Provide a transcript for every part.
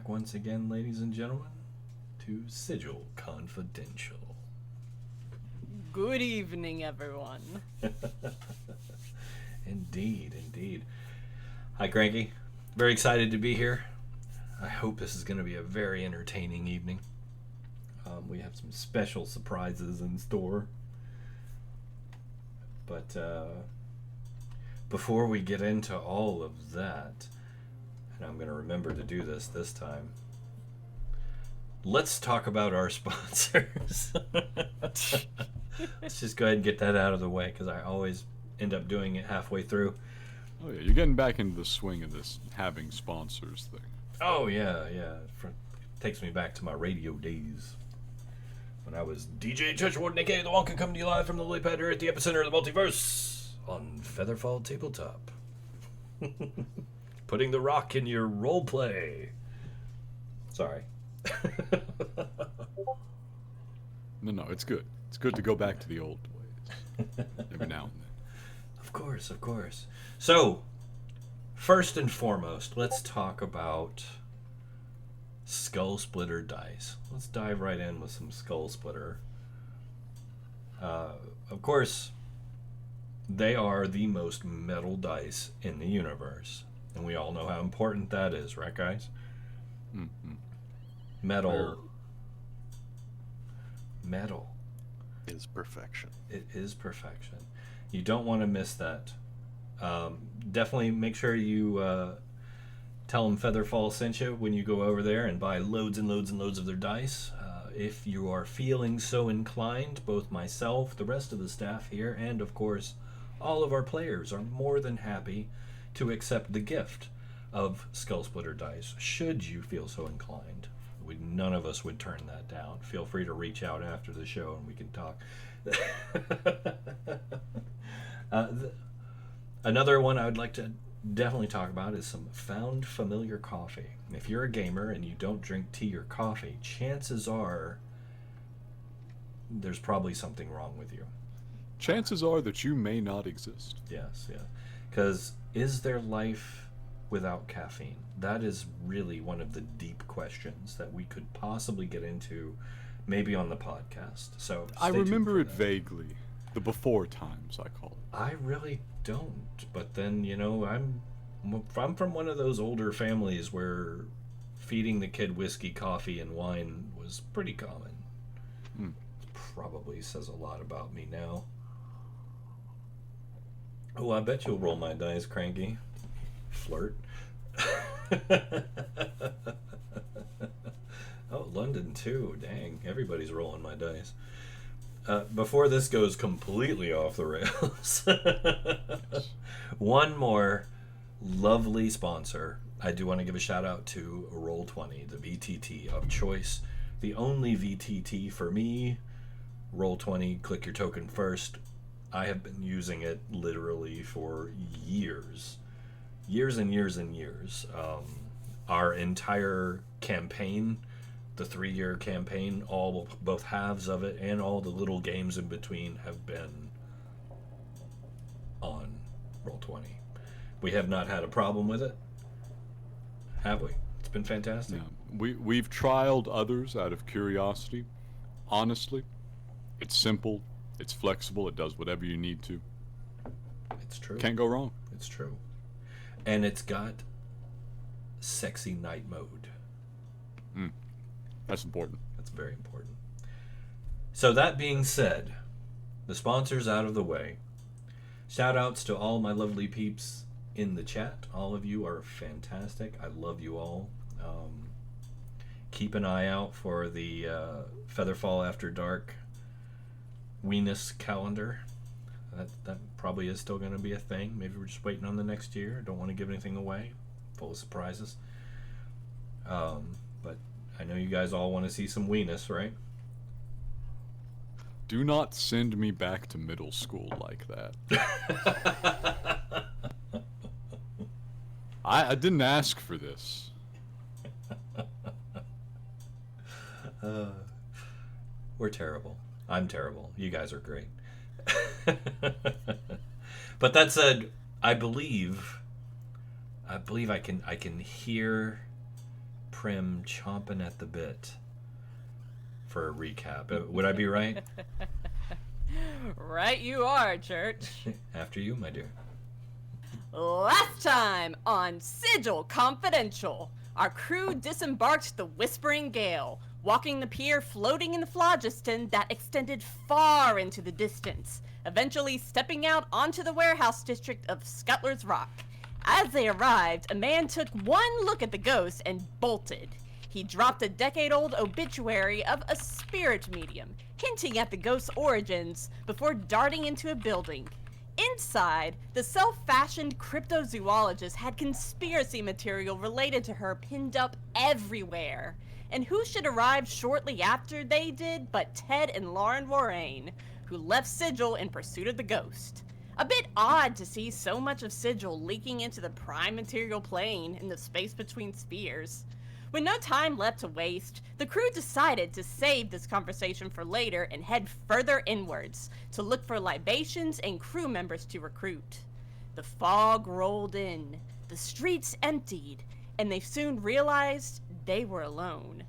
back once again, ladies and gentlemen, to Sigil Confidential. Good evening, everyone. Indeed. Hi, Cranky. Very excited to be here. I hope this is going to be a very entertaining evening. We have some special surprises in store. But before we get into all of that, and I'm going to remember to do this time, let's talk about our sponsors. Let's just go ahead and get that out of the way, because I always end up doing it halfway through. Oh yeah, you're getting back into the swing of this having sponsors thing. Oh yeah. Takes me back to my radio days when I was DJ Churchward, aka The Wonka, coming to you live from the lily pad here at the epicenter of the multiverse on Featherfall Tabletop. Putting the rock in your role play. Sorry. No, it's good. It's good to go back to the old ways every now and then. Of course. So, first and foremost, let's talk about Skull Splitter dice. Let's dive right in with some Skull Splitter. Of course, they are the most metal dice in the universe. And we all know how important that is, right, guys? Mm-hmm. Metal is perfection. It is perfection. You don't want to miss that. Definitely make sure you tell them Featherfall sent you when you go over there and buy loads and loads and loads of their dice. If you are feeling so inclined, both myself, the rest of the staff here, and of course all of our players are more than happy to accept the gift of Skull Splitter dice, should you feel so inclined. None of us would turn that down. Feel free to reach out after the show and we can talk. Another one I would like to definitely talk about is some found familiar coffee. If you're a gamer and you don't drink tea or coffee, chances are there's probably something wrong with you. Chances are that you may not exist. Yes. Because is there life without caffeine? That is really one of the deep questions that we could possibly get into maybe on the podcast. So I remember it vaguely. The before times, I call it. I really don't. But then, I'm from one of those older families where feeding the kid whiskey, coffee, and wine was pretty common. Probably says a lot about me now. Oh, I bet you'll roll my dice, Cranky. Flirt. Oh, London too. Dang, everybody's rolling my dice. Before this goes completely off the rails, one more lovely sponsor. I do want to give a shout out to Roll20, the VTT of choice. The only VTT for me. Roll20, click your token first. I have been using it literally for years. Years and years. Our entire campaign, the 3-year campaign, both halves of it and all the little games in between have been on Roll20. We have not had a problem with it, have we? It's been fantastic. Yeah. We've trialed others out of curiosity. Honestly, it's simple, it's flexible, it does whatever you need to. It's true. Can't go wrong. It's true. And it's got sexy night mode. That's important. That's very important. So that being said, the sponsors out of the way. Shout outs to all my lovely peeps in the chat. All of you are fantastic. I love you all. Keep an eye out for the Featherfall After Dark Weenus calendar. That probably is still going to be a thing. Maybe we're just waiting on the next year. Don't want to give anything away. Full of surprises. But I know you guys all want to see some Weenus, right? Do not send me back to middle school like that. I didn't ask for this. We're terrible. I'm terrible. You guys are great. But that said, I believe I can hear Prim chomping at the bit for a recap. Would I be right? Right you are, Church. After you, my dear. Last time on Sigil Confidential, our crew disembarked the Whispering Gale, walking the pier floating in the phlogiston that extended far into the distance, eventually stepping out onto the warehouse district of Scuttler's Rock. As they arrived, a man took one look at the ghost and bolted. He dropped a decade-old obituary of a spirit medium, hinting at the ghost's origins before darting into a building. Inside, the self-fashioned cryptozoologist had conspiracy material related to her pinned up everywhere. And who should arrive shortly after they did but Ted and Lauren Warren, who left Sigil in pursuit of the ghost. A bit odd to see so much of Sigil leaking into the prime material plane in the space between spheres. With no time left to waste, the crew decided to save this conversation for later and head further inwards to look for libations and crew members to recruit. The fog rolled in, the streets emptied, and they soon realized they were alone.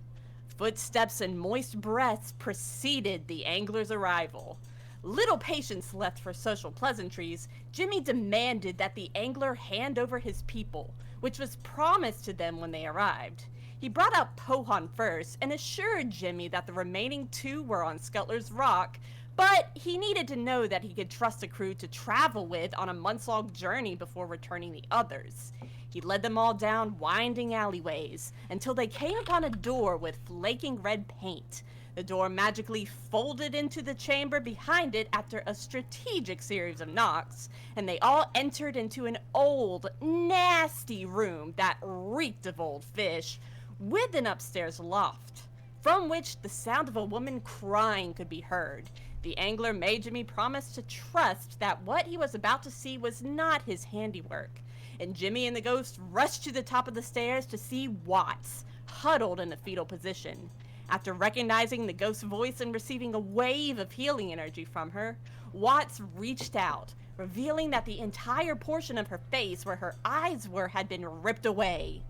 Footsteps and moist breaths preceded the angler's arrival. Little patience left for social pleasantries, Jimmy demanded that the angler hand over his people, which was promised to them when they arrived. He brought out Pohan first and assured Jimmy that the remaining two were on Scuttler's Rock, but he needed to know that he could trust a crew to travel with on a months-long journey before returning the others. He led them all down winding alleyways until they came upon a door with flaking red paint. The door magically folded into the chamber behind it after a strategic series of knocks, and they all entered into an old, nasty room that reeked of old fish, with an upstairs loft, from which the sound of a woman crying could be heard. The angler made Jimmy promise to trust that what he was about to see was not his handiwork, and Jimmy and the ghost rushed to the top of the stairs to see Watts, huddled in a fetal position. After recognizing the ghost's voice and receiving a wave of healing energy from her, Watts reached out, revealing that the entire portion of her face where her eyes were had been ripped away.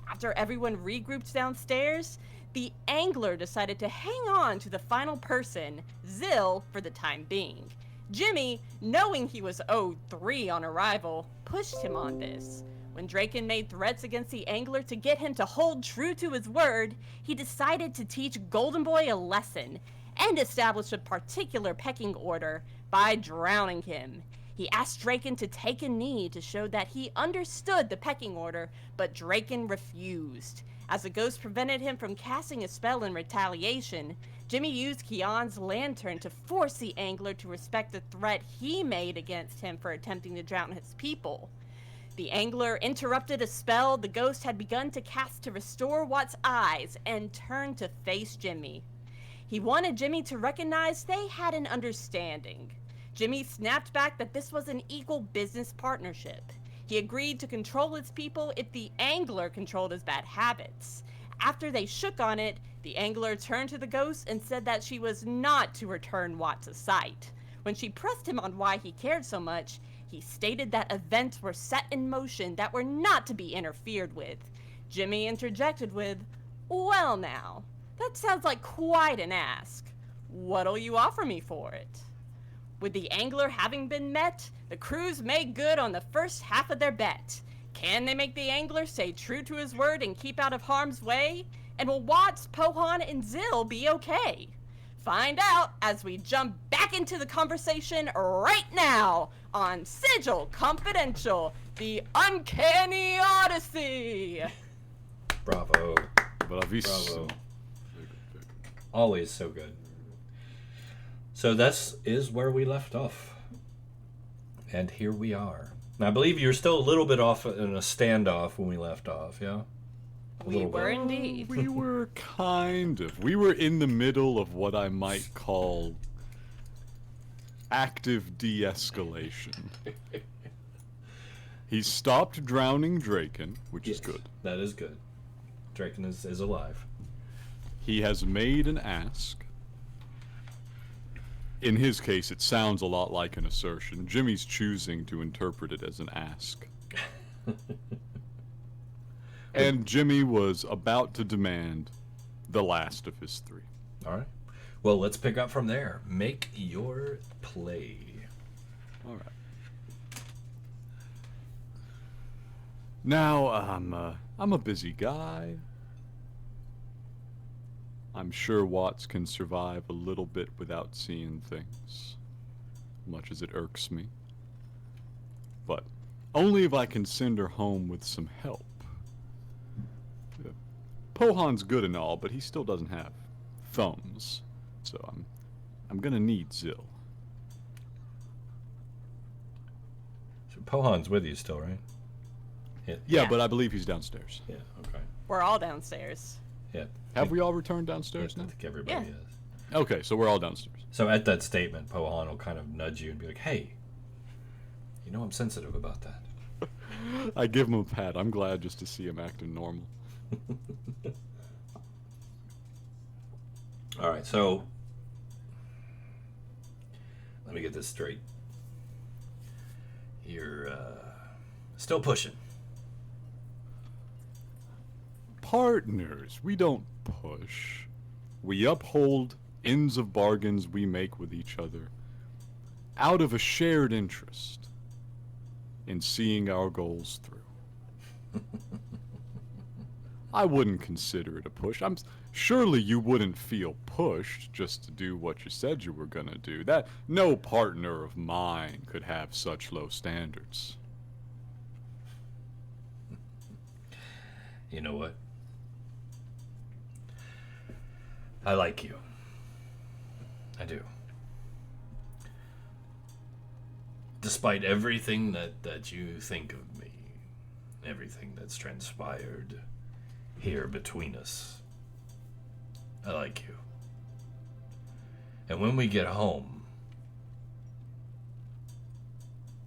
After everyone regrouped downstairs, the angler decided to hang on to the final person, Zill, for the time being. Jimmy, knowing he was owed 3 on arrival, pushed him on this. When Draken made threats against the angler to get him to hold true to his word, he decided to teach Golden Boy a lesson and establish a particular pecking order by drowning him. He asked Draken to take a knee to show that he understood the pecking order, but Draken refused. As the ghost prevented him from casting a spell in retaliation, Jimmy used Kian's lantern to force the angler to respect the threat he made against him for attempting to drown his people. The angler interrupted a spell the ghost had begun to cast to restore Watt's eyes and turned to face Jimmy. He wanted Jimmy to recognize they had an understanding. Jimmy snapped back that this was an equal business partnership. He agreed to control his people if the angler controlled his bad habits. After they shook on it, the angler turned to the ghost and said that she was not to return Watt to sight. When she pressed him on why he cared so much, he stated that events were set in motion that were not to be interfered with. Jimmy interjected with, "Well now, that sounds like quite an ask. What'll you offer me for it?" With the angler having been met, the crews made good on the first half of their bet. Can they make the angler stay true to his word and keep out of harm's way? And will Watts, Pohan, and Zill be okay? Find out as we jump back into the conversation right now on Sigil Confidential, the Uncanny Odyssey. Bravo. Bravissimo. Bravo. Always so good. So this is where we left off. And here we are. Now, I believe you're still a little bit off in a standoff when we left off, yeah? We were indeed. We were kind of. We were in the middle of what I might call active de-escalation. He stopped drowning Draken, which is good. That is good. Draken is alive. He has made an ask. In his case, it sounds a lot like an assertion. Jimmy's choosing to interpret it as an ask. And Jimmy was about to demand the last of his 3. All right. Well, let's pick up from there. Make your play. All right. Now, I'm a busy guy. I'm sure Watts can survive a little bit without seeing things, much as it irks me. But only if I can send her home with some help. Pohan's good and all, but he still doesn't have thumbs, so I'm gonna need Zill. So Pohan's with you still, right? Yeah, Yeah. but I believe he's downstairs. Yeah. Okay. We're all downstairs. Yeah. Have we all returned downstairs I now? think everybody Yeah. is. Okay, so we're all downstairs. So at that statement, Pohan will kind of nudge you and be like, "Hey, you know I'm sensitive about that." I give him a pat. I'm glad just to see him acting normal. All right, so let me get this straight. You're still pushing. Partners, we don't push. We uphold ends of bargains we make with each other out of a shared interest in seeing our goals through. I wouldn't consider it a push. Surely you wouldn't feel pushed just to do what you said you were gonna do. That no partner of mine could have such low standards. You know what? I like you. I do. Despite everything that you think of me, everything that's transpired here between us, I like you. And when we get home,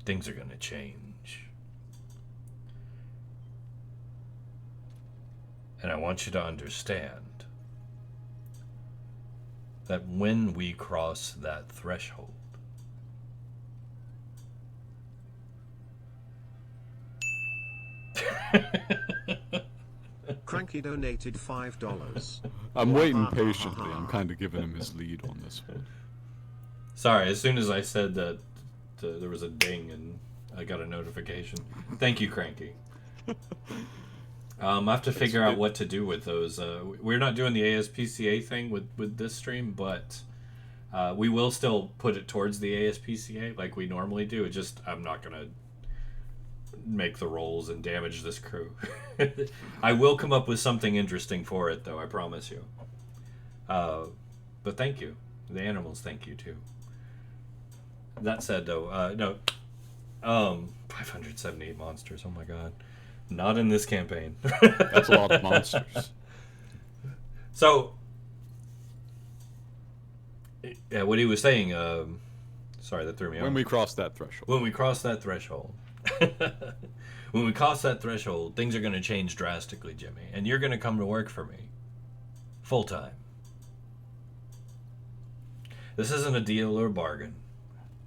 things are gonna change. And I want you to understand that when we cross that threshold, Cranky donated $5. I'm waiting patiently. I'm kind of giving him his lead on this one. sorry, as soon as I said that there was a ding and I got a notification. Thank you, Cranky. I have to figure out what to do with those. We're not doing the ASPCA thing with this stream, but we will still put it towards the ASPCA like we normally do. It just, I'm not going to make the rolls and damage this crew. I will come up with something interesting for it, though, I promise you. But thank you. The animals thank you, too. That said, though, no. 578 monsters, oh my god. Not in this campaign. That's a lot of monsters. So, yeah, what he was saying, sorry, that threw me off. When we cross that threshold. When we cross that threshold. When we cross that threshold, things are going to change drastically, Jimmy. And you're going to come to work for me. Full time. This isn't a deal or bargain.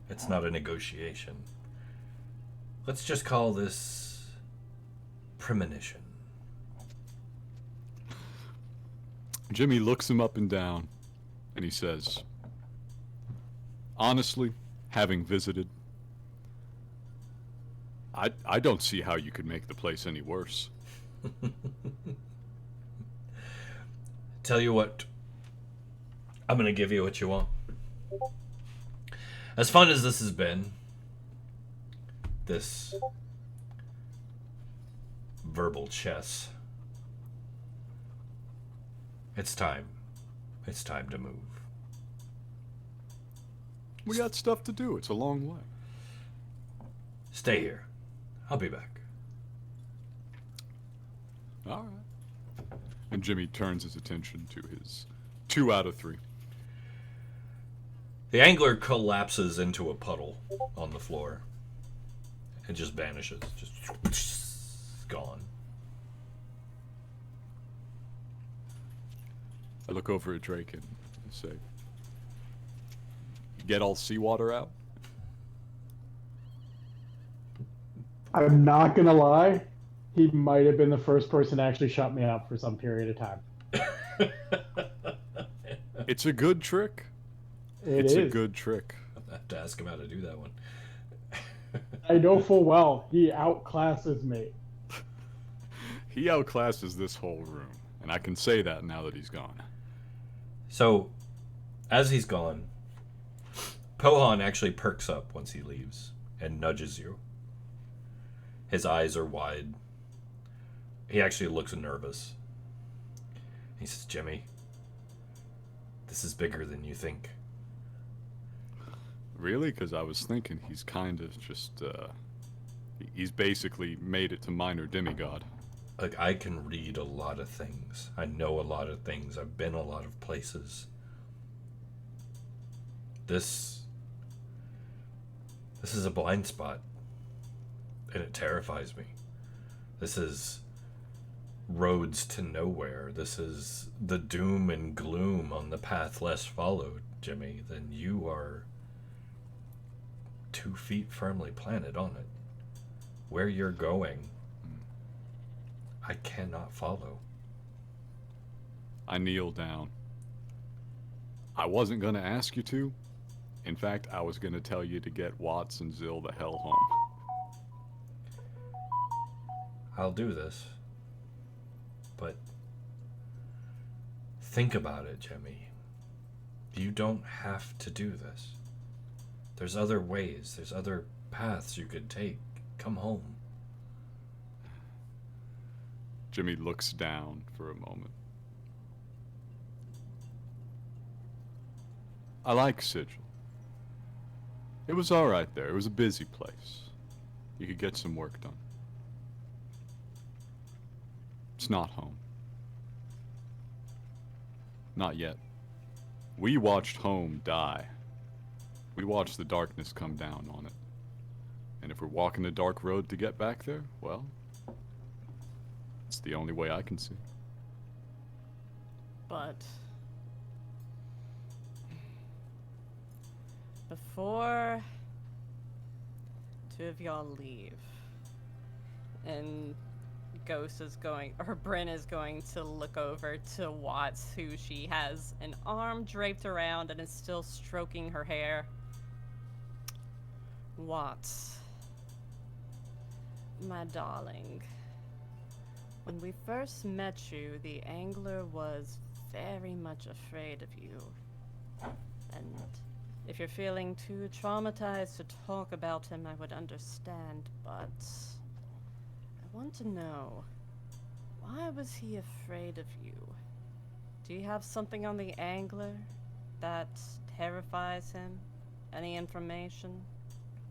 It's not a negotiation. Let's just call this premonition. Jimmy looks him up and down, and he says, honestly, having visited, I don't see how you could make the place any worse. Tell you what, I'm going to give you what you want. As fun as this has been, this verbal chess, it's time. It's time to move. We got stuff to do. It's a long way. Stay here. I'll be back. All right. And Jimmy turns his attention to his 2 out of 3. The angler collapses into a puddle on the floor and just vanishes. Just gone. I look over at Draken and say, get all seawater out? I'm not gonna lie, He might have been the first person to actually shut me up for some period of time. It's a good trick. It's a good trick. I'll have to ask him how to do that one. I know full well he outclasses me. He outclasses this whole room, and I can say that now that he's gone. So, as he's gone, Pohan actually perks up once he leaves and nudges you. His eyes are wide. He actually looks nervous. He says, Jimmy, this is bigger than you think. Really? Because I was thinking he's kind of just, he's basically made it to minor demigod. Like, I can read a lot of things. I know a lot of things. I've been a lot of places. This is a blind spot. And it terrifies me. This is roads to nowhere. This is the doom and gloom on the path less followed, Jimmy. Then you are 2 feet firmly planted on it. Where you're going, I cannot follow. I kneel down. I wasn't going to ask you to. In fact, I was going to tell you to get Watts and Zill the hell home. I'll do this. But think about it, Jimmy. You don't have to do this. There's other ways. There's other paths you could take. Come home. Jimmy looks down for a moment. I like Sigil. It was alright there. It was a busy place. You could get some work done. It's not home. Not yet. We watched home die. We watched the darkness come down on it. And if we're walking the dark road to get back there, well, it's the only way I can see. But before two of y'all leave, and Ghost is going, or Bryn is going to look over to Watts, who she has an arm draped around and is still stroking her hair. Watts, my darling, when we first met you, the angler was very much afraid of you. And if you're feeling too traumatized to talk about him, I would understand, but I want to know, why was he afraid of you? Do you have something on the angler that terrifies him? Any information?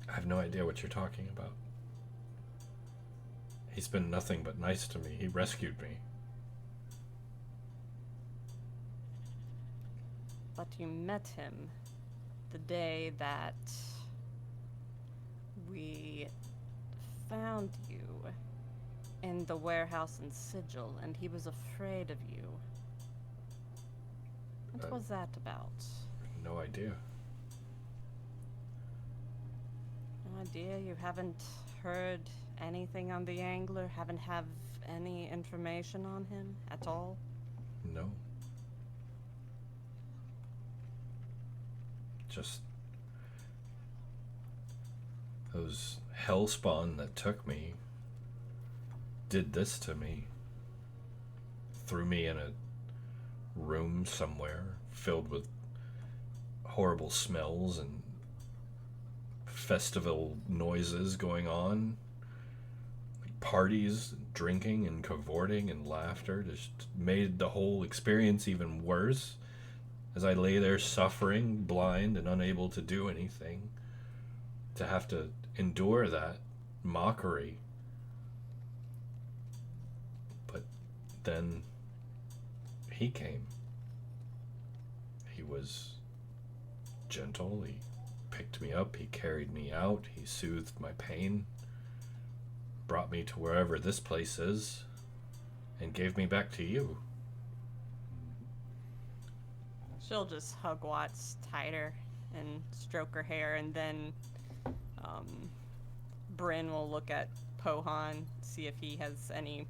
I have no idea what you're talking about. He's been nothing but nice to me. He rescued me. But you met him the day that we found you in the warehouse in Sigil, and he was afraid of you. What was that about? No idea. No idea? You haven't heard anything on the angler? Haven't have any information on him at all? No. Just those hellspawn that took me did this to me. Threw me in a room somewhere filled with horrible smells and festival noises going on. Parties, drinking and cavorting and laughter just made the whole experience even worse. As I lay there suffering, blind and unable to do anything, to have to endure that mockery. But then he came. He was gentle, he picked me up, he carried me out, he soothed my pain, brought me to wherever this place is, and gave me back to you. She'll just hug Watts tighter and stroke her hair, and then Bryn will look at Pohan, see if he has any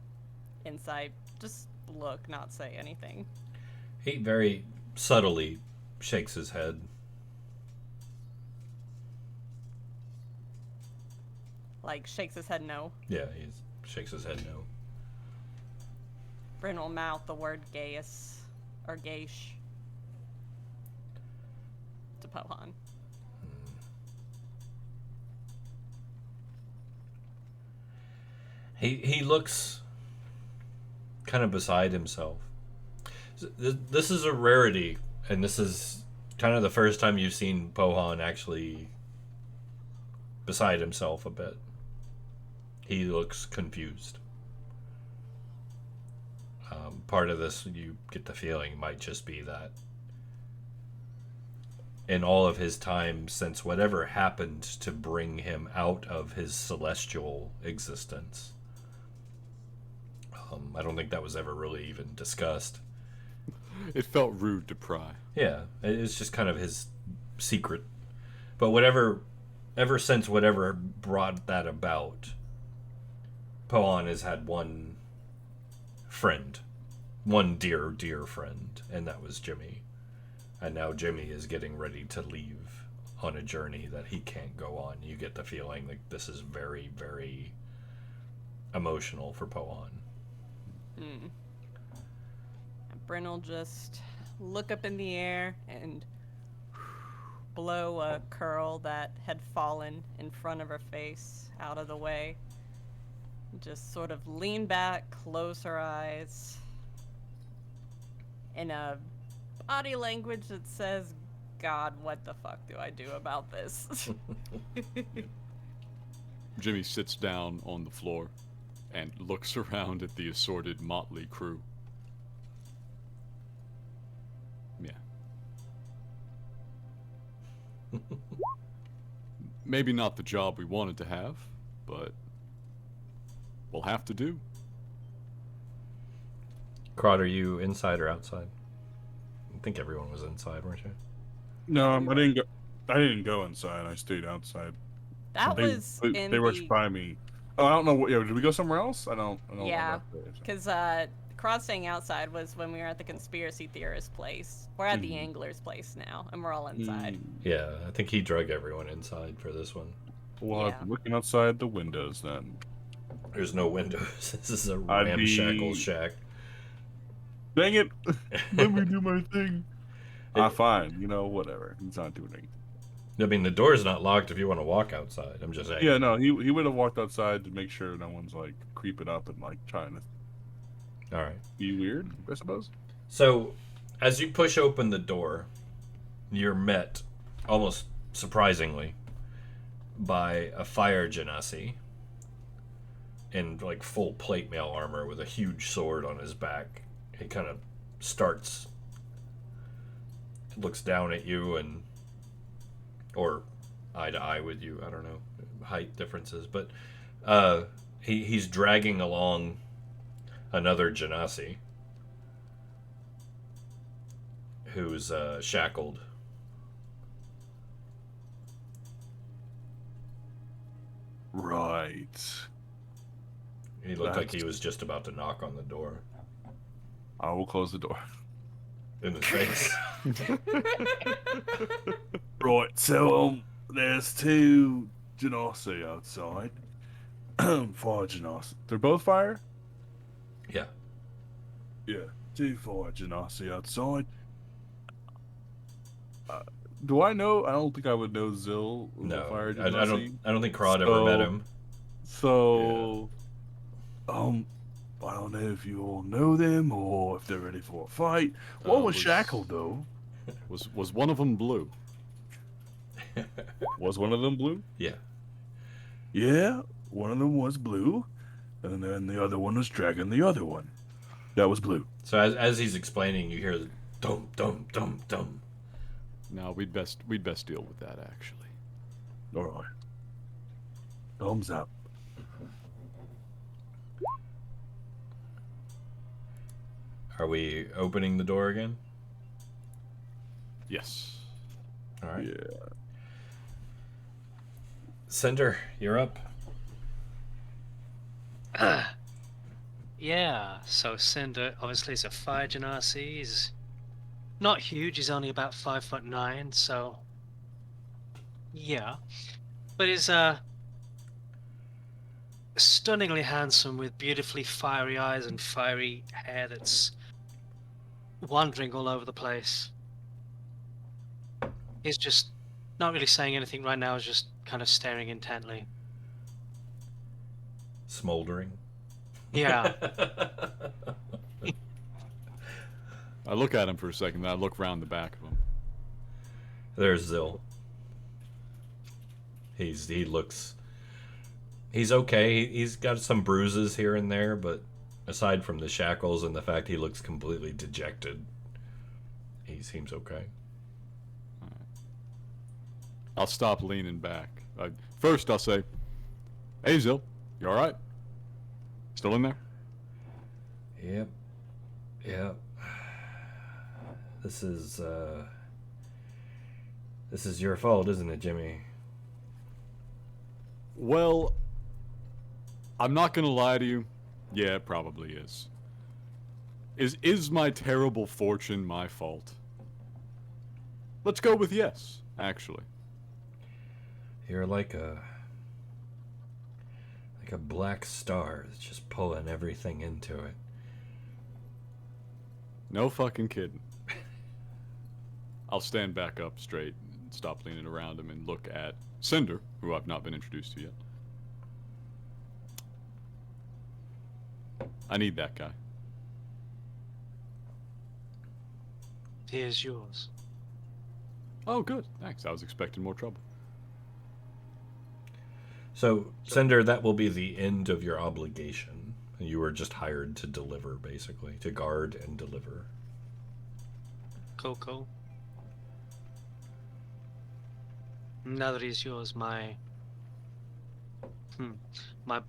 insight. Just look, not say anything. He very subtly shakes his head. Like, shakes his head no. Yeah, he shakes his head no. Bryn will mouth the word gaius, or gaish, to Pohan. He looks kind of beside himself. This is a rarity, and this is kind of the first time you've seen Pohan actually beside himself a bit. He looks confused. Part of this, you get the feeling, might just be that in all of his time since whatever happened to bring him out of his celestial existence, I don't think that was ever really even discussed. It felt rude to pry. Yeah, it's just kind of his secret. But ever since whatever brought that about, Pohan has had one friend, one dear, dear friend, and that was Jimmy. And now Jimmy is getting ready to leave on a journey that he can't go on. You get the feeling like this is very, very emotional for Pohan. Bryn will just look up in the air and blow a curl that had fallen in front of her face out of the way. Just sort of lean back, close her eyes, in a body language that says, God, what the fuck do I do about this? Jimmy sits down on the floor and looks around at the assorted motley crew. Yeah. Maybe not the job we wanted to have, but we'll have to do. Crod, are you inside or outside? I think everyone was inside, weren't you? No, I didn't go. I didn't go inside. I stayed outside. That They, was they, in they rushed by me. Oh, I don't know. Did we go somewhere else? I don't Yeah, remember. because Crod staying outside was when we were at the conspiracy theorist place. We're at the angler's place now, and we're all inside. Yeah, I think he drug everyone inside for this one. Well, Yeah. I'm looking outside the windows then. There's no windows. This is a I'd ramshackle be- shack. Dang it! Let me do my thing. Fine. Whatever. He's not doing anything. I mean, the door's not locked if you want to walk outside. I'm just saying. Yeah, no, he would have walked outside to make sure no one's like creeping up and like trying to All right. be weird, I suppose. So, as you push open the door, you're met, almost surprisingly, by a fire genasi in like full plate mail armor with a huge sword on his back. He kind of starts, looks down at you or eye to eye with you. I don't know, height differences, but he's dragging along another genasi who's shackled. Right. He looked like he was just about to knock on the door. I will close the door. In his face. Right, so there's two genasi outside. Fire genasi. They're both fire? Yeah. Yeah, two fire genasi outside. Do I know? I don't think I would know Zil. No, Fire I genasi. don't think Crod ever met him. So, I don't know if you all know them or if they're ready for a fight. One was shackled though. Was one of them blue? Was one of them blue? Yeah. Yeah, one of them was blue, and then the other one was dragging the other one. That was blue. So as he's explaining, you hear the dum dum dum dum. No, we'd best deal with that actually. All right. Thumbs up. Are we opening the door again? Yes. All right. Yeah. Cinder, you're up. Yeah, so Cinder obviously is a fire genasi. He's not huge, he's only about 5'9", so yeah. But he's stunningly handsome with beautifully fiery eyes and fiery hair that's wandering all over the place. He's just not really saying anything right now, he's just kind of staring intently. Smoldering. Yeah. I look at him for a second, then I look round the back of him. There's Zill. He's okay. He's got some bruises here and there, but aside from the shackles and the fact he looks completely dejected, he seems okay. I'll stop leaning back. First, I'll say, "Hey, Zill, you all right? Still in there?" Yep. Yep. This is your fault, isn't it, Jimmy? Well, I'm not gonna lie to you. Yeah, it probably is. Is my terrible fortune my fault? Let's go with yes, actually. You're like a black star that's just pulling everything into it. No fucking kidding. I'll stand back up straight and stop leaning around him and look at Cinder, who I've not been introduced to yet. I need that guy. Here's yours. Oh, good. Thanks. I was expecting more trouble. So, Cinder, that will be the end of your obligation. You were just hired to deliver, basically, to guard and deliver. Cool. Now that he's yours, my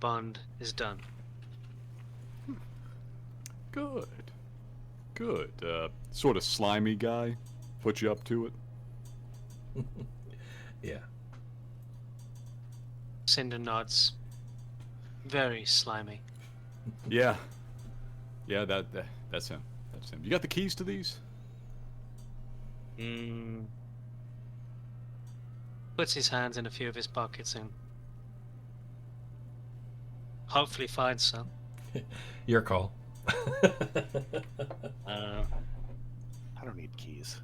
bond is done. Good. Sort of slimy guy. Put you up to it. Yeah. Cinder nods. Very slimy. Yeah, that's him. That's him. You got the keys to these? Puts his hands in a few of his pockets and hopefully finds some. Your call. I don't need keys.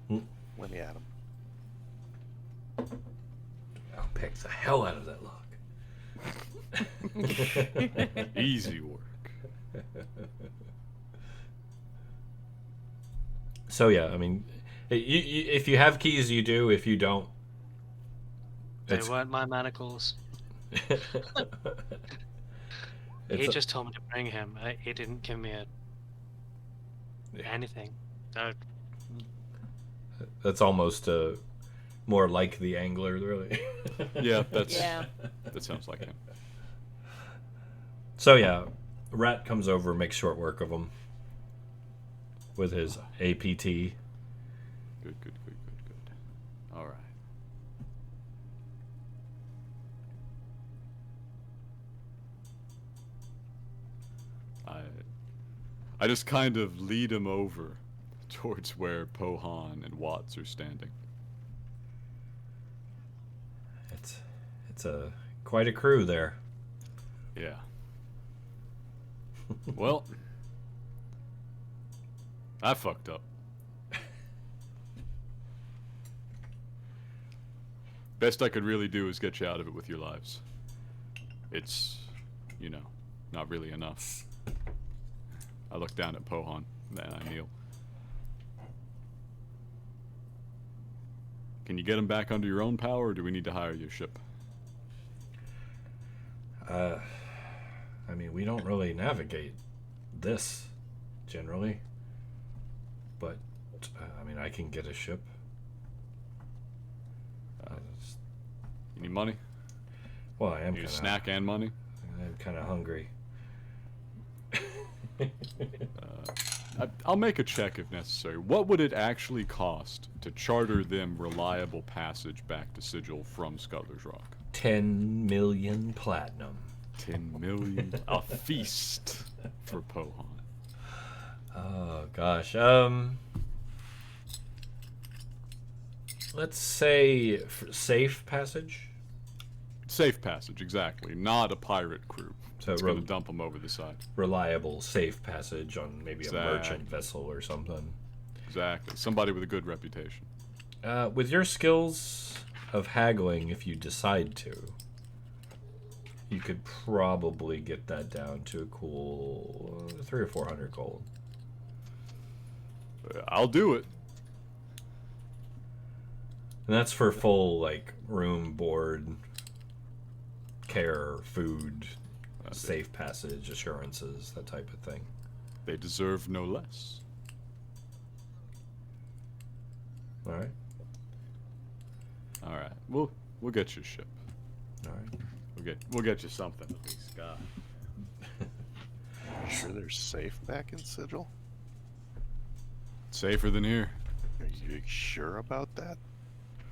Let me at him. I'll pick the hell out of that lock. Easy work. So yeah, I mean, if you have keys, you do. If you don't, They weren't my manacles. He just told me to bring him. He didn't give me anything. That's almost more like the angler, really. Yeah, Yeah. that sounds like him. So yeah, Ratt comes over, makes short work of him with his APT. Good. All right. I just kind of lead him over towards where Pohan and Watts are standing. It's quite a crew there. Yeah. Well, I fucked up. Best I could really do is get you out of it with your lives. It's, not really enough. I look down at Pohan, and I kneel. Can you get him back under your own power, or do we need to hire your ship? I mean, we don't really navigate this, generally. But, I mean, I can get a ship. You need money? Well, I am You need kind a snack and money? I'm kind of hungry. I'll make a check if necessary. What would it actually cost to charter them reliable passage back to Sigil from Scutler's Rock? 10 million platinum. 10 million. A feast for Pohan. Oh gosh. Let's say safe passage. Safe passage, exactly. Not a pirate crew. So It's going to dump them over the side. Reliable, safe passage on maybe a merchant Exactly. vessel or something. Exactly. Somebody with a good reputation. With your skills of haggling, if you decide to, you could probably get that down to a cool 300 or 400 gold. I'll do it. And that's for full, like, room, board, care, food, safe passage, assurances, that type of thing. They deserve no less. All right. All right. We'll get you a ship. All right. We'll get you something at least, God. You sure they're safe back in Sigil? Safer than here. Are you sure about that?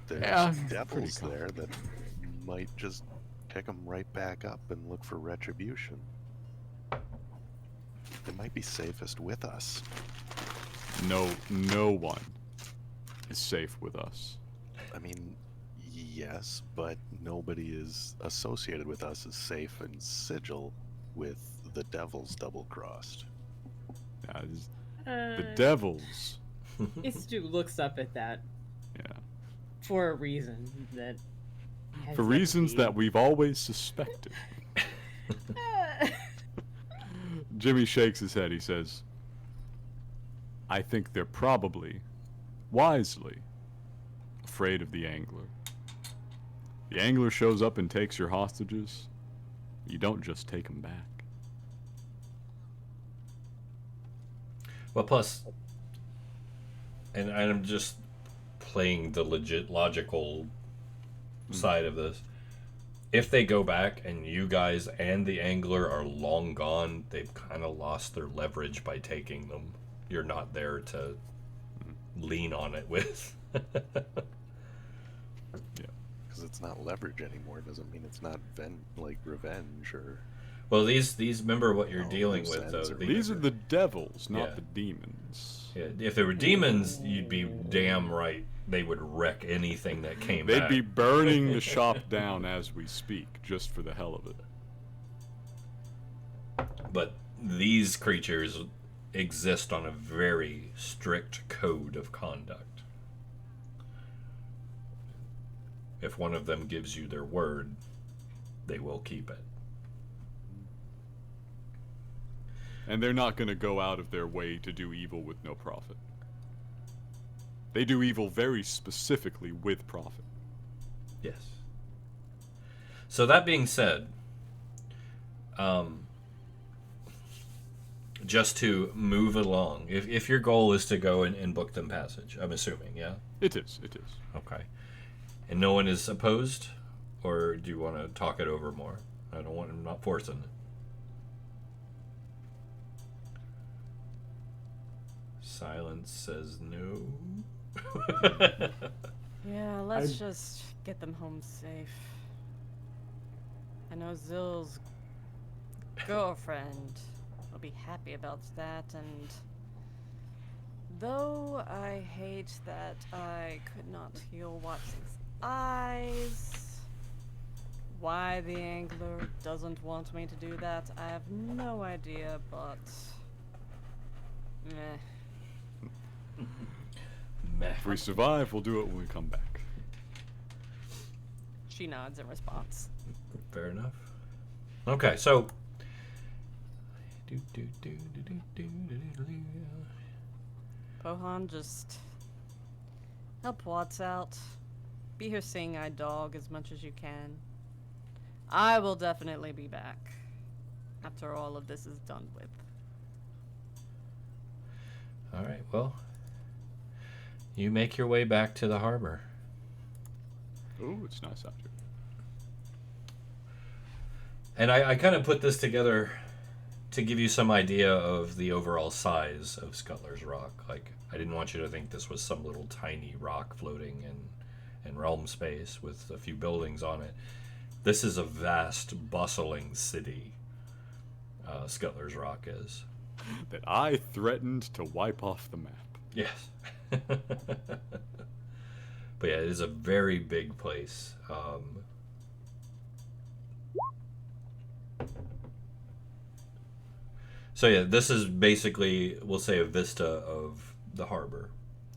There's Yeah, I'm pretty devils there confident. that might just pick them right back up and look for retribution. They might be safest with us. No one is safe with us. I mean, yes, but nobody is associated with us as safe in Sigil with the devils double-crossed. The devils. Istu looks up at that Yeah. for a reason that. has For yet to reasons be- that we've always suspected. Jimmy shakes his head. He says, I think they're probably, wisely, afraid of the angler. The angler shows up and takes your hostages. You don't just take them back. Well, plus, and I'm just playing the legit logical side of this. If they go back and you guys and the angler are long gone, they've kind of lost their leverage by taking them. You're not there to lean on it with. Because it's not leverage anymore doesn't mean it's not revenge or... Well, these remember what you're Oh, dealing loose with, though. ends or These These are the devils, not Yeah. the demons. yeah, if they were demons, you'd be damn right. They would wreck anything that came They'd back. be burning the shop down as we speak, just for the hell of it. But these creatures exist on a very strict code of conduct. If one of them gives you their word, they will keep it. And they're not going to go out of their way to do evil with no profit. They do evil very specifically with profit. Yes. So that being said, just to move along, if your goal is to go and book them passage, I'm assuming, yeah? It is. Okay. And no one is opposed? Or do you want to talk it over more? I'm not forcing it. Silence says no. Yeah, let's just get them home safe. I know Zill's girlfriend will be happy about that, and though I hate that I could not heal Watson's eyes, why the angler doesn't want me to do that, I have no idea, but meh. Meh. If we survive, we'll do it when we come back. She nods in response. Fair enough. Okay, so. Pohan, just help Watts out. Be her seeing-eyed dog as much as you can. I will definitely be back after all of this is done with. All right, well, you make your way back to the harbor. Ooh, it's nice out here. And I kind of put this together to give you some idea of the overall size of Scuttler's Rock. Like, I didn't want you to think this was some little tiny rock floating in realm space with a few buildings on it. This is a vast, bustling city. Scuttler's Rock is. That I threatened to wipe off the map. Yes. But yeah, it is a very big place. So yeah, this is basically, we'll say, a vista of the harbor.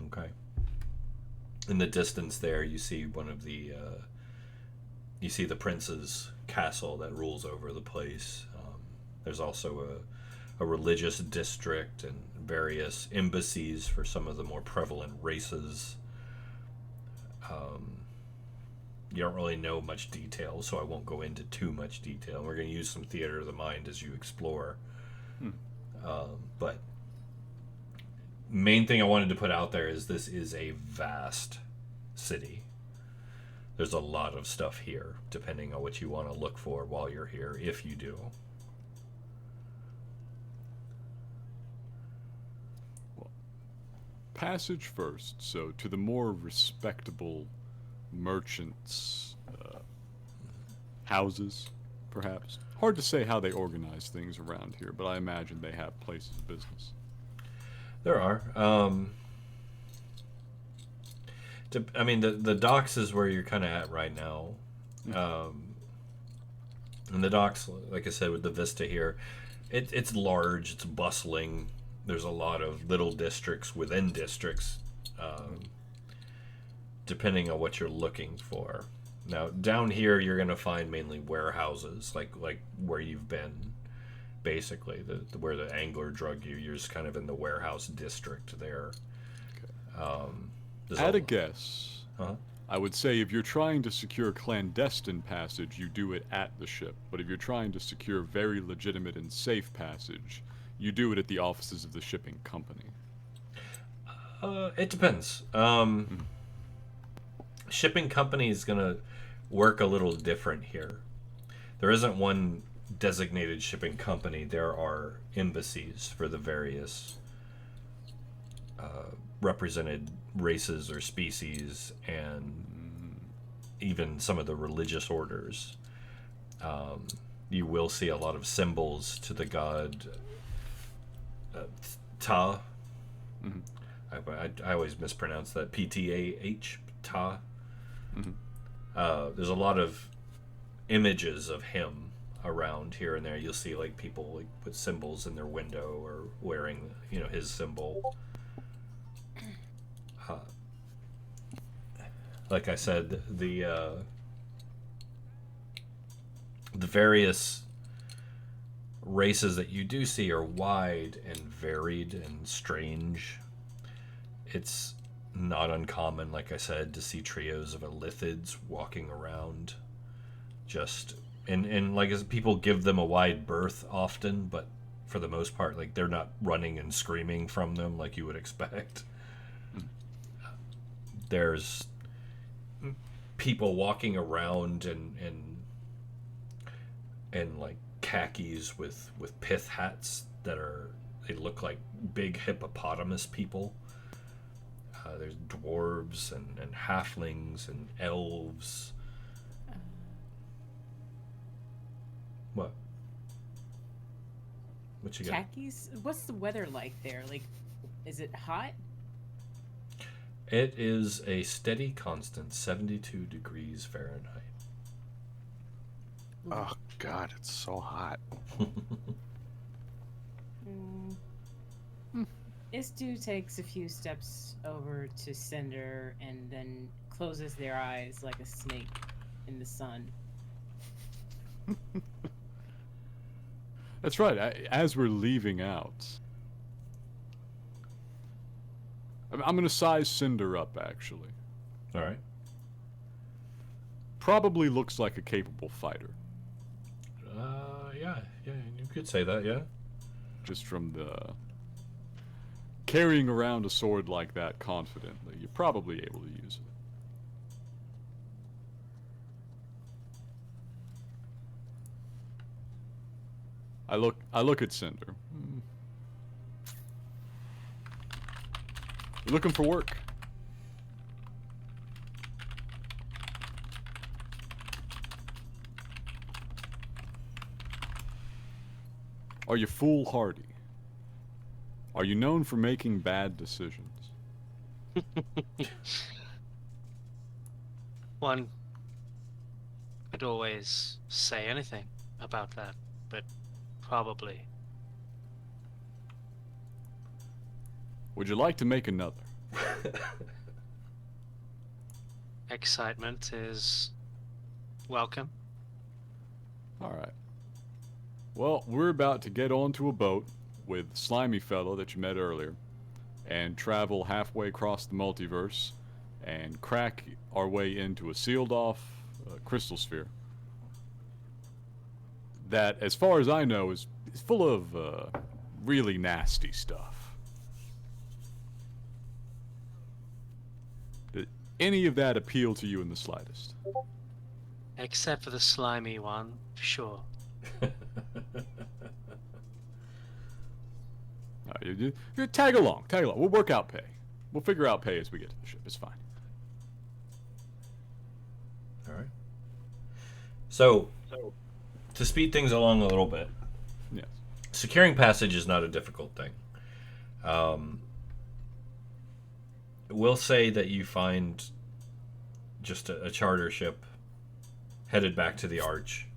Okay. In the distance there, you see one of the, you see the prince's castle that rules over the place. There's also a religious district and various embassies for some of the more prevalent races. You don't really know much detail, so I won't go into too much detail. We're going to use some theater of the mind as you explore. But main thing I wanted to put out there is this is a vast city. There's a lot of stuff here, depending on what you want to look for while you're here, if you do. Passage first, so to the more respectable merchants' houses, perhaps. Hard to say how they organize things around here, but I imagine they have places of business. There are. I mean, the docks is where you're kind of at right now. And the docks, like I said, with the vista here, it's large, it's bustling. There's a lot of little districts within districts, depending on what you're looking for. Now, down here, you're going to find mainly warehouses, like where you've been, basically, where the angler drug you. You're just kind of in the warehouse district there. Okay. At a guess, I would say if you're trying to secure clandestine passage, you do it at the ship. But if you're trying to secure very legitimate and safe passage, you do it at the offices of the shipping company. It depends. Shipping company is going to work a little different here. There isn't one designated shipping company. There are embassies for the various represented races or species, and even some of the religious orders. You will see a lot of symbols to the god Ta. I always mispronounce that. Ptah. Ta. There's a lot of images of him around here and there. You'll see like people like put symbols in their window or wearing, his symbol. Like I said, the various races that you do see are wide and varied and strange. It's not uncommon, like I said, to see trios of elithids walking around. And like, as people give them a wide berth often, but for the most part, like, they're not running and screaming from them like you would expect. There's people walking around and like khakis with pith hats they look like big hippopotamus people. There's dwarves and halflings and elves. What you got? Khakis? What's the weather like there? Like, is it hot? It is a steady constant 72 degrees Fahrenheit. Oh, God, it's so hot. Istu takes a few steps over to Cinder and then closes their eyes like a snake in the sun. That's right. As we're leaving out, I'm going to size Cinder up, actually. All right. Probably looks like a capable fighter. Yeah, you could say that, yeah. Just from the carrying around a sword like that confidently, you're probably able to use it. I look at Cinder. You looking for work? Are you foolhardy? Are you known for making bad decisions? One could always say anything about that, but probably. Would you like to make another? Excitement is welcome. Alright. Well, we're about to get onto a boat with the slimy fellow that you met earlier and travel halfway across the multiverse and crack our way into a sealed off crystal sphere that, as far as I know, is full of really nasty stuff. Did any of that appeal to you in the slightest? Except for the slimy one, sure. You tag along. We'll work out pay. We'll figure out pay as we get to the ship. It's fine. All right. So, to speed things along a little bit, Yes. securing passage is not a difficult thing. We'll say that you find just a charter ship headed back to the Arch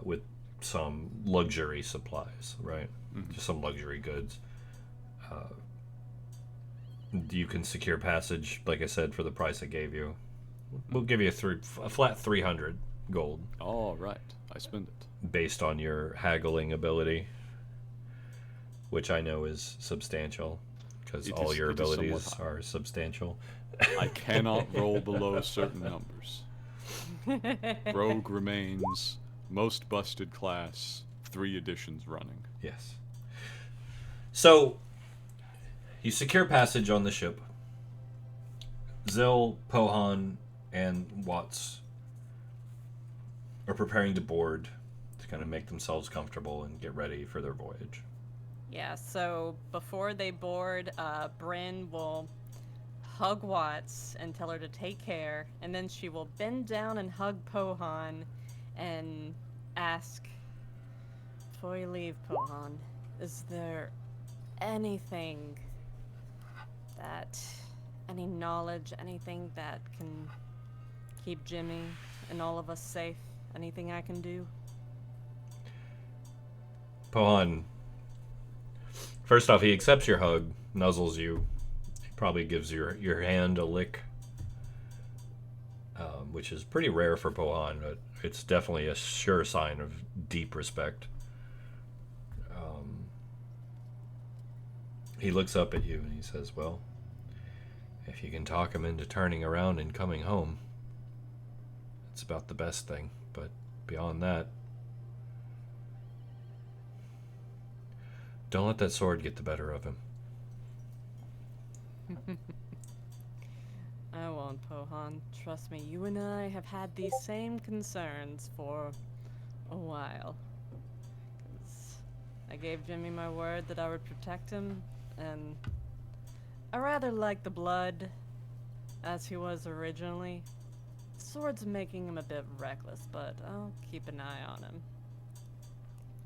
with some luxury supplies, right? Mm-hmm. Just some luxury goods. You can secure passage, like I said, for the price I gave you. We'll give you a flat 300 gold. All right. I spend it. Based on your haggling ability, which I know is substantial, because all your it is somewhat abilities high. are substantial. I cannot roll below certain numbers. Rogue remains most busted class, 3 editions running. Yes. So, you secure passage on the ship. Zil, Pohan, and Watts are preparing to board to kind of make themselves comfortable and get ready for their voyage. Yeah, so before they board, Bryn will hug Watts and tell her to take care, and then she will bend down and hug Pohan and ask, before you leave, Pohan, is there anything any knowledge, anything that can keep Jimmy and all of us safe? Anything I can do? Pohan, first off, he accepts your hug, nuzzles you. He probably gives your hand a lick, which is pretty rare for Pohan, but it's definitely a sure sign of deep respect. He looks up at you and he says, well, if you can talk him into turning around and coming home, it's about the best thing. But beyond that, don't let that sword get the better of him. I won't, Pohan. Trust me, you and I have had these same concerns for a while. 'Cause I gave Jimmy my word that I would protect him, and I rather like the blood as he was originally. The sword's making him a bit reckless, but I'll keep an eye on him.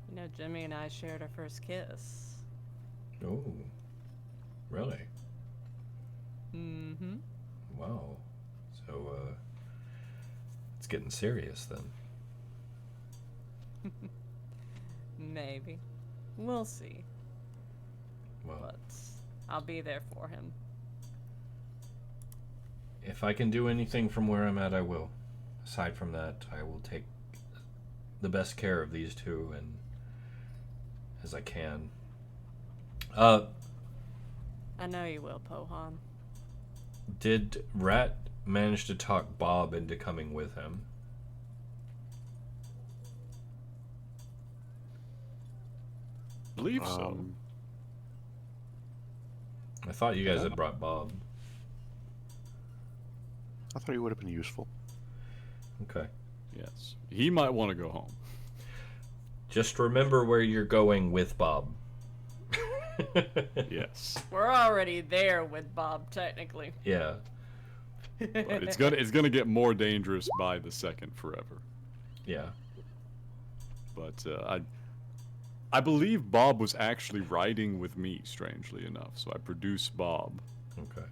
You know, Jimmy and I shared our first kiss. Oh, really? Mm-hmm. Wow. So, it's getting serious then. Maybe. We'll see. Well, But I'll be there for him. if I can do anything from where I'm at, I will. Aside from that, I will take the best care of these two and as I can. I know you will, Pohan. Did Ratt manage to talk Bob into coming with him? Believe so. I thought you guys had brought Bob. I thought he would have been useful. Okay. Yes. He might want to go home. Just remember where you're going with Bob. Yes. We're already there with Bob, technically. Yeah. But it's gonna get more dangerous by the second forever. Yeah. But I believe Bob was actually riding with me, strangely enough, so I produce Bob. Okay.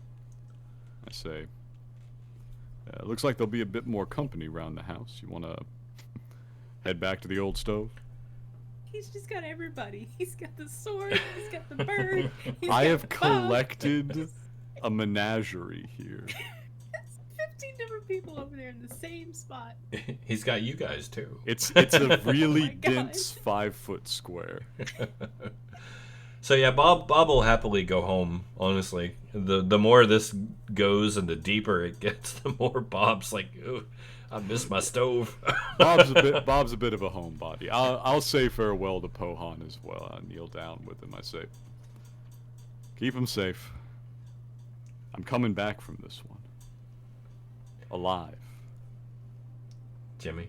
I say, looks like there'll be a bit more company around the house. You want to head back to the old stove? He's just got everybody. He's got the sword. He's got the bird. I have collected a menagerie here. 15 different people over there in the same spot. He's got you guys too. It's a really my God. dense 5-foot square. So yeah, Bob will happily go home. Honestly, the more this goes and the deeper it gets, the more Bob's like, "Ooh, I miss my stove." Bob's a bit of a homebody. I'll say farewell to Pohan as well. I kneel down with him. I say, keep him safe. I'm coming back from this one. Alive. Jimmy.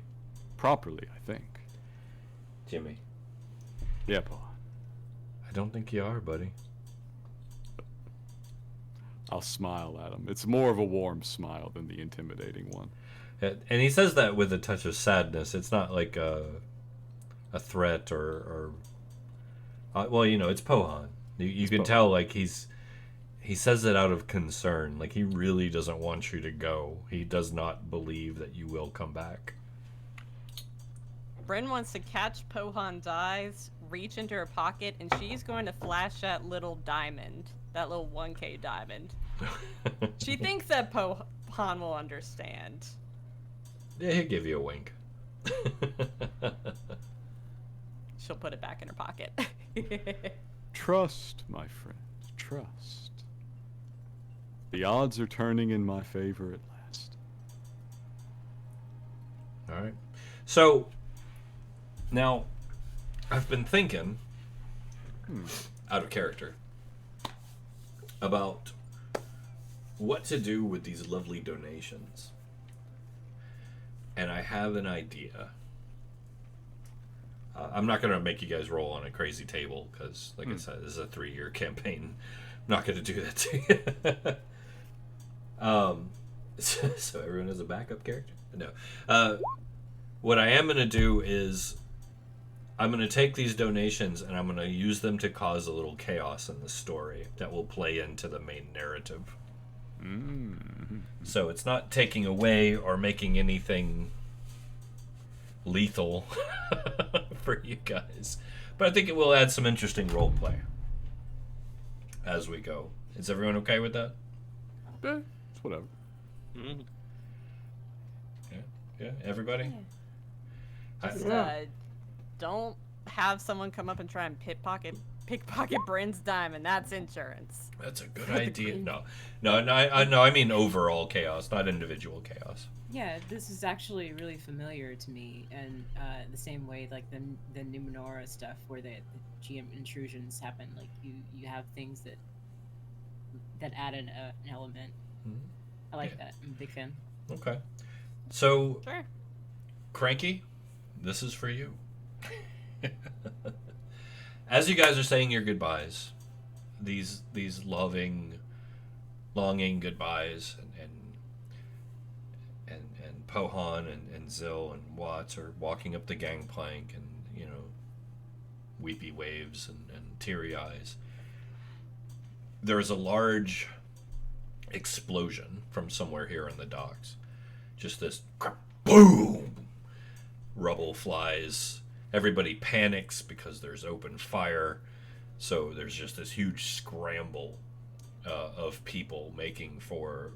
Properly, I think. Jimmy. Yeah, Pohan. I don't think you are, buddy. I'll smile at him. It's more of a warm smile than the intimidating one. And he says that with a touch of sadness. It's not like a threat or well, you know, it's Pohan. You can tell, like, he says it out of concern. Like, he really doesn't want you to go. He does not believe that you will come back. Bryn wants to catch Pohan's eyes, reach into her pocket, and she's going to flash that little diamond. That little 1K diamond. She thinks that Pohan will understand. Yeah, he'll give you a wink. She'll put it back in her pocket. Trust, my friend. Trust. The odds are turning in my favor at last. All right. So, now, I've been thinking, out of character, about what to do with these lovely donations. And I have an idea. I'm not going to make you guys roll on a crazy table, because, like I said, this is a 3-year campaign. I'm not going to do that to you. So everyone has a backup character? No. What I am going to do is I'm going to take these donations and I'm going to use them to cause a little chaos in the story that will play into the main narrative. So it's not taking away or making anything lethal for you guys, but I think it will add some interesting role play as we go. Is everyone okay with that? Yeah, it's whatever. Yeah, everybody? Just, don't have someone come up and try and pickpocket Bryn's diamond. That's insurance. That's a good idea. I mean overall chaos, not individual chaos. Yeah, this is actually really familiar to me, and the same way like the Numenora stuff, where the GM intrusions happen. Like you have things that add an element. I like that. I'm a big fan. Okay, so Sure. Cranky, this is for you. As you guys are saying your goodbyes, these loving, longing goodbyes, and Pohan and Zill and Watts are walking up the gangplank, and you know, weepy waves and teary eyes. There is a large explosion from somewhere here in the docks. Just this boom! Rubble flies. Everybody panics because there's open fire. So there's just this huge scramble of people making for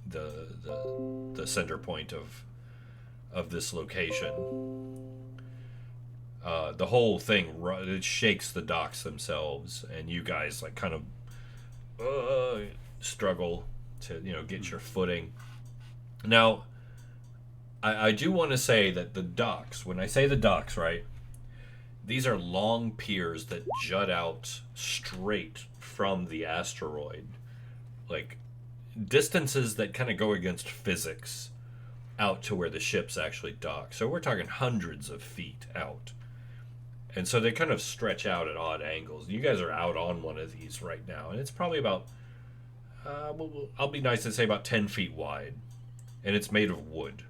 the center point of this location. The whole thing, it shakes the docks themselves, and you guys like kind of struggle to get your footing. Now, I do want to say that the docks, when I say the docks, right, these are long piers that jut out straight from the asteroid. Like, distances that kind of go against physics out to where the ships actually dock. So we're talking hundreds of feet out. And so they kind of stretch out at odd angles. You guys are out on one of these right now, and it's probably about, I'll be nice and say about 10 feet wide. And it's made of wood.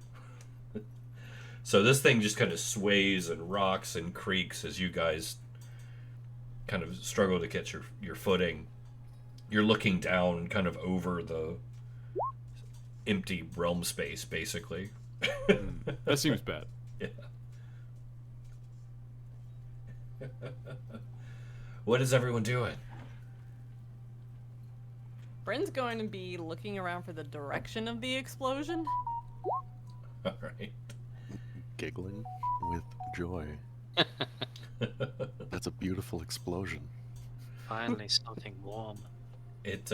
So this thing just kind of sways and rocks and creaks as you guys kind of struggle to get your footing. You're looking down kind of over the empty realm space, basically. That seems bad. Yeah. What is everyone doing? Bryn's going to be looking around for the direction of the explosion. All right. Giggling with joy. That's a beautiful explosion. Finally, something warm. It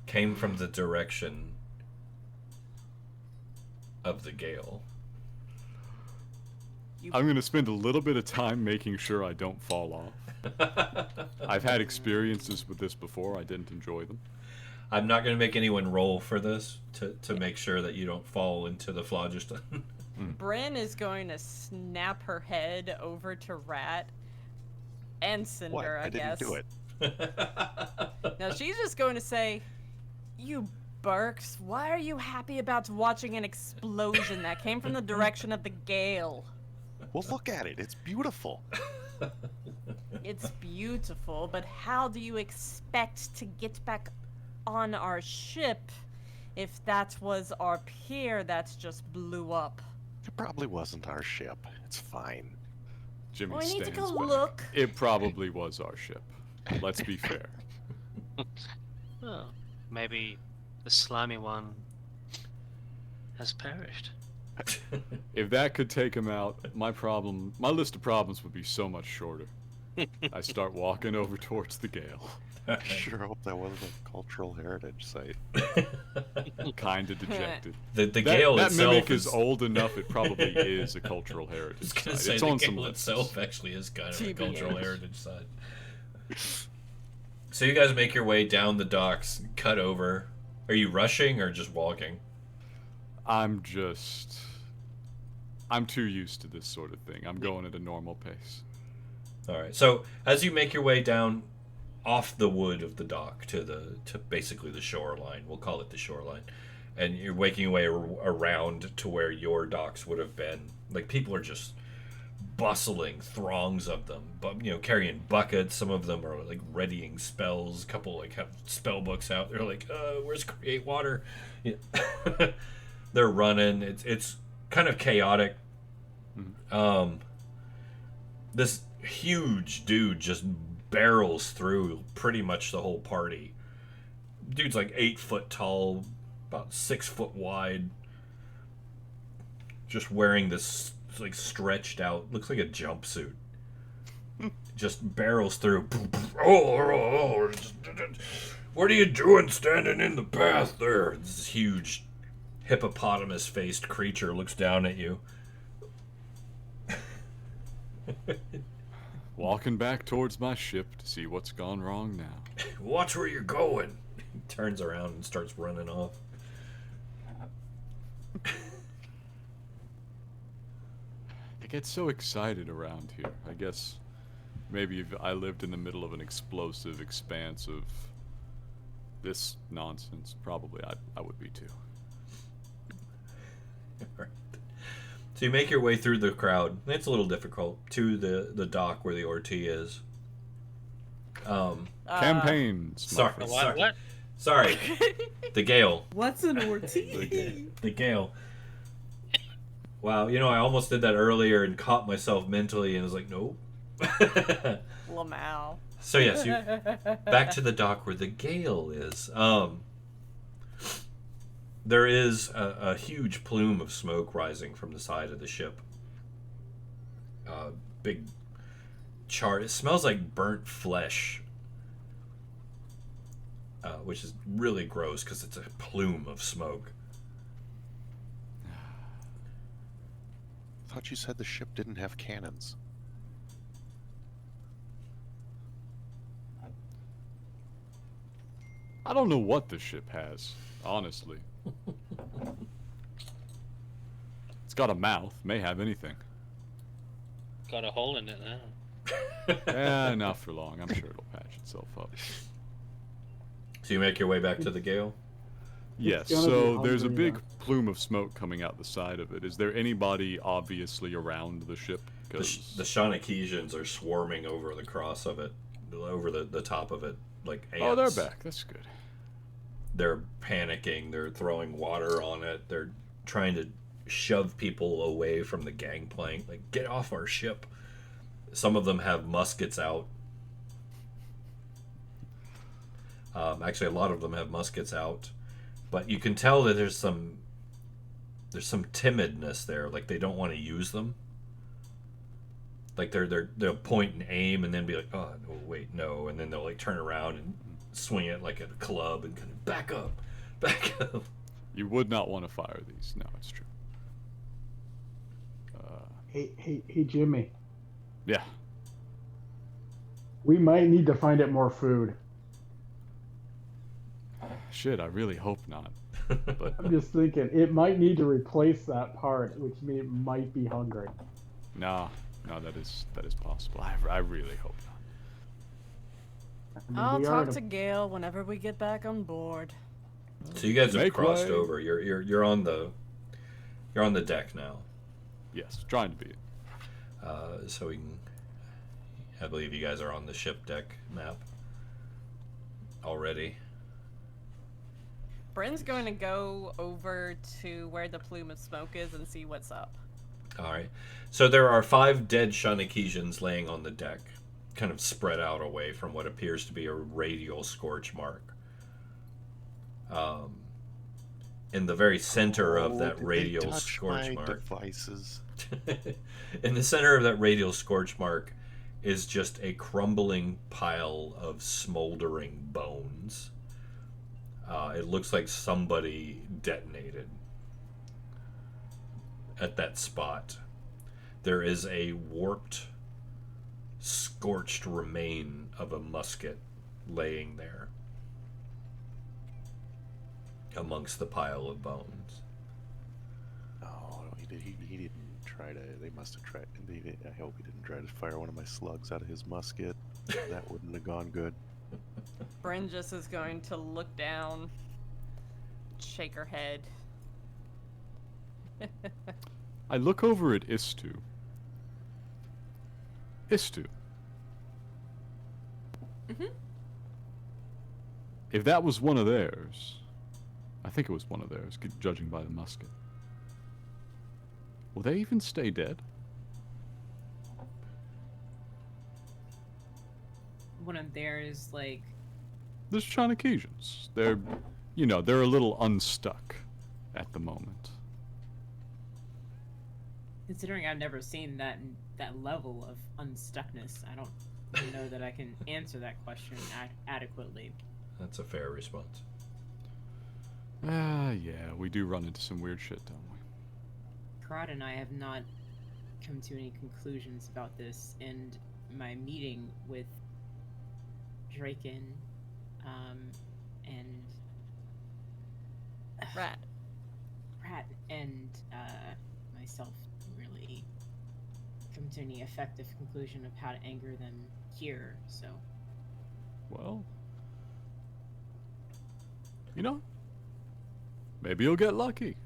came from the direction of the gale. I'm going to spend a little bit of time making sure I don't fall off. I've had experiences with this before. I didn't enjoy them. I'm not going to make anyone roll for this to make sure that you don't fall into the phlogiston. Bryn is going to snap her head over to Ratt and Cinder, What? I didn't guess. do it. Now she's just going to say, "You Burks, why are you happy about watching an explosion that came from the direction of the gale? Well, look at it. It's beautiful. It's beautiful, but how do you expect to get back on our ship if that was our pier that just blew up?" It probably wasn't our ship. It's fine. Jimmy We need to stands go back. look. It probably was our ship. Let's be fair. Well, maybe the slimy one has perished. If that could take him out, my list of problems would be so much shorter. I start walking over towards the gale. I sure hope that wasn't a cultural heritage site. Kinda dejected. The gale that itself mimic is old enough. It probably is a cultural I was heritage gonna site. say It's the on some gale lists. itself actually is kind of a TBH. cultural heritage site. So you guys make your way down the docks, cut over. Are you rushing or just walking? I'm too used to this sort of thing. I'm going at a normal pace. All right. So as you make your way down off the wood of the dock to basically the shoreline, we'll call it the shoreline, and you're making your way around to where your docks would have been. Like, people are just bustling, throngs of them, but carrying buckets. Some of them are like readying spells. A couple like have spell books out. They're like, where's create water? Yeah. They're running. It's kind of chaotic. This huge dude just barrels through pretty much the whole party. Dude's like 8 foot tall, about 6 foot wide, just wearing this like stretched out, looks like a jumpsuit. Just barrels through. What are you doing standing in the path there? This huge hippopotamus faced creature looks down at you. Walking back towards my ship to see what's gone wrong now. Watch where you're going. He turns around and starts running off. They get so excited around here. I guess maybe if I lived in the middle of an explosive expanse of this nonsense, probably I would be too. Right. So you make your way through the crowd. It's a little difficult to the dock where the Orti is. Campaigns. my Sorry, friend. sorry, What? sorry. The gale. What's an orty? The gale. Wow, I almost did that earlier and caught myself mentally and was like, nope. Lamau. So yes, back to the dock where the gale is. There is a huge plume of smoke rising from the side of the ship. Big char. It smells like burnt flesh, which is really gross because it's a plume of smoke. I thought you said the ship didn't have cannons. I don't know what the ship has, honestly. It's got a mouth, may have anything. Got a hole in it now. Not for long. I'm sure it'll patch itself up. So you make your way back to the gale? Yes, gonna be so there's a hungry big plume of smoke coming out the side of it. Is there anybody obviously around the ship? The 'Cause- Shanakesians are swarming over the cross of it, over the top of it, like ants. Oh, they're back. That's good. They're panicking. They're throwing water on it. They're trying to shove people away from the gangplank. Like, get off our ship. Some of them have muskets out. Actually, a lot of them have muskets out, but you can tell that there's some timidness there. Like, they don't want to use them. Like, they'll point and aim and then be like, oh no, wait, no, and then they'll like turn around and swing it like at a club and kind of back up. You would not want to fire these. No, it's true. Hey, Jimmy. Yeah. We might need to find it more food. Shit, I really hope not. But I'm just thinking it might need to replace that part, which means it might be hungry. no, that is possible. I really hope not. I mean, I'll we are talk in to a- Gale whenever we get back on board. So you guys have Make crossed way. over. You're on the deck now. Yes, trying to be. So we can. I believe you guys are on the ship deck map already. Bryn's going to go over to where the plume of smoke is and see what's up. All right. So there are 5 dead Shanakesians laying on the deck, kind of spread out away from what appears to be a radial scorch mark. In the very center of that did they radial touch scorch my mark. devices? In the center of that radial scorch mark is just a crumbling pile of smoldering bones. It looks like somebody detonated at that spot. There is a warped, scorched remain of a musket laying there amongst the pile of bones. Oh, he didn't try to. They must have tried. I hope he didn't try to fire one of my slugs out of his musket. That wouldn't have gone good. Bryn just is going to look down, shake her head. I look over at Istu. Istu. If that was one of theirs, I think it was one of theirs, judging by the musket. Will they even stay dead? One of theirs, like, There's Chanakesians. They're a little unstuck at the moment. considering I've never seen that level of unstuckness, I don't know that I can answer that question adequately. That's a fair response. Yeah, we do run into some weird shit, don't we? Karat and I have not come to any conclusions about this, and my meeting with Draken, and Ratt. and myself didn't really come to any effective conclusion of how to anger them here, so. Well, maybe you'll get lucky.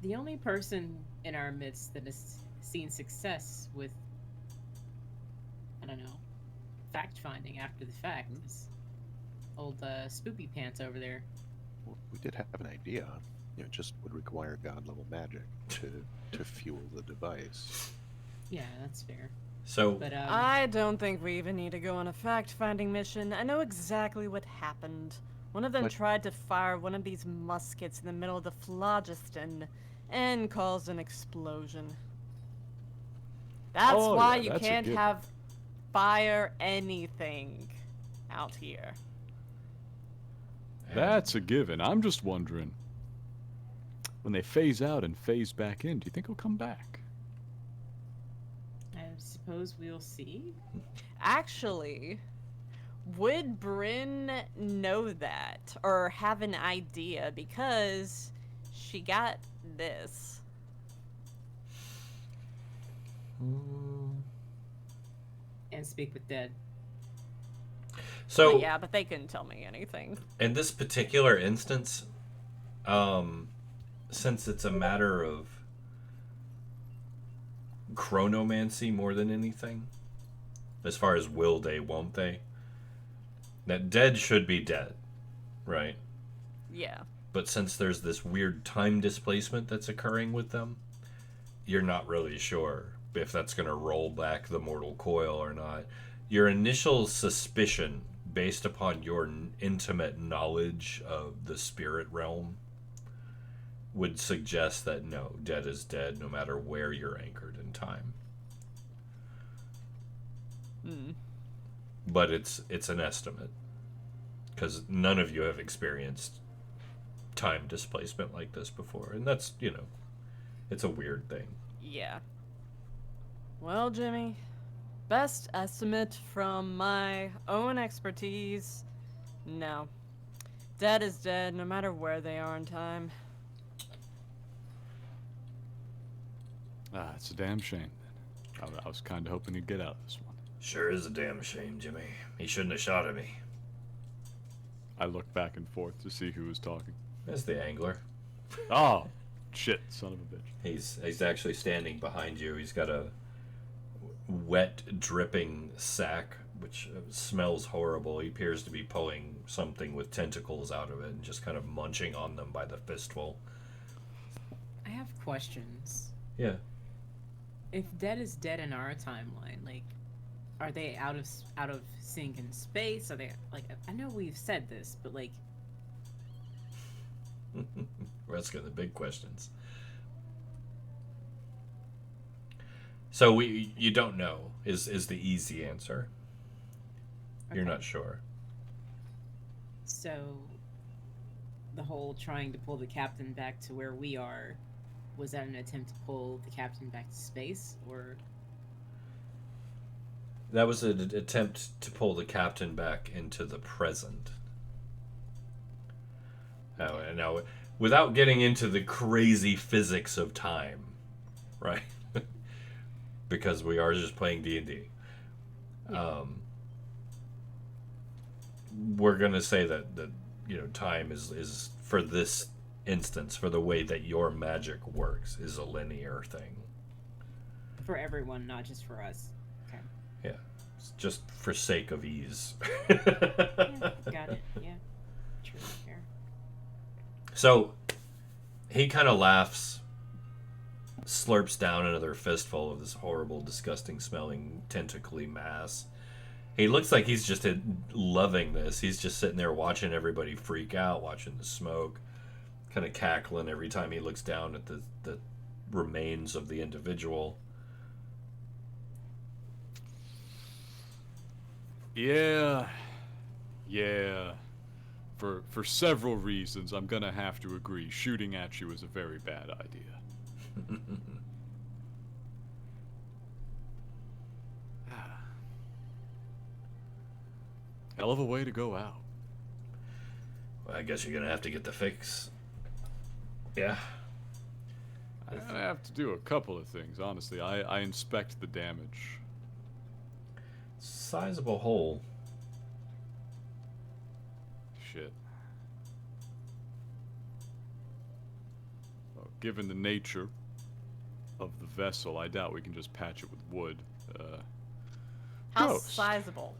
The only person in our midst that has seen success with, I don't know, fact-finding after the fact is old Spoopy Pants over there. Well, we did have an idea. It just would require god-level magic to fuel the device. Yeah, that's fair. So But I don't think we even need to go on a fact-finding mission. I know exactly what happened. One of them What? tried to fire one of these muskets in the middle of the phlogiston and caused an explosion. That's Oh, why yeah, you that's a can't given. have fire anything out here. That's a given. I'm just wondering, when they phase out and phase back in, do you think he'll come back? I suppose we'll see. Actually, would Bryn know that or have an idea because she got this? And speak with dead. So Well, yeah, but they couldn't tell me anything. in this particular instance, Since it's a matter of chronomancy more than anything, as far as will they, won't they, that dead should be dead, right? Yeah. But since there's this weird time displacement that's occurring with them, you're not really sure if that's going to roll back the mortal coil or not. Your initial suspicion, based upon your intimate knowledge of the spirit realm, would suggest that no, dead is dead no matter where you're anchored in time. But it's an estimate, because none of you have experienced time displacement like this before, and that's, it's a weird thing. Yeah. Well, Jimmy, best estimate from my own expertise, no. Dead is dead no matter where they are in time. It's a damn shame. I was kind of hoping he'd get out of this one. Sure is a damn shame, Jimmy. He shouldn't have shot at me. I looked back and forth to see who was talking. That's the angler. Oh, shit, son of a bitch. He's actually standing behind you. He's got a wet, dripping sack, which smells horrible. He appears to be pulling something with tentacles out of it and just kind of munching on them by the fistful. I have questions. Yeah. If dead is dead in our timeline, like, are they out of sync in space? Are they, like, I know we've said this, but like, That's got the big questions. So you don't know is the easy answer. okay. You're not sure. So the whole trying to pull the captain back to where we are, was that an attempt to pull the captain back to space, or? That was an attempt to pull the captain back into the present. Now, without getting into the crazy physics of time, right? Because we are just playing D&D. Yeah. We're gonna say that time is for this instance, for the way that your magic works, is a linear thing. For everyone, not just for us. Okay. Yeah, it's just for sake of ease. Yeah, got it. Yeah. True. Fair. So he kind of laughs, slurps down another fistful of this horrible, disgusting smelling tentacly mass. He looks like he's just loving this. He's just sitting there watching everybody freak out, watching the smoke, kind of cackling every time he looks down at the remains of the individual. Yeah. For several reasons, I'm gonna have to agree. Shooting at you is a very bad idea. Hell of a way to go out. Well, I guess you're gonna have to get the fix. Yeah. I have to do a couple of things, honestly. I inspect the damage. Sizable hole. Shit. Well, given the nature of the vessel, I doubt we can just patch it with wood. How gross. sizable?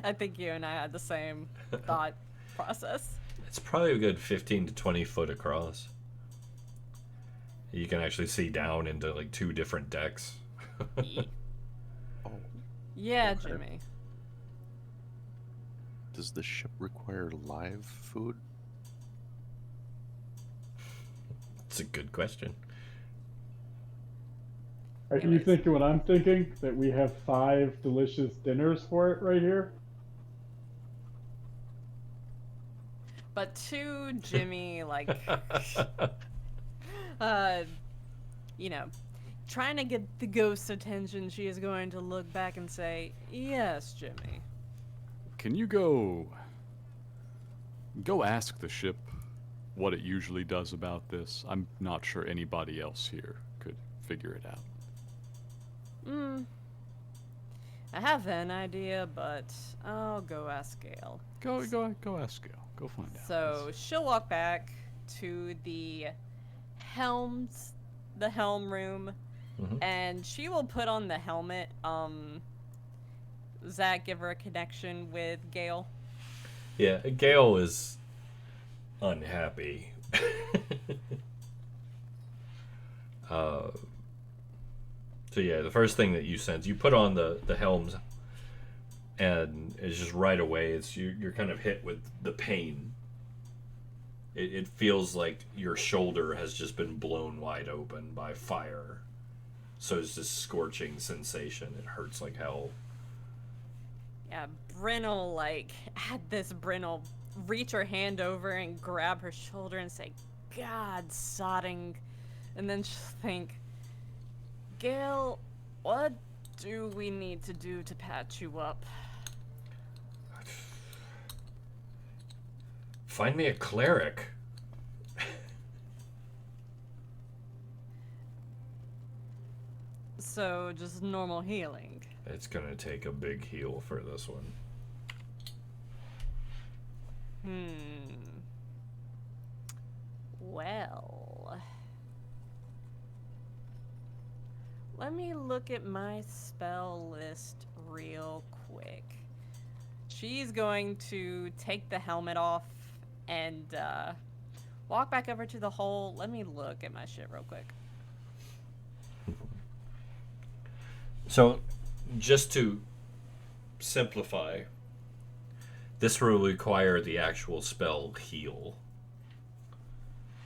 I think you and I had the same thought process. It's probably a good 15 to 20 foot across. You can actually see down into like 2 different decks. Yeah, Okay. Jimmy. Does the ship require live food? It's a good question. Are you thinking what I'm thinking? That we have 5 delicious dinners for it right here? But to Jimmy, like, trying to get the ghost's attention, she is going to look back and say, "Yes, Jimmy." Can you go ask the ship what it usually does about this? I'm not sure anybody else here could figure it out. I have an idea, but I'll go ask Gale. Go ask Gale. Go find out. So she'll walk back to the helm room, and she will put on the helmet. Does that give her a connection with Gale? Yeah, Gale is unhappy. So yeah, the first thing that you sense, you put on the helms, and it's just right away. You're kind of hit with the pain. It feels like your shoulder has just been blown wide open by fire. So it's this scorching sensation. It hurts like hell. Yeah, Bryn will reach her hand over and grab her shoulder and say, "God, sodding," and then she'll think, "Gale, what do we need to do to patch you up?" Find me a cleric. So, just normal healing. It's gonna take a big heal for this one. Well, let me look at my spell list real quick. She's going to take the helmet off and walk back over to the hole. Let me look at my shit real quick. So, just to simplify, this will require the actual spell heal.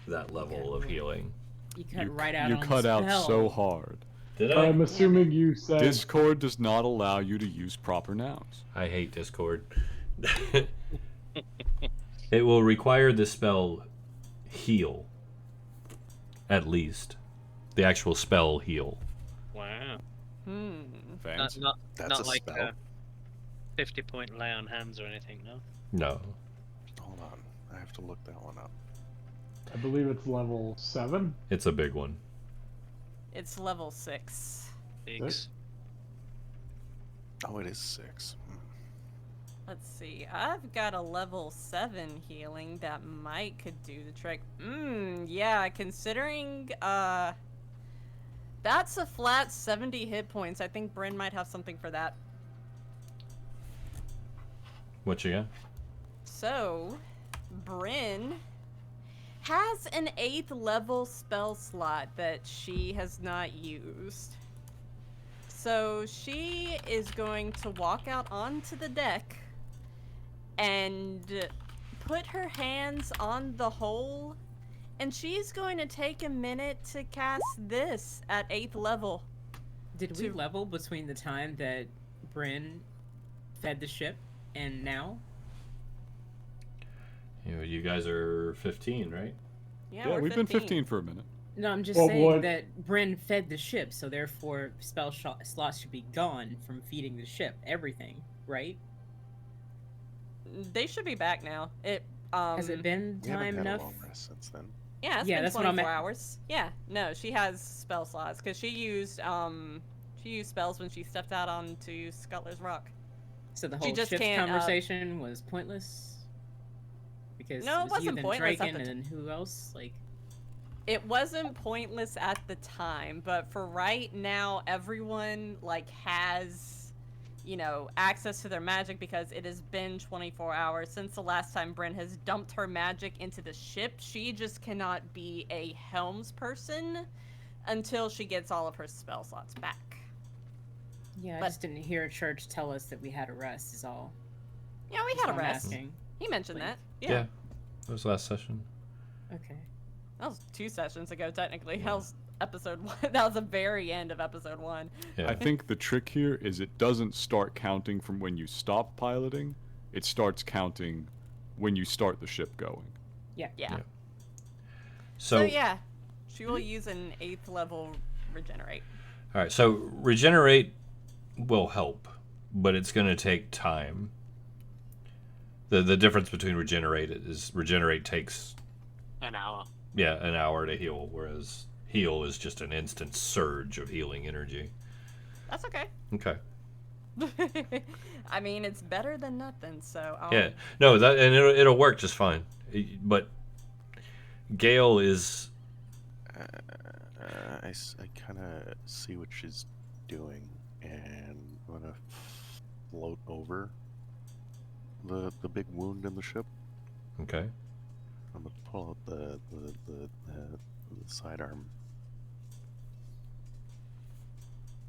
That level of healing. You cut right out. You on cut the out spell. so hard. Did I? I'm assuming you said Discord does not allow you to use proper nouns. I hate Discord. It will require the spell heal. At least. The actual spell heal. Wow. Fancy. Not That's a like spell. a 50-point lay on hands or anything, no? No. Hold on. I have to look that one up. I believe it's level 7. It's a big one. It's level 6. Bigs. Oh, it is 6. Let's see. I've got a level 7 healing that could do the trick. Yeah, considering that's a flat 70 hit points. I think Bryn might have something for that. What you got? So, Bryn has an 8th level spell slot that she has not used. So she is going to walk out onto the deck and put her hands on the hole, and she's going to take a minute to cast this at 8th level. Did we level between the time that Bryn fed the ship and now? You guys are 15, right? Yeah, we've been 15 for a minute. No, I'm just Oh, saying boy. that Bryn fed the ship, so therefore slots should be gone from feeding the ship. Everything, right? They should be back now. Has it been We haven't time had enough? a long rest since then. Yeah, it's Yeah, been that's what I'm 24 at. hours. Yeah, no, she has spell slots because she used spells when she stepped out onto Scuttler's Rock. So the She whole just ship's can't, conversation was pointless? Because No, it was wasn't you, then pointless at Draken, the and then who else? Like, It wasn't pointless at the time, but for right now, everyone has, access to their magic because it has been 24 hours since the last time Bryn has dumped her magic into the ship. She just cannot be a helms person until she gets all of her spell slots back. yeah, I But- just didn't hear church tell us that we had a rest. Is all. Yeah, we That's had a what I'm rest. asking. He mentioned Like- that. Yeah. That was last session. Okay. That was 2 sessions ago, technically. That was episode 1. That was the very end of episode 1. Yeah. I think the trick here is it doesn't start counting from when you stop piloting. It starts counting when you start the ship going. Yeah. So, yeah, she will use an 8th level regenerate. all right. So regenerate will help, but it's going to take time. The difference between regenerate takes An hour. an hour to heal, whereas heal is just an instant surge of healing energy. That's okay. Okay. I mean, it's better than nothing, so Yeah. No, that and it'll work just fine. But Gale is. I kind of see what she's doing, and I'm gonna float over the big wound in the ship. Okay. I'm gonna pull out the sidearm.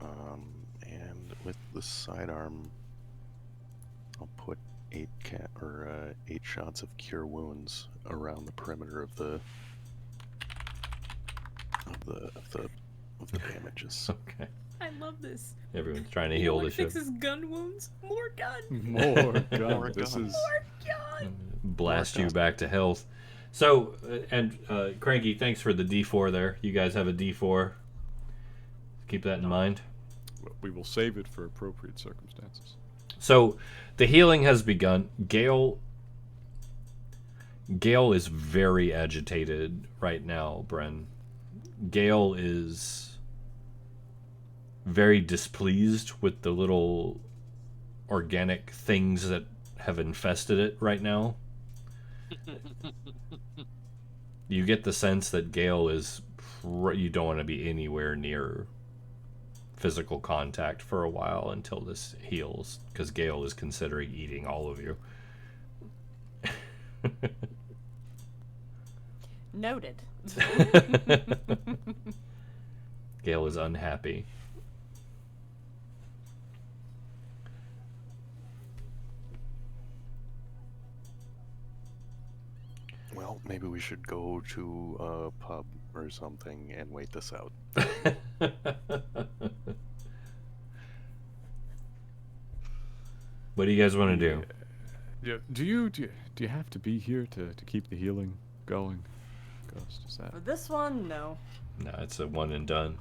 And with the sidearm, I'll put 8 shots of cure wounds around the perimeter of the damages. Okay. I love this. Everyone's trying to You know heal what the ship. fixes gun wounds? More gun. More gun. More This gun. is Blast More you gun. back to health. So, Cranky, thanks for the D4 there. You guys have a D4. Keep that in mind. we will save it for appropriate circumstances. So, the healing has begun. Gale is very agitated right now, Bren. Gale is very displeased with the little organic things that have infested it right now. You get the sense that Gale is... You don't want to be anywhere near physical contact for a while until this heals, because Gale is considering eating all of you. Noted. Gale is unhappy. Well, maybe we should go to a pub or something and wait this out. What do you guys want to do? Yeah. Do you have to be here to keep the healing going? Ghost, is that? For this one, no. No, it's a one and done.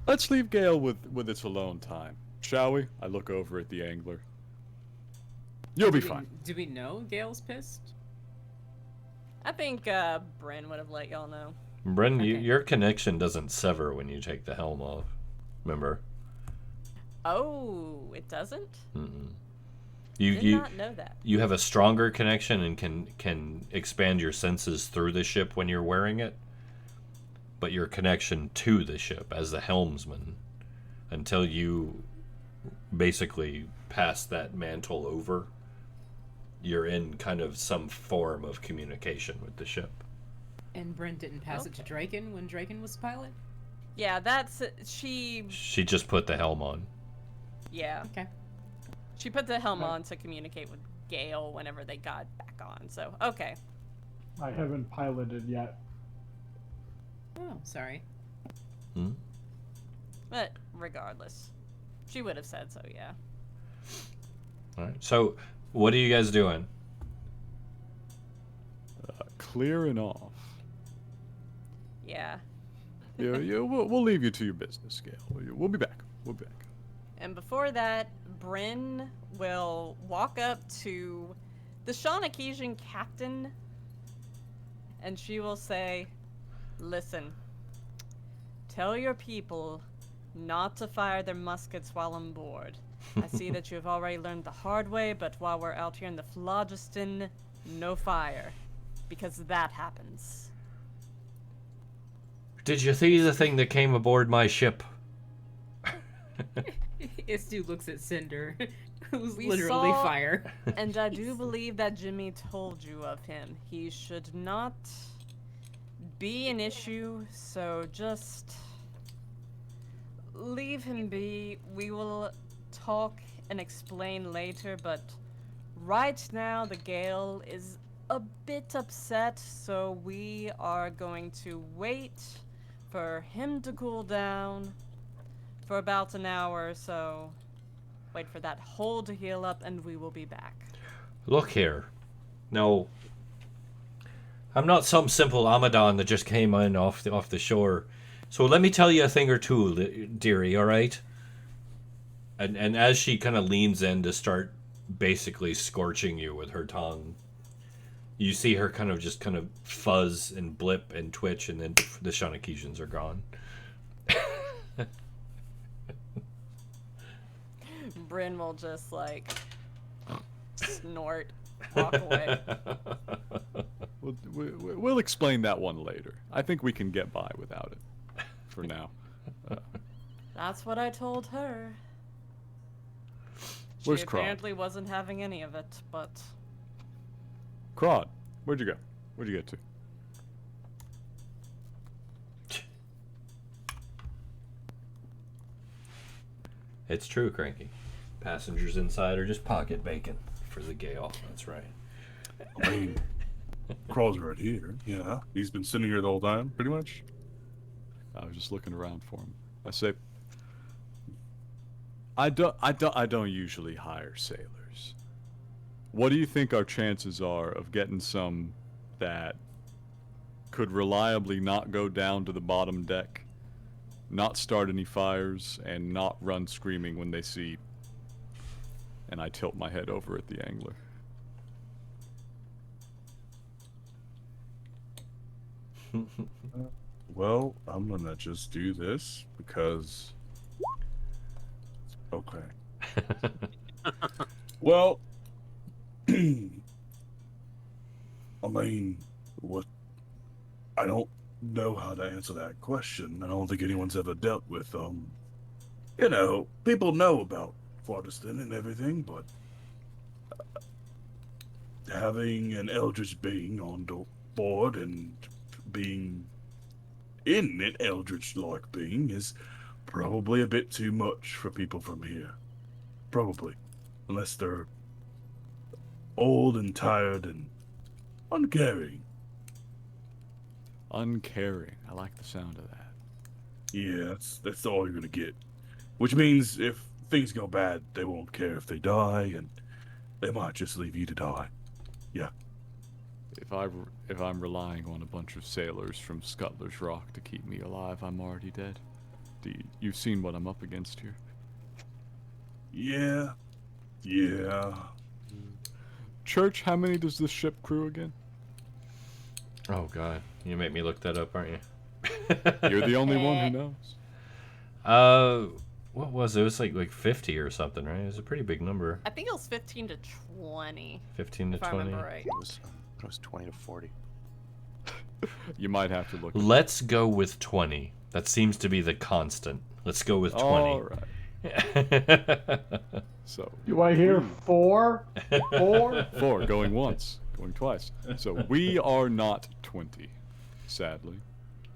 Let's leave Gale with its alone time, shall we? I look over at the angler. You'll be fine. Do we know Gale's pissed? I think Bryn would have let y'all know. Bren, Okay. your connection doesn't sever when you take the helm off. Remember? Oh, it doesn't? Mm-mm. Did You not know that. you have a stronger connection and can expand your senses through the ship when you're wearing it. But your connection to the ship as the helmsman, until you basically pass that mantle over, you're in kind of some form of communication with the ship. And Brent didn't pass it to Draken when Draken was pilot? Yeah, that's she. She just put the helm on. Yeah, Okay. she put the helm Right. on to communicate with Gale whenever they got back on. So okay. I haven't piloted yet. Oh, sorry. Hmm? But regardless, she would have said so. Yeah. All right. So, what are you guys doing? Clearing off. Yeah. Yeah, we'll leave you to your business, Gale. We'll be back. We'll be back. And before that, Bryn will walk up to the Shawnakesian captain and she will say, "Listen, tell your people not to fire their muskets while on board. I see that you have already learned the hard way, but while we're out here in the phlogiston, no fire. Because that happens." Did you see the thing that came aboard my ship? Istu looks at Cinder, who's We literally saw- fire. And I do believe that Jimmy told you of him. He should not be an issue, so just leave him be. We will talk and explain later, but right now the Gale is a bit upset, so we are going to wait for him to cool down for about an hour or so. Wait for that hole to heal up, and we will be back. Look here. No. I'm not some simple Amadon that just came in off the shore. So let me tell you a thing or two, dearie, alright? And as she kind of leans in to start basically scorching you with her tongue, you see her kind of fuzz and blip and twitch, and then the Shawnakesians are gone. Bryn will just like snort, walk away. We'll explain that one later. I think we can get by without it for now. That's what I told her. She Where's Krog? apparently wasn't having any of it, but... Krog, where'd you go? Where'd you get to? It's true, Cranky. Passengers inside are just pocket bacon for the Gale. That's right. I mean, Krog's right here. Yeah, he's been sitting here the whole time, pretty much. I was just looking around for him. I say, I don't usually hire sailors. What do you think our chances are of getting some that could reliably not go down to the bottom deck, not start any fires, and not run screaming when they see... And I tilt my head over at the angler. Well, I'm gonna just do this because... Okay. Well, I mean, what? I don't know how to answer that question. I don't think anyone's ever dealt with, you know, people know about Fardiston and everything, but having an eldritch being on board and being in an eldritch-like being is probably a bit too much for people from here. Probably. Unless they're old and tired and uncaring. Uncaring. I like the sound of that. Yeah, that's all you're gonna get. Which means if things go bad, they won't care if they die, and they might just leave you to die. Yeah. If I'm relying on a bunch of sailors from Scuttler's Rock to keep me alive, I'm already dead. You've seen what I'm up against here. Yeah. Yeah. Church, how many does this ship crew again? Oh god, you make me look that up, aren't you? You're the only one who knows. What was it? It was like 50 or something, right? It was a pretty big number. I think it was 15 to 20. 15 to if 20. I remember right. It was 20 to 40. You might have to look. Let's go with 20. That seems to be the constant. Let's go with 20. All right. So. Do I hear 4? 4? 4, going once, going twice. So we are not 20, sadly.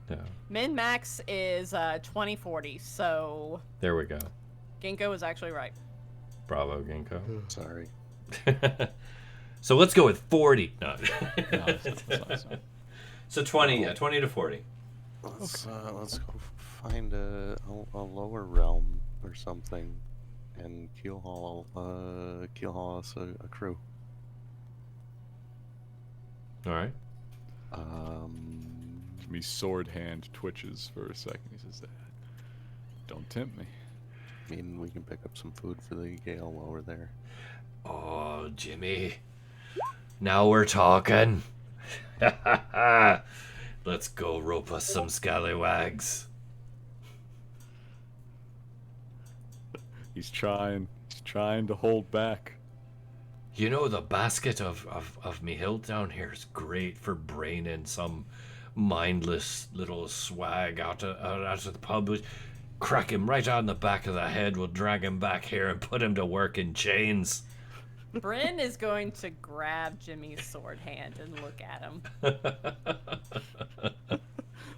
No. Min max is 2040, so There we go. Ghinkgo is actually right. Bravo, Ghinkgo. Sorry. So let's go with 40. No. No, that's not. So 20, 20 to 40. Let's go find a lower realm or something, and keelhaul us a crew. All right. Jimmy's sword hand twitches for a second. He says, "Don't tempt me." I mean, we can pick up some food for the Gale while we're there. Oh, Jimmy. Now we're talking. Let's go rope us some scallywags. He's trying to hold back. You know, the basket of me hill down here is great for braining some mindless little swag out of the pub. Crack him right on the back of the head. We'll drag him back here and put him to work in chains. Bryn is going to grab Jimmy's sword hand and look at him.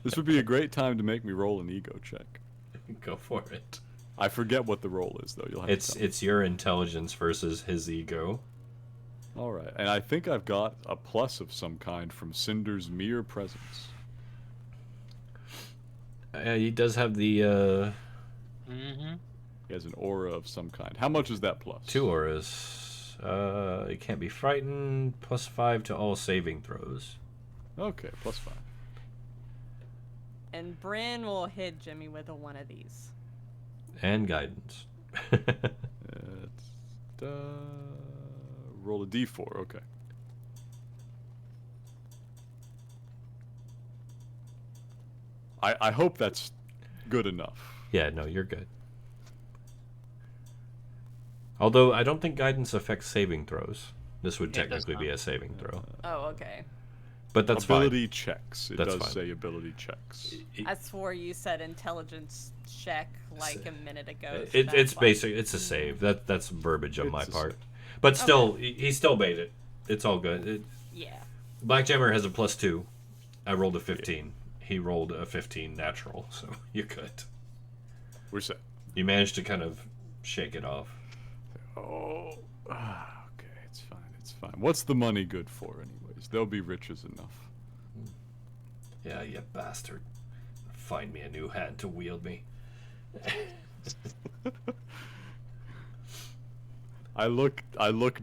This would be a great time to make me roll an ego check. Go for it. I forget what the roll is, though. You'll have to tell me. It's your intelligence versus his ego. All right, and I think I've got a plus of some kind from Cinder's mere presence. He does have the. He has an aura of some kind. How much is that plus? 2 auras. It can't be frightened. +5 to all saving throws. Okay, +5. And Bryn will hit Jimmy with one of these. And guidance. Roll a d4, okay. I hope that's good enough. Yeah, no, you're good. Although I don't think guidance affects saving throws. This would It does technically be not. a saving throw. Oh, okay. But that's ability fine. checks. It That's does fine. say ability checks. I swore you said intelligence check like a minute ago. so It's that's fine. basic. It's a save. That's verbiage on my It's a part. save. But still, he still made it. It's all good. Yeah. Blackjammer has a +2. I rolled a 15. He rolled a 15 natural, so you're good. We're set. You managed to kind of shake it off. Oh, okay, it's fine, it's fine. What's the money good for, anyways? They'll be riches enough. Yeah, you bastard. Find me a new hand to wield me. I look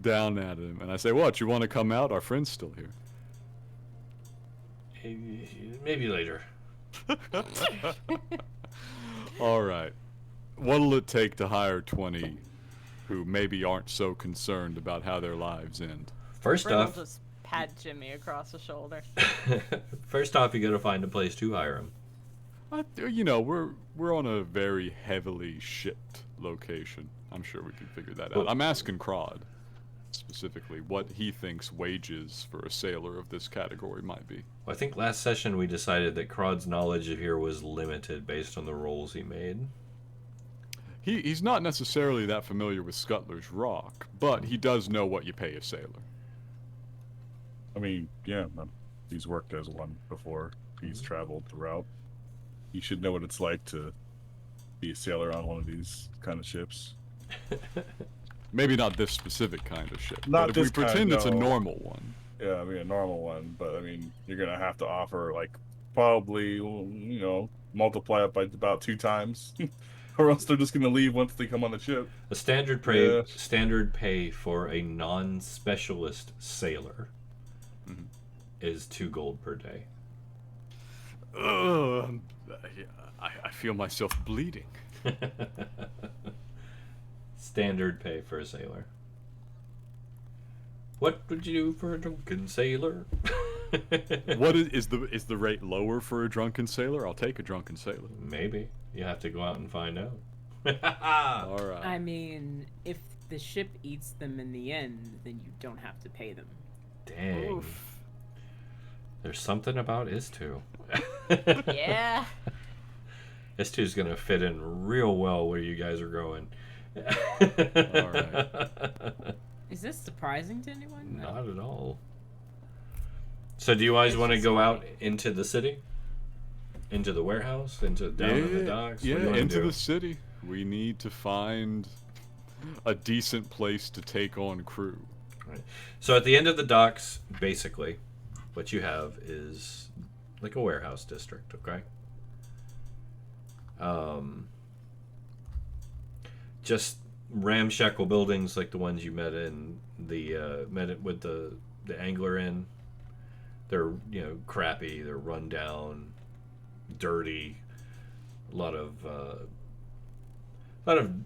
down at him and I say, "What? You want to come out? Our friend's still here." Maybe later. All right. What'll it take to hire 20 who maybe aren't so concerned about how their lives end? First Brent will off, just pat Jimmy across the shoulder. first off, you gotta find a place to hire him. You know, we're on a very heavily shipped location. I'm sure we can figure that out. I'm asking Crod specifically what he thinks wages for a sailor of this category might be. Well, I think last session we decided that Crod's knowledge of here was limited based on the rolls he made. He's not necessarily that familiar with Scuttler's Rock, but he does know what you pay a sailor. I mean, yeah, he's worked as one before. He's traveled throughout. He should know what it's like to be a sailor on one of these kind of ships. Maybe not this specific kind of ship, Not but if we this kind, pretend it's a no. normal one. Yeah, I mean a normal one, but I mean you're gonna have to offer like probably multiply it by about 2 times, or else they're just gonna leave once they come on the ship. A standard pay for a non-specialist sailor is 2 gold per day. I feel myself bleeding. Standard pay for a sailor. What would you do for a drunken sailor? What is the rate lower for a drunken sailor? I'll take a drunken sailor. Maybe. You have to go out and find out. All right. I mean, if the ship eats them in the end, then you don't have to pay them. Dang. Oof. There's something about Is2. Yeah. Is2's gonna fit in real well where you guys are going. All right. Is this surprising to anyone? Not at all. So do you guys want to go out into the city? Into the warehouse? Down to the docks? What do you wanna into do? the city. We need to find a decent place to take on crew. Right. So at the end of the docks, basically, what you have is like a warehouse district, okay? Just ramshackle buildings like the ones you met in met it with the angler in. They're crappy. They're run down, dirty. A lot of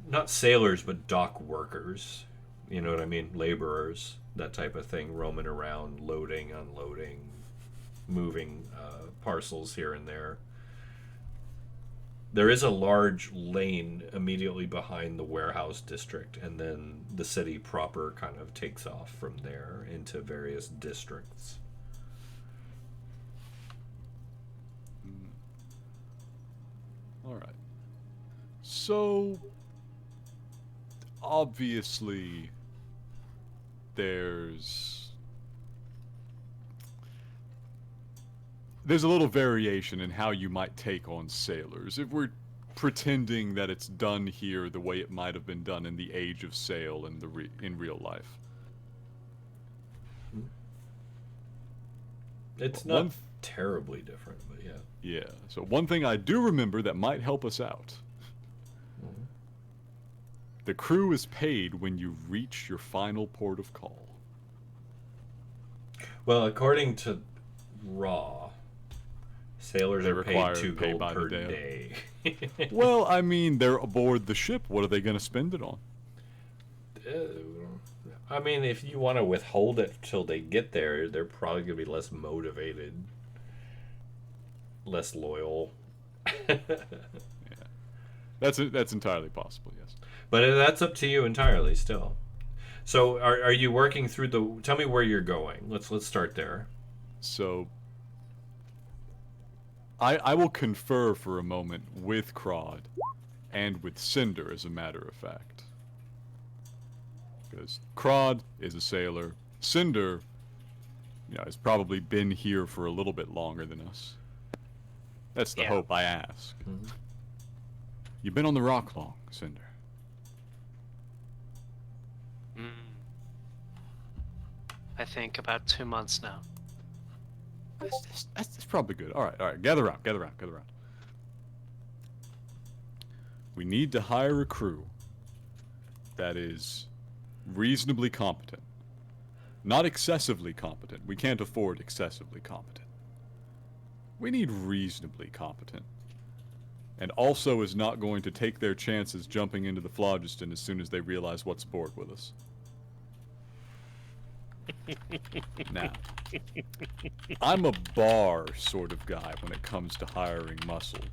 not sailors but dock workers. You know what I mean? Laborers, that type of thing, roaming around, loading, unloading, moving parcels here and there. There is a large lane immediately behind the warehouse district, and then the city proper kind of takes off from there into various districts. All right. So, obviously, there's a little variation in how you might take on sailors. If we're pretending that it's done here the way it might have been done in the Age of Sail in in real life. It's not terribly different, but yeah. Yeah. So one thing I do remember that might help us out. The crew is paid when you reach your final port of call. Well, according to Raw, sailors They're are required paid 2 to pay gold by the per day. day. Well, I mean, they're aboard the ship. What are they going to spend it on? I mean, if you want to withhold it till they get there, they're probably going to be less motivated, less loyal. That's entirely possible, yes. But that's up to you entirely still. So are you working through the... Tell me where you're going. Let's start there. So, I will confer for a moment with Crod and with Cinder, as a matter of fact. Because Crod is a sailor. Cinder, has probably been here for a little bit longer than us. That's the hope I ask. Mm-hmm. You've been on the rock long, Cinder. I think about 2 months now. That's probably good. All right. Gather around. We need to hire a crew that is reasonably competent. Not excessively competent. We can't afford excessively competent. We need reasonably competent. And also is not going to take their chances jumping into the phlogiston as soon as they realize what's aboard with us. Now, I'm a bar sort of guy when it comes to hiring muscle,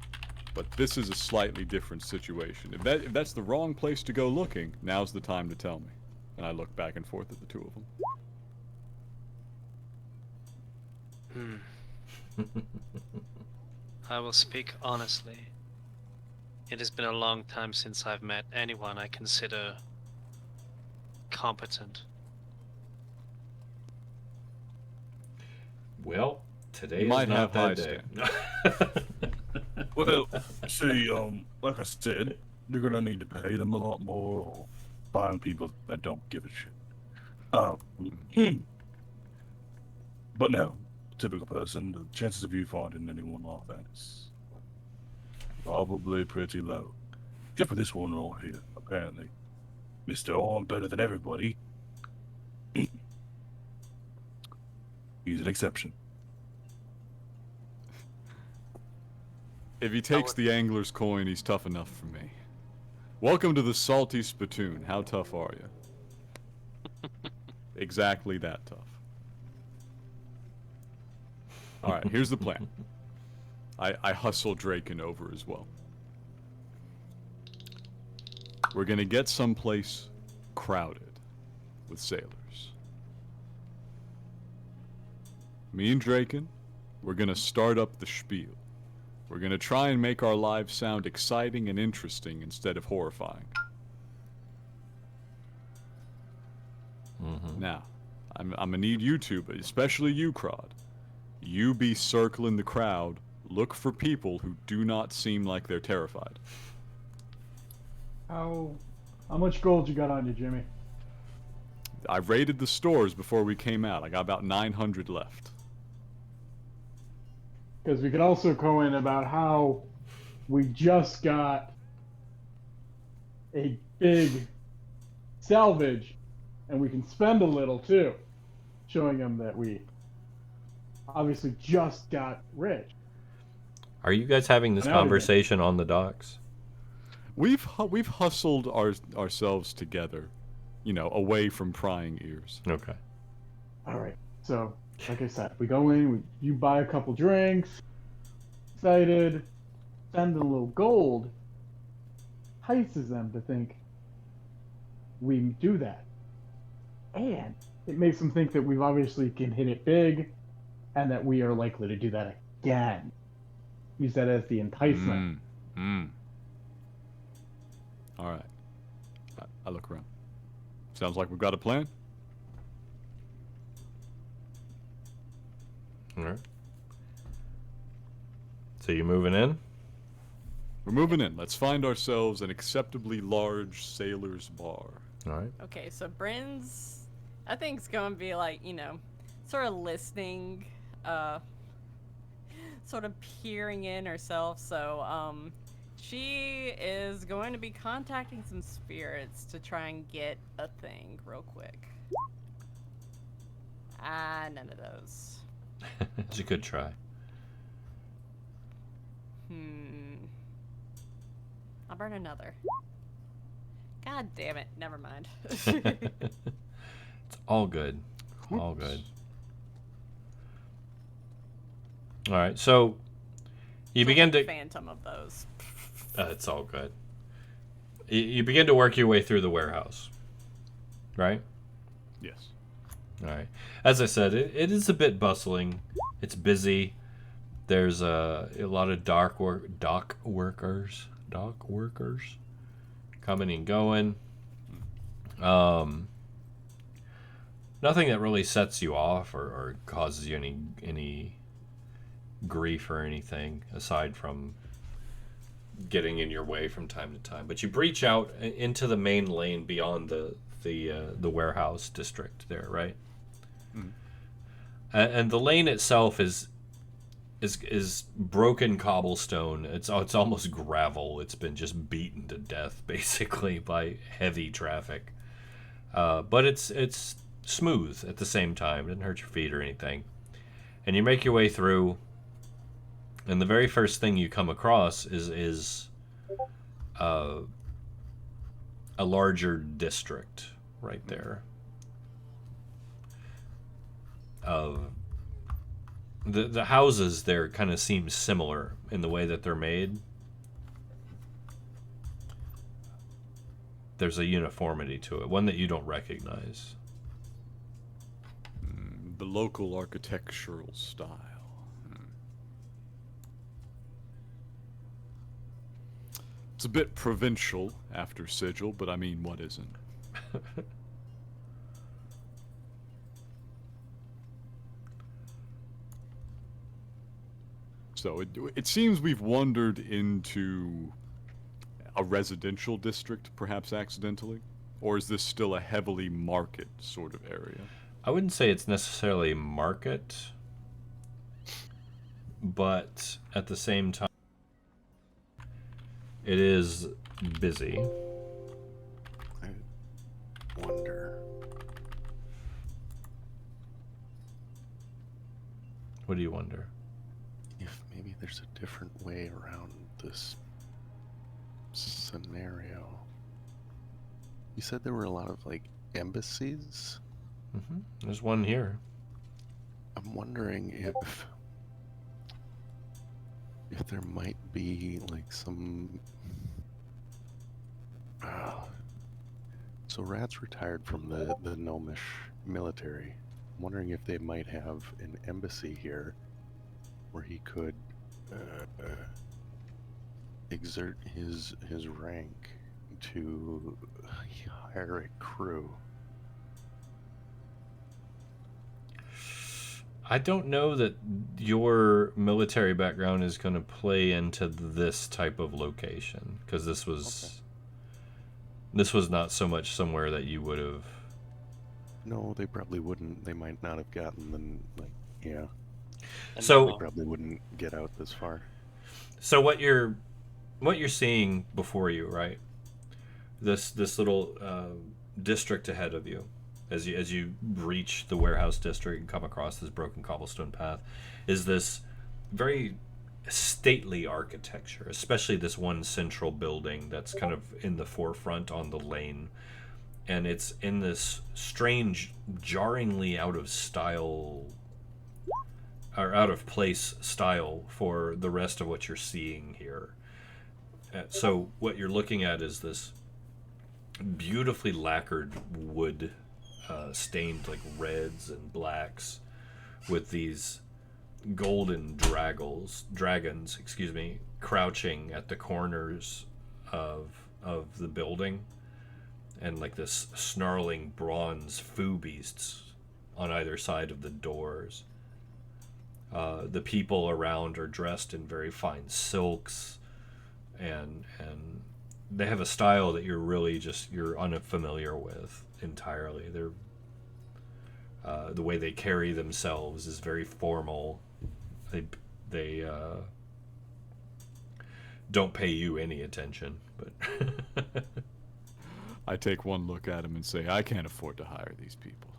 but this is a slightly different situation. If that's the wrong place to go looking, now's the time to tell me. And I look back and forth at the two of them. I will speak honestly. It has been a long time since I've met anyone I consider competent. Well, today might is not have that high day. Well, see, like I said, you're gonna need to pay them a lot more, or find people that don't give a shit. But no, typical person, the chances of you finding anyone like that is probably pretty low. Except for this one right here, apparently. Mr. I'm better than everybody. He's an exception. If he takes the angler's coin, he's tough enough for me. Welcome to the Salty Spittoon. How tough are you? Exactly that tough. Alright, here's the plan. I hustle Draken over as well. We're gonna get someplace crowded with sailors. Me and Draken, we're gonna start up the spiel. We're gonna try and make our lives sound exciting and interesting instead of horrifying. Mm-hmm. Now, I'm gonna need you two, but especially you, Crod. You be circling the crowd. Look for people who do not seem like they're terrified. How much gold you got on you, Jimmy? I raided the stores before we came out. I got about 900 left. Because we could also go in about how we just got a big salvage, and we can spend a little too, showing them that we obviously just got rich. Are you guys having this conversation on the docks? We've hustled ourselves together, away from prying ears. Okay. All right. So, like I said, we go in, you buy a couple drinks, excited, send a little gold, entices them to think we do that. And it makes them think that we've obviously can hit it big, and that we are likely to do that again. Use that as the enticement. All right. I look around. Sounds like we've got a plan. All right. So you moving in? We're moving in. Let's find ourselves an acceptably large sailor's bar. All right. Okay, so Bryn's, I think, it's gonna be like, sort of listening, sort of peering in herself. So, she is going to be contacting some spirits to try and get a thing real quick. None of those. It's a good try. I'll burn another. God damn it. Never mind. It's all good. All good. All right, so you begin to... Phantom of those. It's all good. You begin to work your way through the warehouse, right? Yes. All right. As I said, it is a bit bustling. It's busy. There's a lot of dock workers coming and going. Nothing that really sets you off or causes you any grief or anything aside from getting in your way from time to time. But you breach out into the main lane beyond the warehouse district there, right? And the lane itself is broken cobblestone. It's almost gravel. It's been just beaten to death basically by heavy traffic. But it's smooth at the same time. It doesn't hurt your feet or anything. And you make your way through, and the very first thing you come across is a larger district right there. The houses there kind of seem similar in the way that they're made. There's a uniformity to it, one that you don't recognize. The local architectural style. It's a bit provincial after Sigil, but I mean, what isn't? So it seems we've wandered into a residential district, perhaps accidentally? Or is this still a heavily market sort of area? I wouldn't say it's necessarily market, but at the same time, it is busy. I wonder. What do you wonder? If maybe there's a different way around this scenario. You said there were a lot of, like, embassies? Mm-hmm. There's one here. I'm wondering if there might be, like, some... So Rat's retired from the gnomish military. I'm wondering if they might have an embassy here where he could exert his rank to hire a crew. I don't know that your military background is going to play into this type of location, because this was not so much somewhere that you would have. No, they probably wouldn't. They might not have gotten them. Like, yeah. So they probably wouldn't get out this far. So what you're seeing before you, right? This little district ahead of you, as you reach the warehouse district and come across this broken cobblestone path, is this very stately architecture, especially this one central building that's kind of in the forefront on the lane, and it's in this strange, jarringly out of style or out of place style for the rest of what you're seeing here. So what you're looking at is this beautifully lacquered wood, stained like reds and blacks, with these golden dragons, crouching at the corners of the building, and like this snarling bronze foo beasts on either side of the doors. The people around are dressed in very fine silks, and they have a style that you're unfamiliar with entirely. They're the way they carry themselves is very formal. They don't pay you any attention, but I take one look at him and say, I can't afford to hire these people.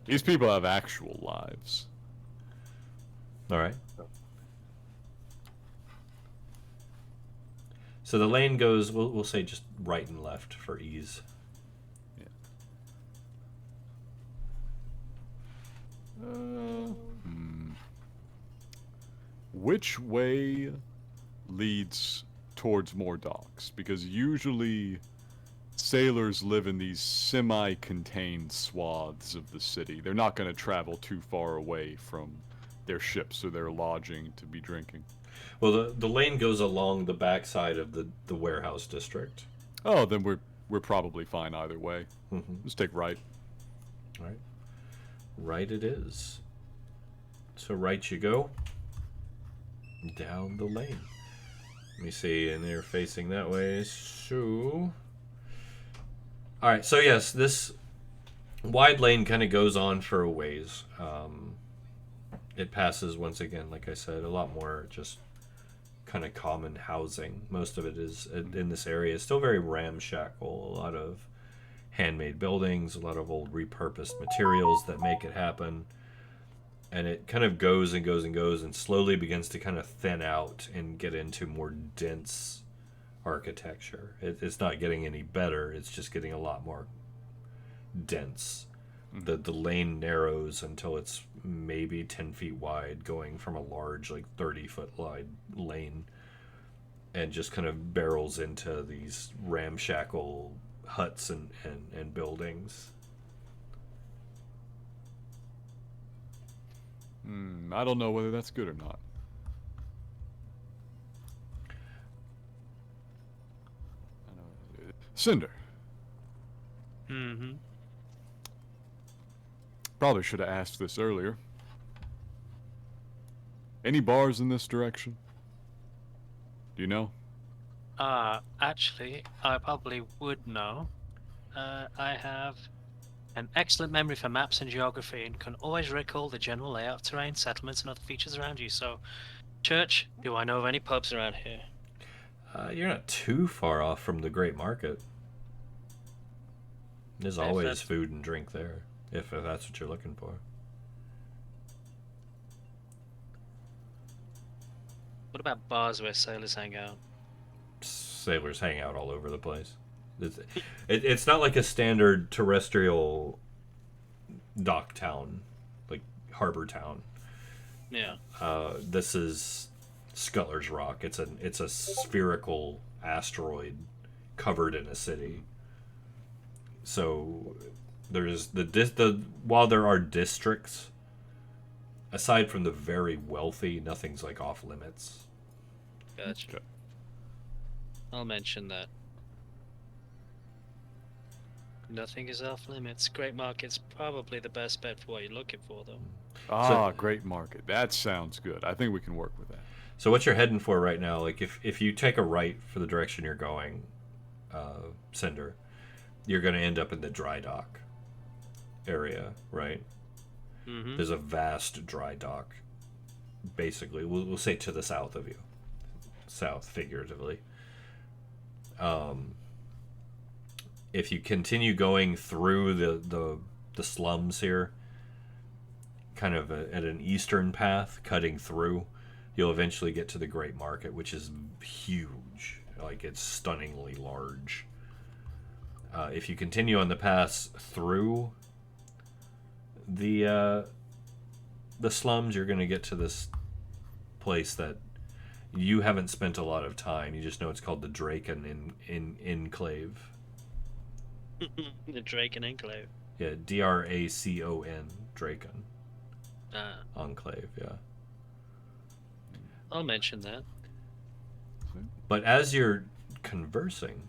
These people have actual lives. All right. So the lane goes, we'll say just right and left for ease. Yeah. Which way leads towards more docks, because usually sailors live in these semi-contained swaths of the city. They're not going to travel too far away from their ships or their lodging to be drinking. Well, the lane goes along the backside of the warehouse district. Oh, then we're probably fine either way. Mm-hmm. Just take right. All right. Right it is. So right you go. Down the lane. Let me see, and they're facing that way. So... Alright, so yes, this wide lane kind of goes on for a ways. It passes, once again, like I said, a lot more just kind of common housing. Most of it is in this area. It's still very ramshackle. A lot of handmade buildings, a lot of old repurposed materials that make it happen. And it kind of goes and goes and goes and slowly begins to kind of thin out and get into more dense architecture. It's not getting any better. It's just getting a lot more dense. The lane narrows until it's maybe 10 feet wide, going from a large, like 30-foot wide lane, and just kind of barrels into these ramshackle huts and buildings. I don't know whether that's good or not. Cinder. Mm-hmm. Probably should have asked this earlier. Any bars in this direction? Do you know? Actually, I probably would know. I have an excellent memory for maps and geography and can always recall the general layout, terrain, settlements, and other features around you. So, Church, do I know of any pubs around here? You're not too far off from the Great Market. There's always food and drink there, if that's what you're looking for. What about bars where sailors hang out? Sailors hang out all over the place. It's not like a standard terrestrial dock town, like harbor town. Yeah. This is Scuttler's Rock. It's a spherical asteroid covered in a city. So there's while there are districts, aside from the very wealthy, nothing's like off limits. Gotcha. Okay. I'll mention that. Nothing is off limits. Great Market's probably the best bet for what you're looking for, though. Great Market. That sounds good. I think we can work with that. So what you're heading for right now, like if you take a right for the direction you're going, Cinder, you're going to end up in the dry dock area, right? Mm-hmm. There's a vast dry dock, basically. We'll say to the south of you. South, figuratively. If you continue going through the slums here, kind of at an eastern path, cutting through, you'll eventually get to the Great Market, which is huge. Like, it's stunningly large. If you continue on the pass through the slums, you're going to get to this place that you haven't spent a lot of time. You just know it's called the Draken Enclave. The Draken Enclave. Yeah, Dracon, Draken. Enclave, yeah. I'll mention that. But as you're conversing,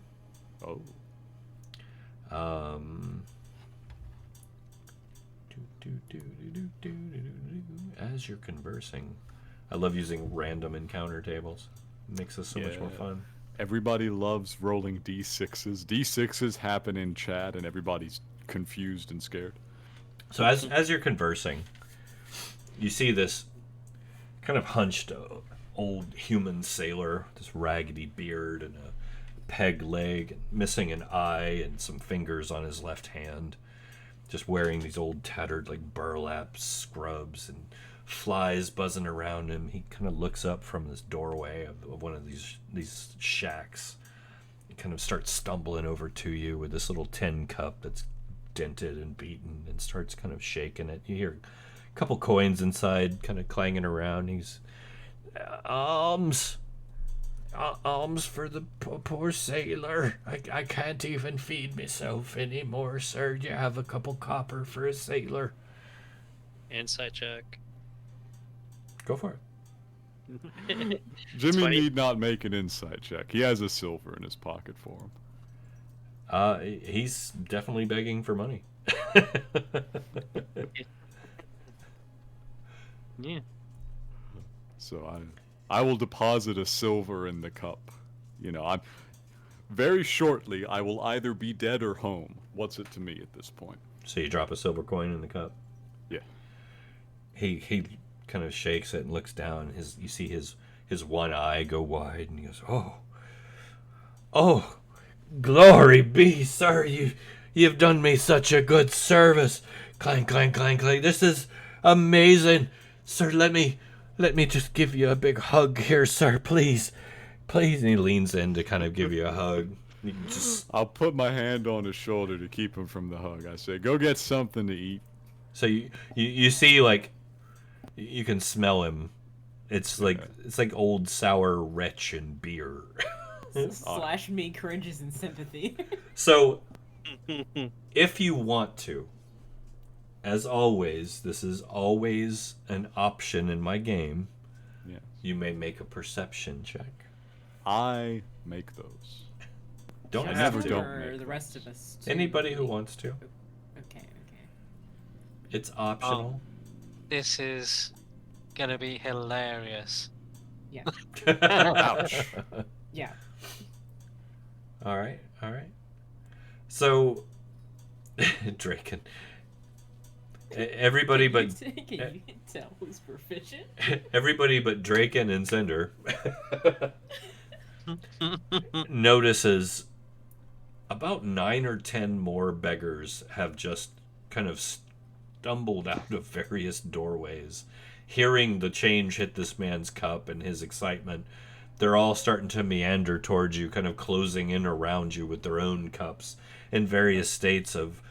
as you're conversing, I love using random encounter tables. It makes this so much more fun. Everybody loves rolling D6s. D6s happen in chat, and everybody's confused and scared. So as you're conversing, you see this kind of hunched old human sailor, this raggedy beard and a peg leg, and missing an eye and some fingers on his left hand, just wearing these old tattered like burlap scrubs and flies buzzing around him. He kind of looks up from this doorway of one of these shacks. He kind of starts stumbling over to you with this little tin cup that's dented and beaten, and starts kind of shaking it. You hear a couple coins inside kind of clanging around. He's, Alms for the poor sailor. I can't even feed myself anymore, sir. Do you have a couple copper for a sailor? Insight check. Go for it. Jimmy 20. need not make an insight check. He has a silver in his pocket for him. He's definitely begging for money. Yeah. So I will deposit a silver in the cup. You know, I'm very shortly I will either be dead or home. What's it to me at this point? So you drop a silver coin in the cup. Yeah. He kind of shakes it and looks down. You see his one eye go wide, and he goes, "Oh, glory be, sir! You've done me such a good service. Clank, clank, clank, clank. This is amazing, sir. Let me just give you a big hug here, sir. Please, please." And he leans in to kind of give you a hug. You just... I'll put my hand on his shoulder to keep him from the hug. I say, "Go get something to eat." So you see, like, you can smell him. It's like old sour wretch and beer. Slash me cringes in sympathy. So, if you want to, as always, this is always an option in my game. Yes. You may make a perception check. I make those. Don't I have never to. don't Or make the rest of us. too? Anybody who wants to. Okay. It's optional. This is gonna be hilarious. Yeah. Ouch. Yeah. All right. So, Draken. Everybody but Can you tell who's proficient? everybody but Draken and Cinder notices about 9 or 10 more beggars have just kind of stumbled out of various doorways, hearing the change hit this man's cup and his excitement. They're all starting to meander towards you, kind of closing in around you with their own cups in various states of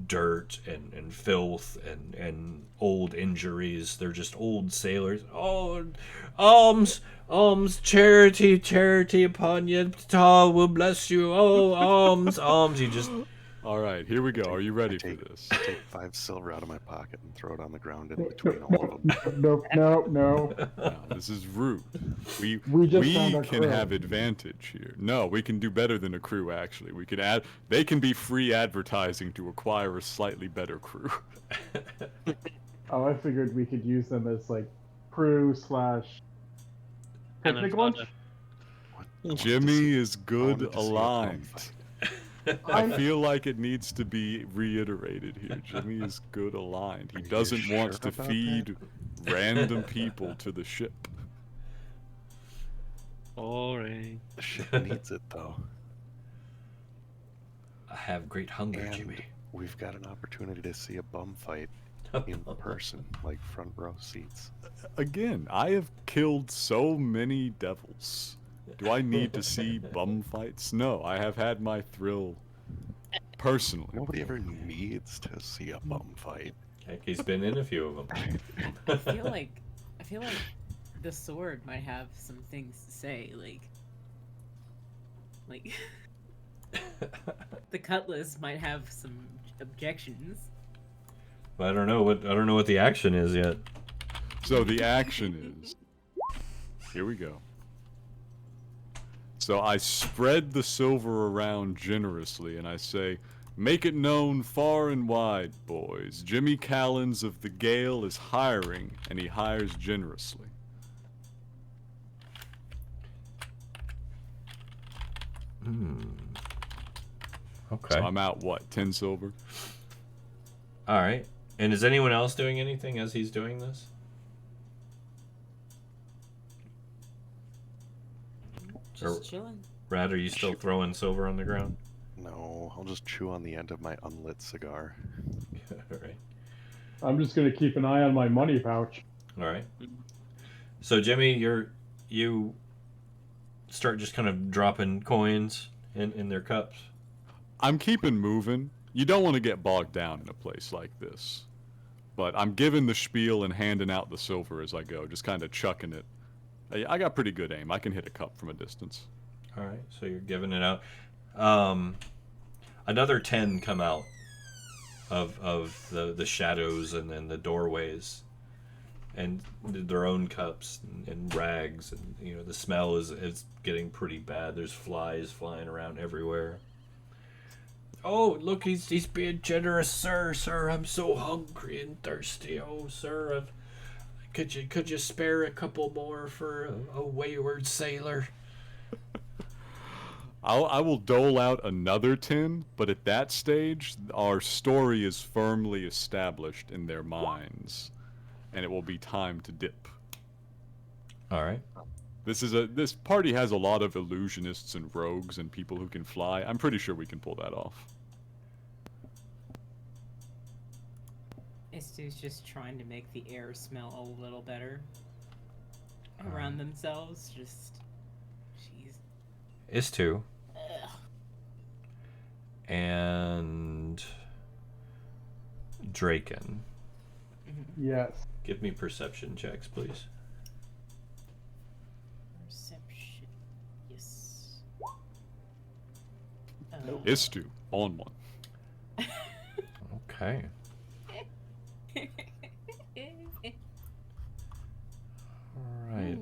dirt and filth and old injuries. They're just old sailors. "Oh, alms, charity upon you. Ta will bless you. Oh, alms. You just... All right, here we go. Are you ready for Take this? 5 silver out of my pocket and throw it on the ground in between all of them. No. No, this is rude. We just found our can crew. have advantage here. No, we can do better than a crew, actually. We can add. They can be free advertising to acquire a slightly better crew. Oh, I figured we could use them as like crew / Cannon picnic lunch. fodder. Jimmy is I good wanted to see a aligned. gunfight. I feel like it needs to be reiterated here. Jimmy is good aligned. He Are you doesn't sure want to about feed random people to the ship. Boring. The ship needs it though. I have great hunger, And Jimmy. we've got an opportunity to see a bum fight in person, like front row seats. Again, I have killed so many devils. Do I need to see bum fights? No, I have had my thrill personally. Nobody ever needs to see a bum fight. Heck, he's been in a few of them. I feel like the sword might have some things to say, like the cutlass might have some objections. I don't know what the action is yet. So the action is, here we go. So I spread the silver around generously and I say, "Make it known far and wide, boys. Jimmy Callons of the Gale is hiring, and he hires generously." Okay. So I'm out, what, 10 silver? All right. And is anyone else doing anything as he's doing this? Just chilling. Rat, are you still throwing silver on the ground? No, I'll just chew on the end of my unlit cigar. All right. I'm just gonna keep an eye on my money pouch. All right. So Jimmy, you start just kind of dropping coins in their cups. I'm keeping moving. You don't want to get bogged down in a place like this. But I'm giving the spiel and handing out the silver as I go, just kind of chucking it I got pretty good aim. I can hit a cup from a distance. All right, so you're giving it out. Another 10 come out of the shadows and then the doorways, and their own cups and rags, and the smell is getting pretty bad. There's flies flying around everywhere. Oh, look, he's being generous, sir. Sir, I'm so hungry and thirsty. Oh, sir, could you spare a couple more for a wayward sailor? I will dole out another 10, but at that stage, our story is firmly established in their minds, and it will be time to dip. All right. This party has a lot of illusionists and rogues and people who can fly. I'm pretty sure we can pull that off. Istu's just trying to make the air smell a little better around themselves. Just, jeez. Istu. And Draken. Yes. Give me perception checks, please. Perception. Yes. Istu, on one. Okay. All right.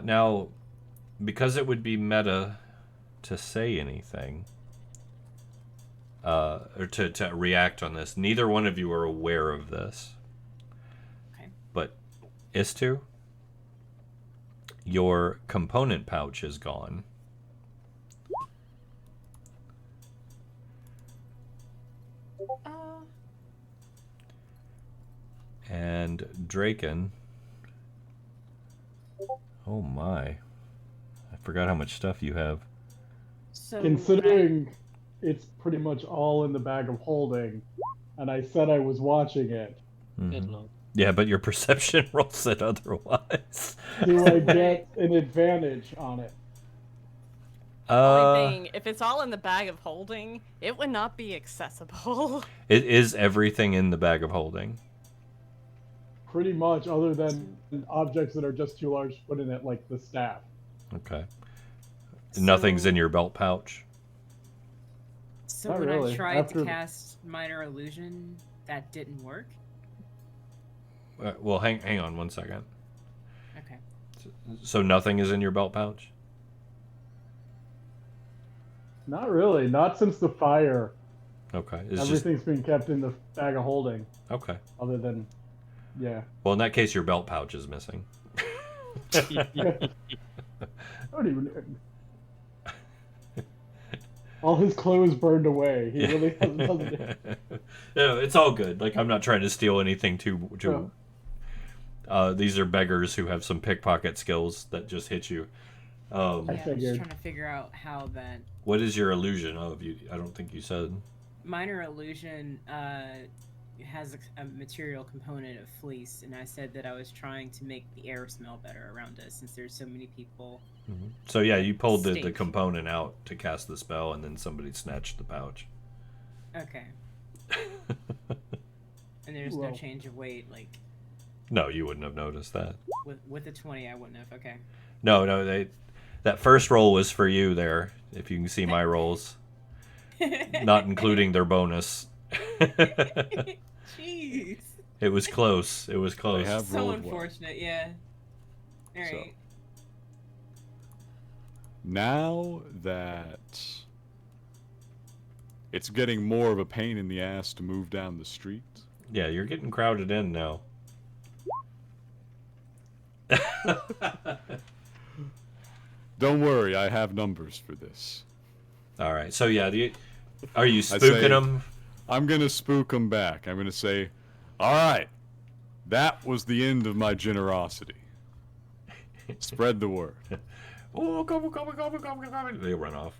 Now, because it would be meta to say anything, or to react on this, neither one of you are aware of this. Okay. But Istu, your component pouch is gone. And Draken. Oh my. I forgot how much stuff you have. So Considering it's pretty much all in the bag of holding, and I said I was watching it. Good lord. Yeah, but your perception roll said otherwise. Do I get an advantage on it? Only thing, if it's all in the bag of holding, it would not be accessible. It is everything in the bag of holding. Pretty much, other than objects that are just too large to put in it, like the staff. Okay. Nothing's in your belt pouch. So Not when really. I tried After- to cast Minor Illusion, that didn't work? Well, hang on one second. Okay. So nothing is in your belt pouch? Not really. Not since the fire. Okay. It's Everything's being kept in the bag of holding. Okay. Other than, yeah. Well, in that case, your belt pouch is missing. I don't even. All his clothes burned away. He really doesn't. No, it's all good. Like, I'm not trying to steal anything too. These are beggars who have some pickpocket skills that just hit you. Yeah, I'm just figured. trying to figure out how that What is your illusion of you? I don't think you said. Minor Illusion has a material component of fleece, and I said that I was trying to make the air smell better around us since there's so many people. Mm-hmm. So yeah, you pulled the Stink. component out to cast the spell, and then somebody snatched the pouch. Okay. And there's no Well. change of weight, like No, you wouldn't have noticed that. with the 20, I wouldn't have. Okay. No, that first roll was for you there. If you can see my rolls, not including their bonus. Jeez. It was close. It was close. They have So rolled well. unfortunate, yeah. All So- right. Now that it's getting more of a pain in the ass to move down the street, Yeah, you're getting crowded in now. don't worry, I have numbers for this. All right. So yeah, are you say- spooking them? I'm gonna spook them back. I'm gonna say, all right, that was the end of my generosity. Spread the word. Oh, come. They run off.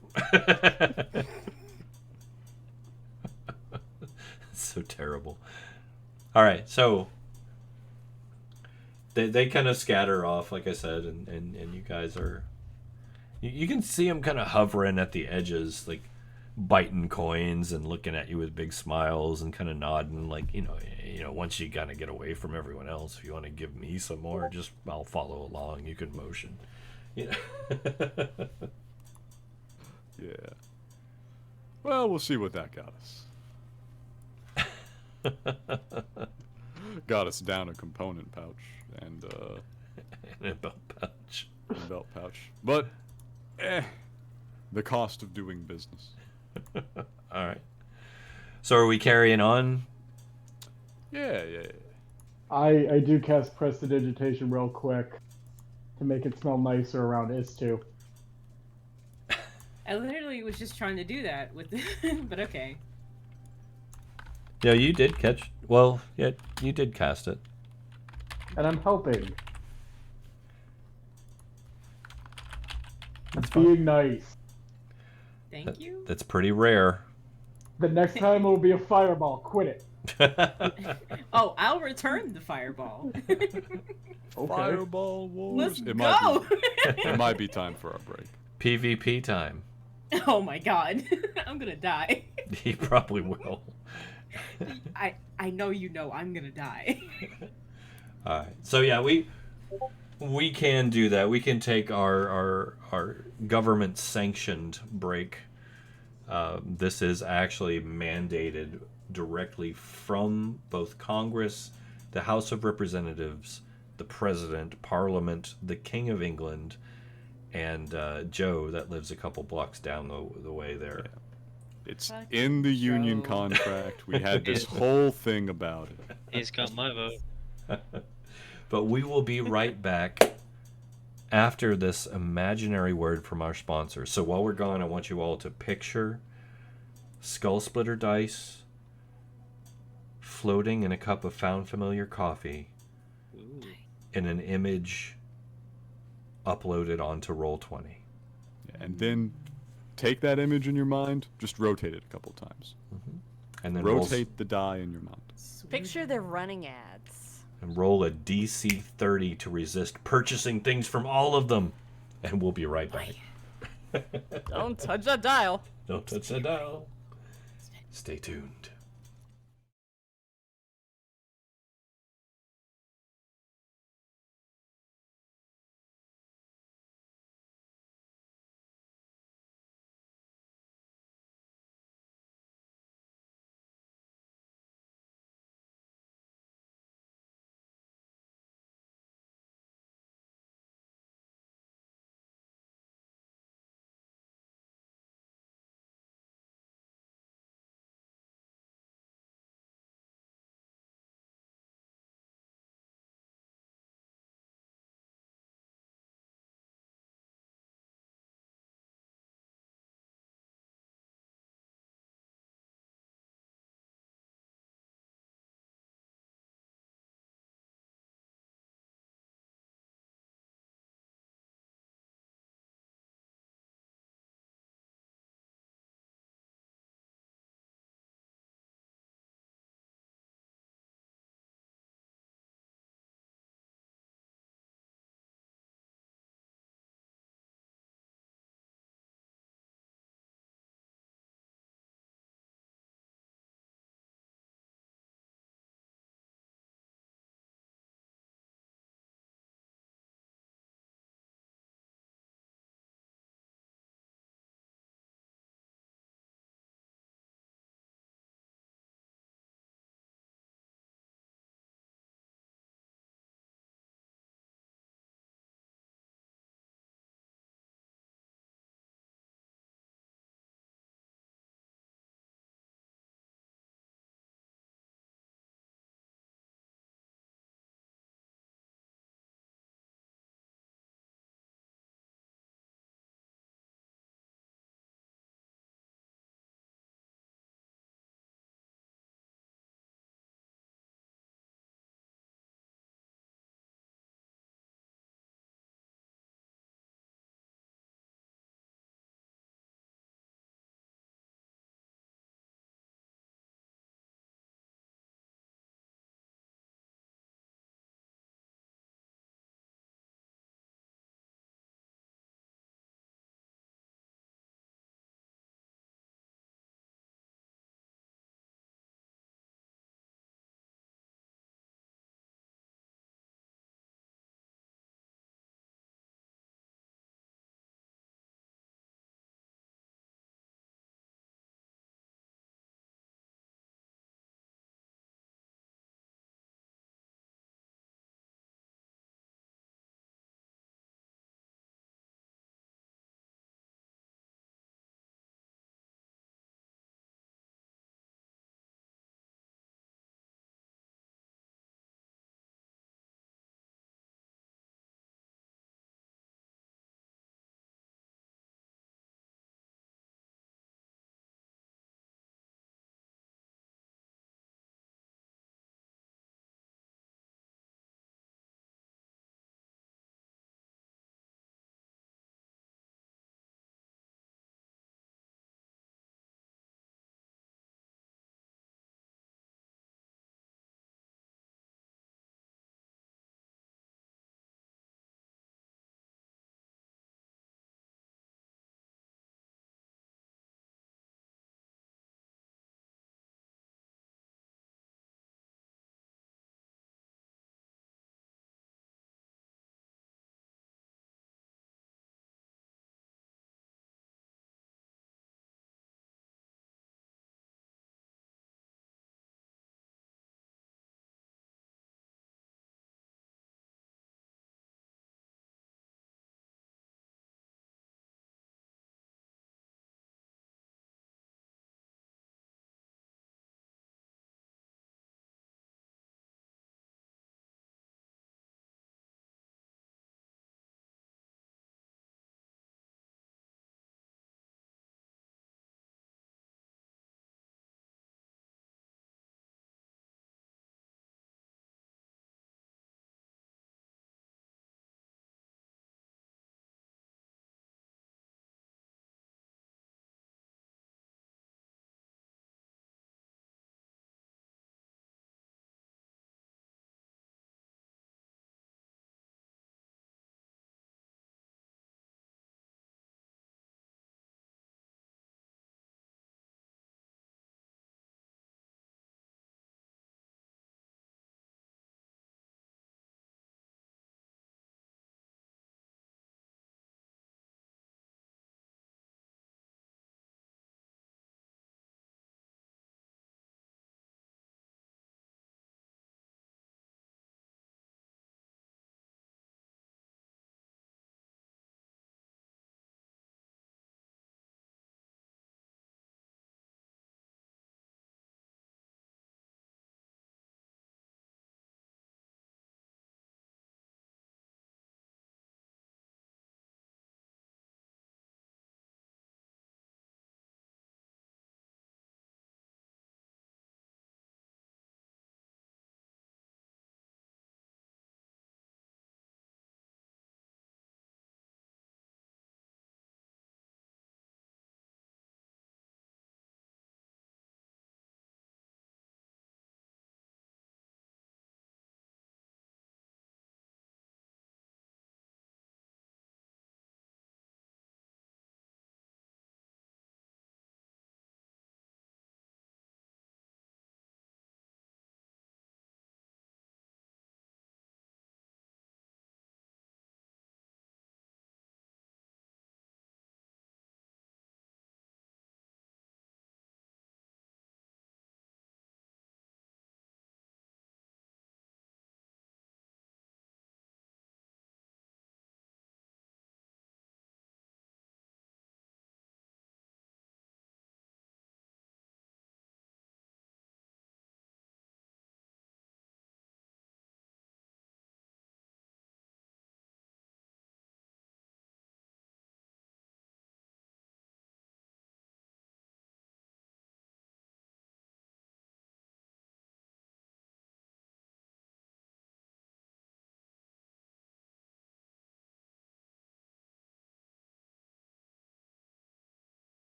So terrible. All right, so they kind of scatter off, like I said, and you guys are. You can see them kind of hovering at the edges, like biting coins and looking at you with big smiles and kind of nodding, like, once you kind of get away from everyone else, if you want to give me some more, just I'll follow along. You can motion. Yeah. Well, we'll see what that got us. Got us down a component pouch and And a belt pouch. a belt pouch. But, the cost of doing business. All right. So are we carrying on? Yeah. I do cast Prestidigitation real quick to make it smell nicer around Is2. I literally was just trying to do that with, but okay. Yeah, you did catch. Well, yeah, you did cast it. And I'm helping. That's I'm being nice. Thank you. That's pretty rare. The next time it will be a fireball. Quit it. Oh, I'll return the fireball. Okay. Fireball wars. Let's go. It might be time for our break. PvP time. Oh my god, I'm gonna die. He probably will. I know you know I'm gonna die. All right. So yeah, we can do that. We can take our government sanctioned break. This is actually mandated directly from both Congress, the House of Representatives, the President, Parliament, the King of England, and Joe that lives a couple blocks down the way there. Yeah. It's Fuck in the union Joe. contract. We had this whole thing about it. He's got my vote. But we will be right back after this imaginary word from our sponsor. So while we're gone, I want you all to picture Skull Splitter dice floating in a cup of found familiar coffee Ooh. in an image uploaded onto Roll20. And then take that image in your mind, just rotate it a couple times. And then Rotate the die in your mind. Picture the running ads. roll a DC 30 to resist purchasing things from all of them. And we'll be right back. Don't touch that dial. Don't touch that dial. Stay tuned.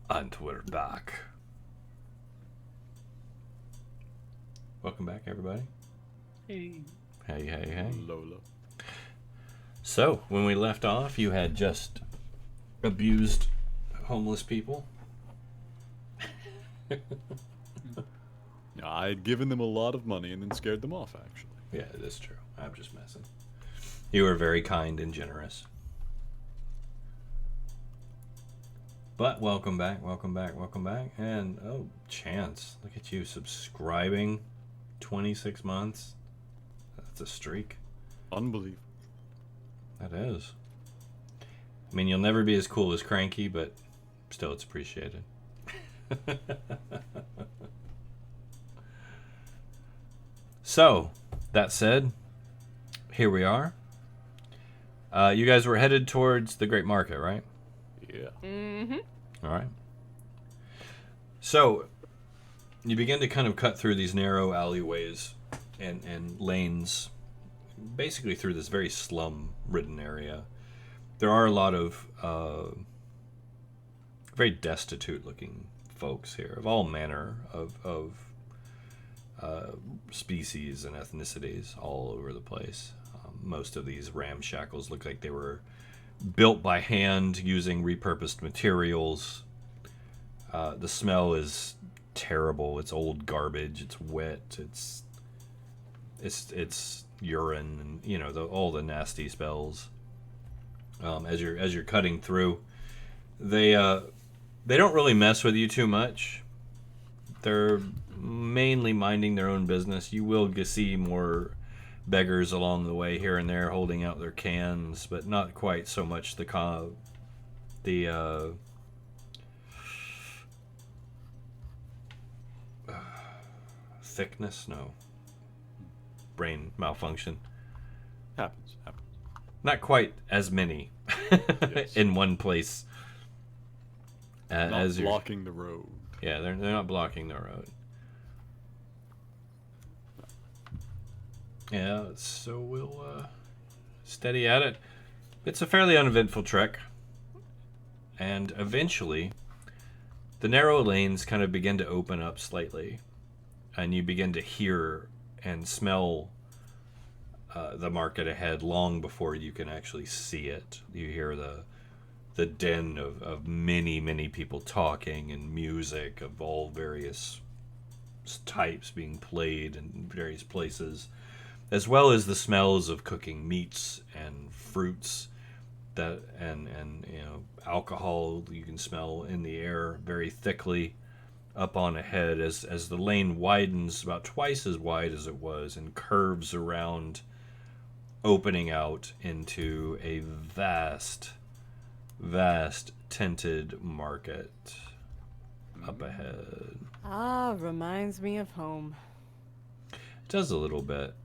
And we're back. Welcome back, everybody. Hey. Hey. Lola. So, when we left off, you had just abused homeless people. I had given them a lot of money and then scared them off, actually. Yeah, it is true. I'm just messing. You were very kind and generous. But welcome back. And, oh, Chance, look at you subscribing 26 months. That's a streak. Unbelievable. That is. I mean, you'll never be as cool as Cranky, but still, it's appreciated. So, that said, here we are. You guys were headed towards the Great Market, right? Yeah. Mm-hmm. All right. So, you begin to kind of cut through these narrow alleyways and lanes, basically through this very slum-ridden area. There are a lot of very destitute-looking folks here, of all manner of species and ethnicities all over the place. Most of these ramshackles look like they were built by hand using repurposed materials. The smell is terrible. It's old garbage. It's wet. It's urine, and all the nasty smells. As you're cutting through, they don't really mess with you too much. They're mainly minding their own business. You will see more beggars along the way here and there holding out their cans, but not quite so much the thickness. No, brain malfunction. Happens. Not quite as many in one place. Not as blocking the road. Yeah, they're not blocking the road. Yeah, so we'll steady at it. It's a fairly uneventful trek. And eventually, the narrow lanes kind of begin to open up slightly. And you begin to hear and smell the market ahead long before you can actually see it. You hear the din of many people talking and music of all various types being played in various places, as well as the smells of cooking meats and fruits and alcohol you can smell in the air very thickly up on ahead as the lane widens about twice as wide as it was and curves around, opening out into a vast tinted market up ahead. Reminds me of home. It does a little bit.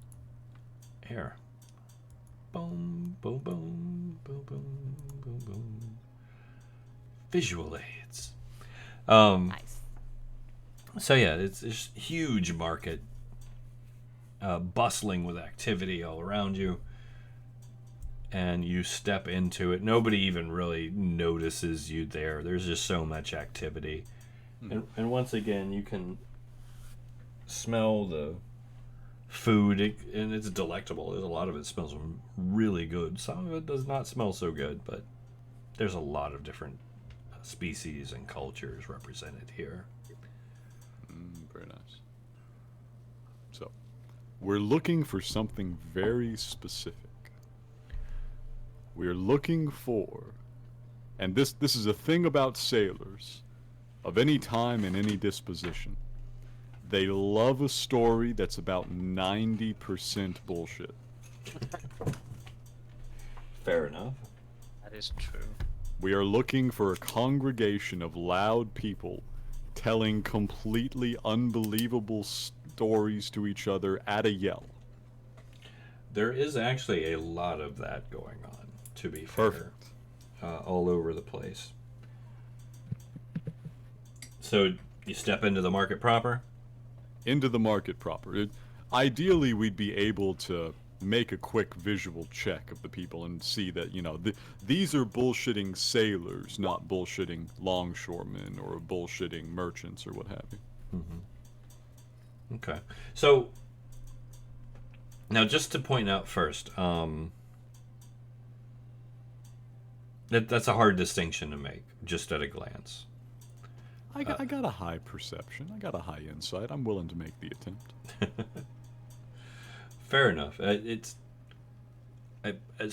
Here. Boom, boom, boom, boom, boom, boom, boom. Visual aids. Nice. So yeah, it's this huge market, bustling with activity all around you. And you step into it. Nobody even really notices you there. There's just so much activity. And once again, you can smell the food, and it's delectable. There's a lot of it smells really good. Some of it does not smell so good, but there's a lot of different species and cultures represented here. Very nice. So, we're looking for something very specific. We're looking for, and this is a thing about sailors, of any time and any disposition. They love a story that's about 90% bullshit. Fair enough. That is true. We are looking for a congregation of loud people telling completely unbelievable stories to each other at a yell. There is actually a lot of that going on, to be Perfect. fair. All over the place. So you step into the market proper? Into the market proper. Ideally, we'd be able to make a quick visual check of the people and see that, you know, these are bullshitting sailors, not bullshitting longshoremen or bullshitting merchants or what have you. Mm-hmm. Okay. So, now just to point out first, that's a hard distinction to make, just at a glance. I got a high perception. I got a high insight. I'm willing to make the attempt. Fair enough. As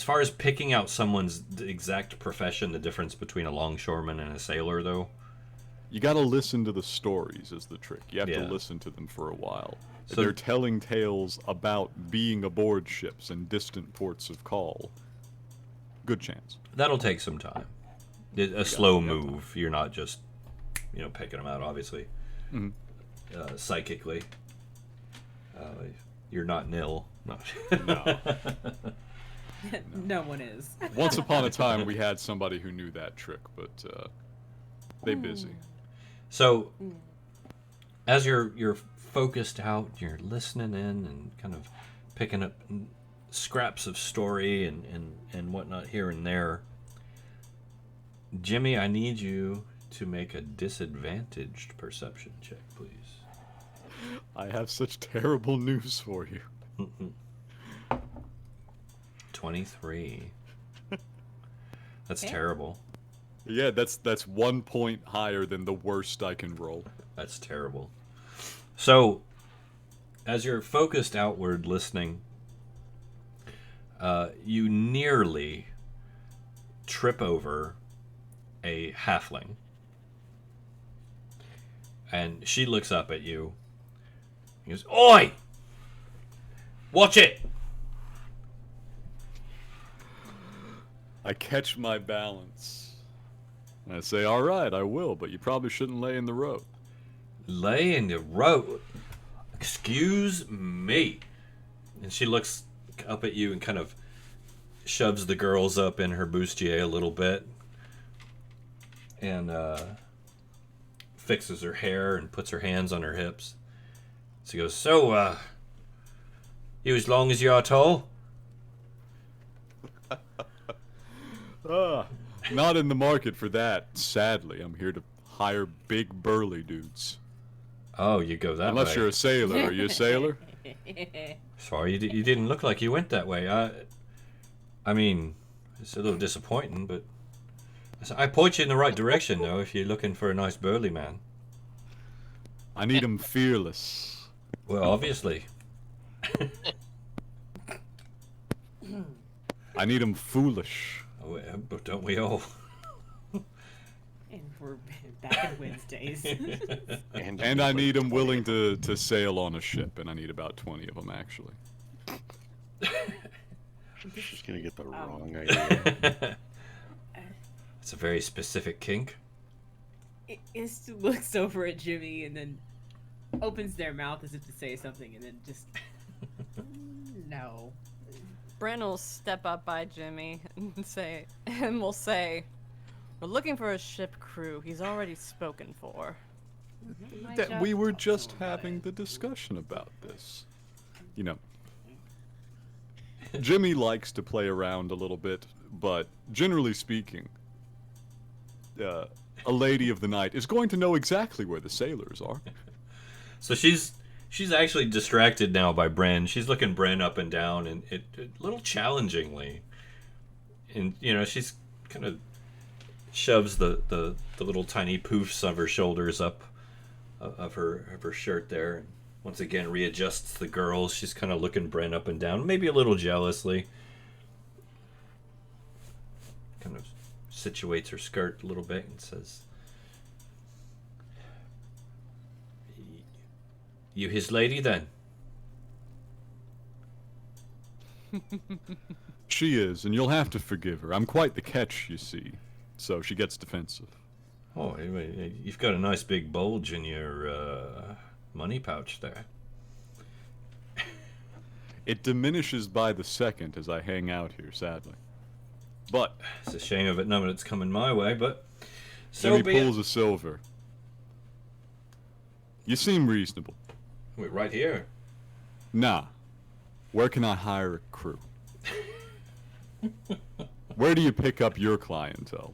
far as picking out someone's exact profession, the difference between a longshoreman and a sailor, though, you got to listen to the stories is the trick. You have to listen to them for a while. So they're telling tales about being aboard ships in distant ports of call. Good chance. That'll take some time. A slow move. You're not just, picking them out, obviously. Mm-hmm. Psychically. You're not nil. No. No. No one is. Once upon a time, we had somebody who knew that trick, but they busy. So, as you're focused out, you're listening in and kind of picking up scraps of story and whatnot here and there. Jimmy, I need you to make a disadvantaged perception check, please. I have such terrible news for you. 23. That's terrible. Yeah, that's 1 point higher than the worst I can roll. That's terrible. So, as you're focused outward listening, you nearly trip over a halfling. And she looks up at you. He goes, "Oi! Watch it!" I catch my balance. And I say, all right, I will, but you probably shouldn't lay in the road. Lay in the road? Excuse me. And she looks up at you and kind of shoves the girls up in her bustier a little bit. And fixes her hair and puts her hands on her hips. She goes, "So, you as long as you are tall?" Not in the market for that, sadly. I'm here to hire big burly dudes. Oh, you go that way. Unless you're a sailor. Are you a sailor? Sorry, you didn't look like you went that way. I mean, it's a little disappointing, but I point you in the right direction, though, if you're looking for a nice burly man. I need him fearless. Well, obviously. I need him foolish. Oh, but don't we all? And we're back in Wednesdays. And I need him willing to sail on a ship, and I need about 20 of them, actually. She's gonna get the wrong idea. It's a very specific kink. Ist looks over at Jimmy and then opens their mouth as if to say something and then just... No. Bren will step up by Jimmy and will say, "We're looking for a ship crew. He's already spoken for." That we were just having the discussion about this. You know, Jimmy likes to play around a little bit, but generally speaking, a lady of the night is going to know exactly where the sailors are. So she's actually distracted now by Bren. She's looking Bren up and down, and it a little challengingly. And she's kind of shoves the little tiny poofs of her shoulders up of her shirt there, and once again readjusts the girls. She's kind of looking Bren up and down, maybe a little jealously. Kind of situates her skirt a little bit and says, "You his lady, then?" She is, and you'll have to forgive her. I'm quite the catch, you see, so she gets defensive. Oh, you've got a nice big bulge in your money pouch there. It diminishes by the second as I hang out here, sadly. But it's a shame of it, none of it's coming my way, but so Jimmy be it. pulls a silver. You seem reasonable. Wait, right here? Nah. Where can I hire a crew? Where do you pick up your clientele?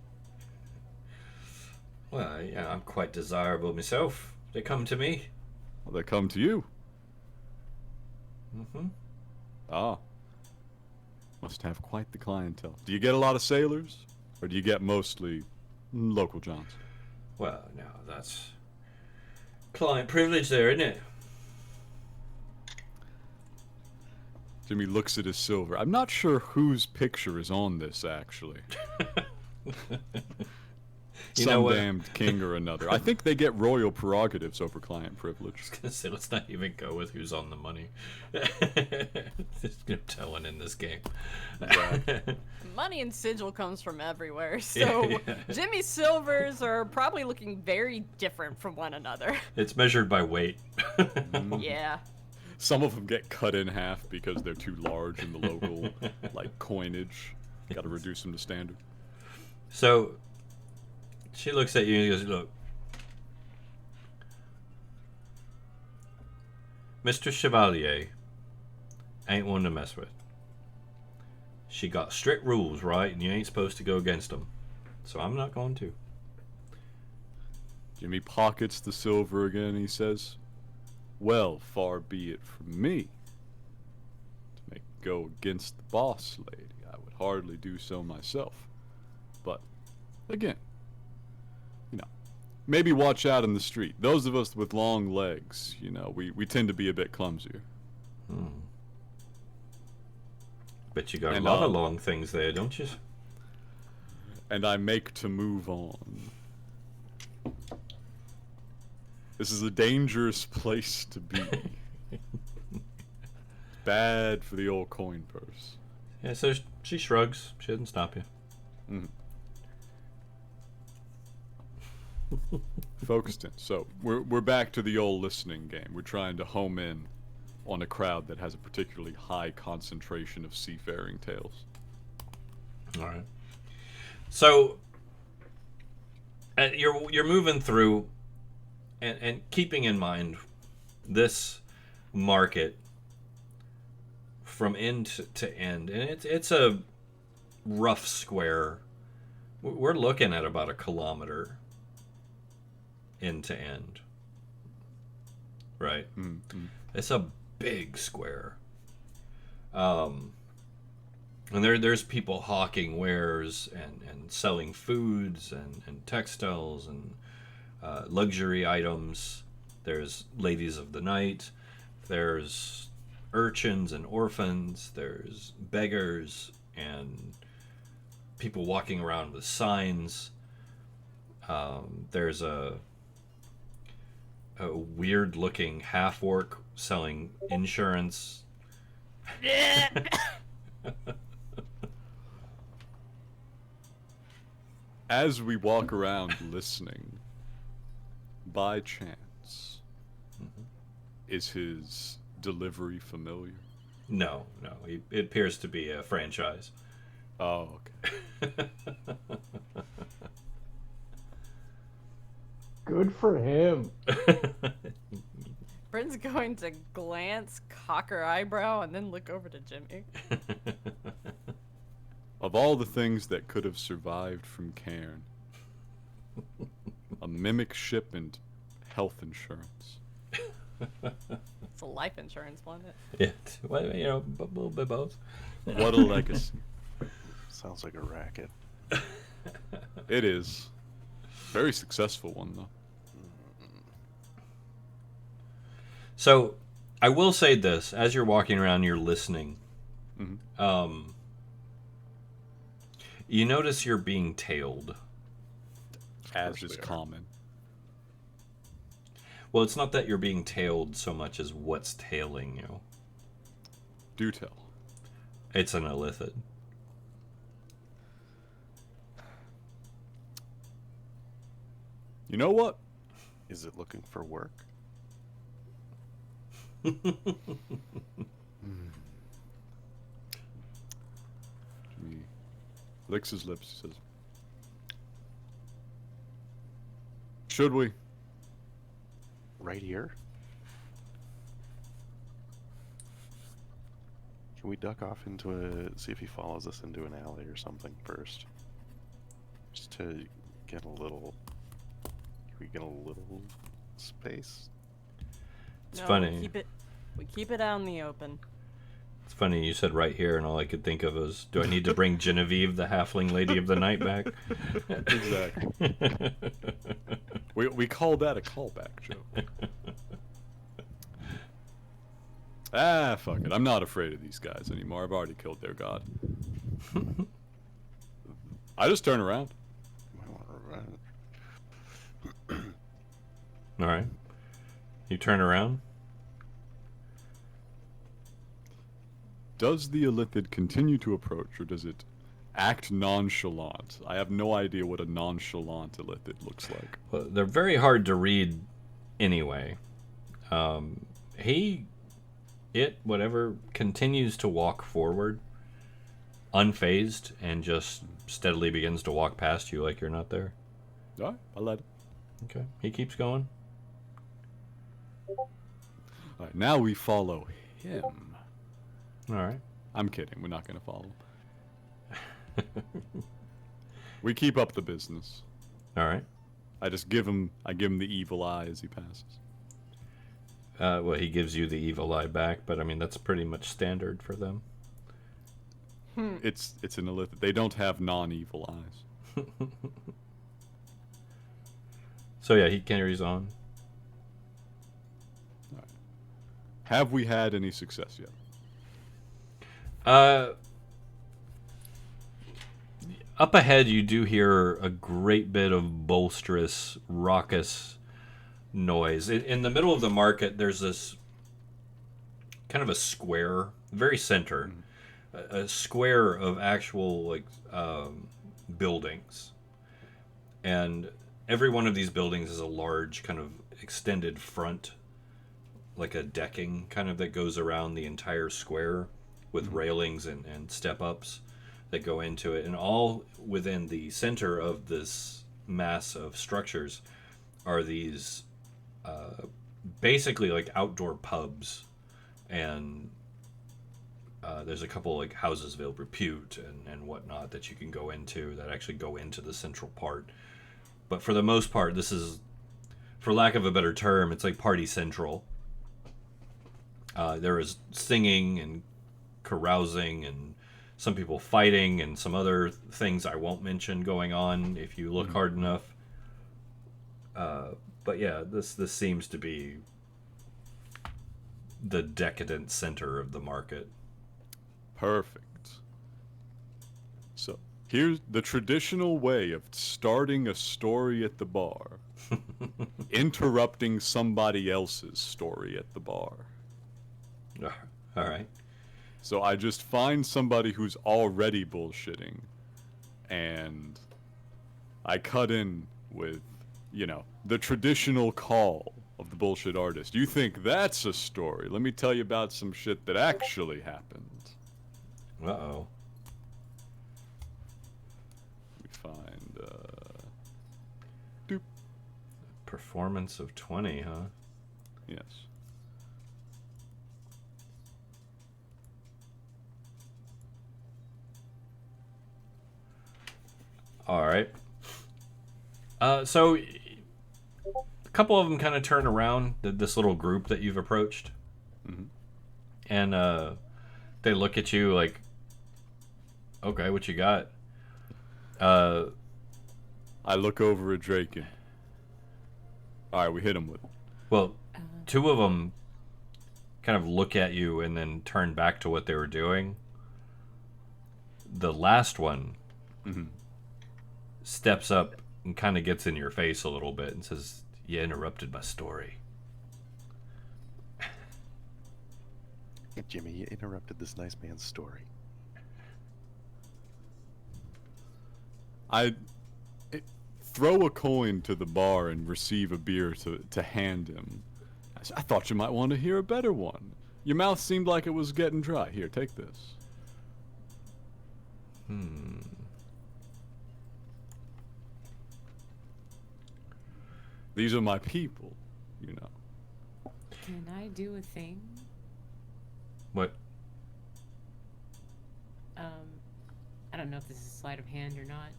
Well, yeah, I'm quite desirable myself. They come to me. Well, they come to you. Mm-hmm. Ah. Must have quite the clientele. Do you get a lot of sailors? Or do you get mostly local Johns? Well, no, that's client privilege there, isn't it? Jimmy looks at his silver. I'm not sure whose picture is on this, actually. Some damned king or another. I think they get royal prerogatives over client privilege. I was gonna say, let's not even go with who's on the money. There's no telling in this game. Money and sigil comes from everywhere, so Jimmy's silvers are probably looking very different from one another. It's measured by weight. Yeah. Some of them get cut in half because they're too large in the local, like, coinage. Gotta reduce them to standard. So, she looks at you and goes, look, Mr. Chevalier ain't one to mess with. She got strict rules, right? And you ain't supposed to go against them. So I'm not going to. Jimmy pockets the silver again, he says, well, far be it from me to make go against the boss lady. I would hardly do so myself. But, again, you know, maybe watch out in the street. Those of us with long legs, you know, we tend to be a bit clumsier. Bet you got a lot of long things there, don't you? And I make to move on. This is a dangerous place to be. Bad for the old coin purse. Yeah, so she shrugs. She doesn't stop you. Focused in. So we're back to the old listening game. We're trying to home in on a crowd that has a particularly high concentration of seafaring tales. All right. So you're moving through, and keeping in mind this market from end to end, and it's a rough square. We're looking at about a kilometer end to end, right? It's a big square. And there's people hawking wares and selling foods and textiles and luxury items. There's ladies of the night. There's urchins and orphans. There's beggars and people walking around with signs. There's a weird-looking half-orc selling insurance. As we walk around listening, by chance, is his delivery familiar? No. It appears to be a franchise. Oh, okay. Good for him. Bryn's going to glance, cock her eyebrow, and then look over to Jimmy. Of all the things that could have survived from Cairn, a mimic ship and health insurance. It's a life insurance, wasn't it? Yeah, well, you know, a little bit both. What a legacy. Sounds like a racket. It is. Very successful one, though. So, I will say this. As you're walking around, you're listening. You notice you're being tailed. As is common. Well, it's not that you're being tailed so much as what's tailing you. Do tell. It's an illithid. You know what? Is it looking for work? He licks his lips, he says, should we? Right here? Can we duck off see if he follows us into an alley or something first? Just to get a little... Can we get a little space? It's No, funny. We keep it out in the open. It's funny you said right here, and all I could think of was, do I need to bring Genevieve, the halfling lady of the night, back? Exactly. we call that a callback joke. Ah, fuck it. I'm not afraid of these guys anymore. I've already killed their god. I just turn around. All right. You turn around. Does the Illithid continue to approach, or does it act nonchalant? I have no idea what a nonchalant Illithid looks like. Well, they're very hard to read anyway. Whatever, continues to walk forward, unfazed, and just steadily begins to walk past you like you're not there. All right, I let it. Okay, he keeps going. All right, now we follow him. All right. I'm kidding. We're not going to follow him. We keep up the business. All right. I give him the evil eye as he passes. Well, he gives you the evil eye back, but I mean that's pretty much standard for them. It's an Illithid. They don't have non-evil eyes. So yeah, he carries on. All right. Have we had any success yet? Up ahead, you do hear a great bit of boisterous, raucous noise. In the middle of the market, there's this kind of a square, very center, a square of actual buildings, and every one of these buildings is a large kind of extended front, like a decking kind of that goes around the entire square with railings and step-ups that go into it. And all within the center of this mass of structures are these basically like outdoor pubs. And there's a couple like houses of ill repute and whatnot that you can go into that actually go into the central part. But for the most part, this is, for lack of a better term, it's like party central. There is singing and carousing and some people fighting and some other things I won't mention going on if you look hard enough. But yeah, this seems to be the decadent center of the market. Perfect. So, here's the traditional way of starting a story at the bar. Interrupting somebody else's story at the bar. All right. So I just find somebody who's already bullshitting, and I cut in with, the traditional call of the bullshit artist. You think that's a story? Let me tell you about some shit that actually happened. Uh-oh. We find, Performance of 20, huh? Yes. All right. So a couple of them kind of turn around, this little group that you've approached. Mm-hmm. And they look at you like, okay, what you got? I look over at Draken. All right, we hit him with it. Well, two of them kind of look at you and then turn back to what they were doing. The last one steps up and kind of gets in your face a little bit and says, "You interrupted my story." Jimmy, you interrupted this nice man's story. I throw a coin to the bar and receive a beer to hand him. I thought you might want to hear a better one. Your mouth seemed like it was getting dry. Here, take this. These are my people, Can I do a thing? What? I don't know if this is sleight of hand or not.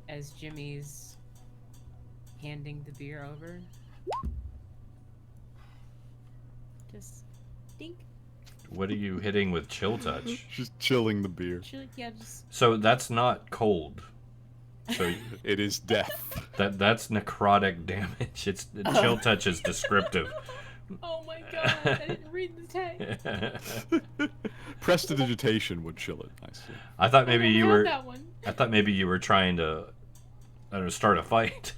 As Jimmy's handing the beer over, just dink. What are you hitting with chill touch? Just chilling the beer. Yeah, just. So that's not cold. So It is death. that's necrotic damage. It's chill touch is descriptive. Oh my god! I didn't read the text. Prestidigitation would chill it. I see. I thought maybe you were. That one. I thought maybe you were trying to, I don't know, start a fight.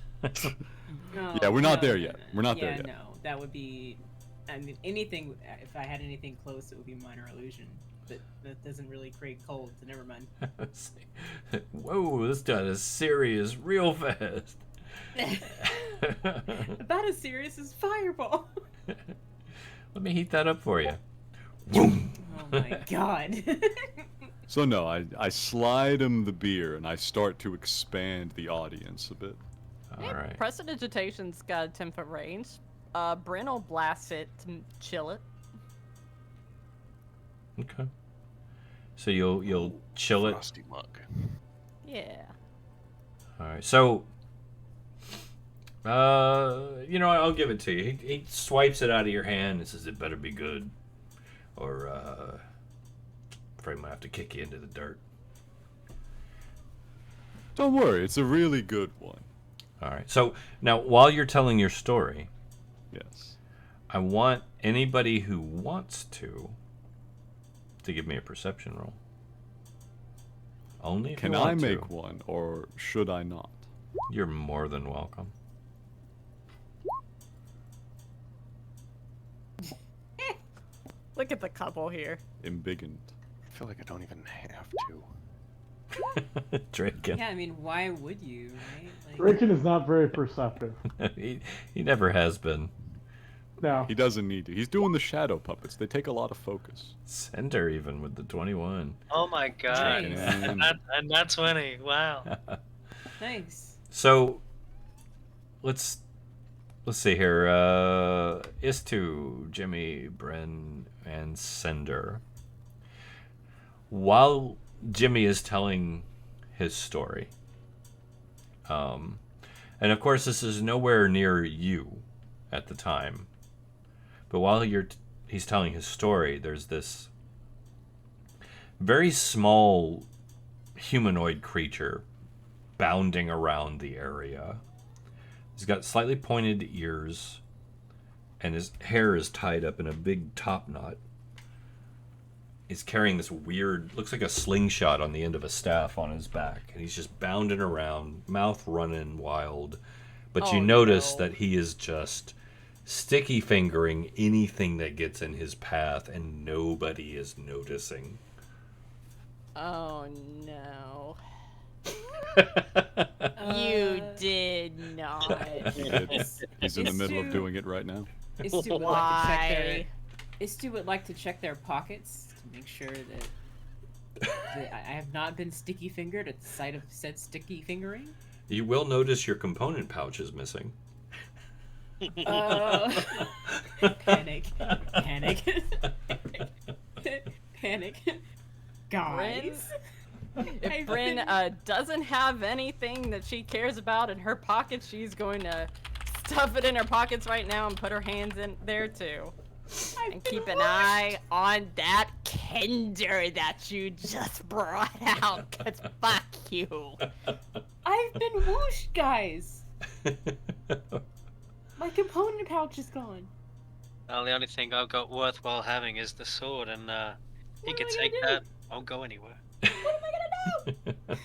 No, Yeah, we're not no, there no, yet. no. We're not Yeah, there yet. no, that would be. I mean, anything. If I had anything close, it would be minor illusion. But that doesn't really create cold, so never mind. Whoa, this got is serious real fast. About as serious as fireball. Let me heat that up for you. Oh my god. So no, I slide him the beer and I start to expand the audience a bit. All right. Prestidigitation's got a 10-foot range. Bryn will blast it to chill it. Okay. So you'll chill it. Frosty mug. Yeah. All right. So, I'll give it to you. He swipes it out of your hand and says, "It better be good, or afraid I might have to kick you into the dirt." Don't worry, it's a really good one. All right. So now, while you're telling your story, Yes. I want anybody who wants to give me a perception roll. Only if Can you I want to. make one, or should I not? You're more than welcome. Look at the couple here. Embiggened. I feel like I don't even have to. Draken. Yeah, I mean, why would you, right? Like, Draken is not very perceptive. he never has been. No. He doesn't need to. He's doing the shadow puppets. They take a lot of focus. Cinder even with the 21. Oh my god. Nice. And that's 20. Wow. nice. So let's see here. Istu, Jimmy, Bryn, and Cinder. While Jimmy is telling his story, and of course this is nowhere near you at the time, but while he's telling his story, there's this very small humanoid creature bounding around the area. He's got slightly pointed ears, and his hair is tied up in a big top knot. He's carrying this weird, looks like a slingshot on the end of a staff on his back, and he's just bounding around, mouth running wild. But you notice that he is just sticky fingering anything that gets in his path, and nobody is noticing. Oh no. You did not. He's in the middle of doing it right now. Istu would like to check their. Istu would like to check their pockets to make sure that I have not been sticky fingered at the sight of said sticky fingering. You will notice your component pouch is missing. Panic. Panic. Guys. If Bryn doesn't have anything that she cares about in her pockets, she's going to stuff it in her pockets right now and put her hands in there too. And keep an eye on that Cinder that you just brought out, 'cause fuck you. I've been whooshed, guys. My component pouch is gone. Well, the only thing I've got worthwhile having is the sword, and he What can am I take gonna that. I'll go anywhere. What am I gonna do?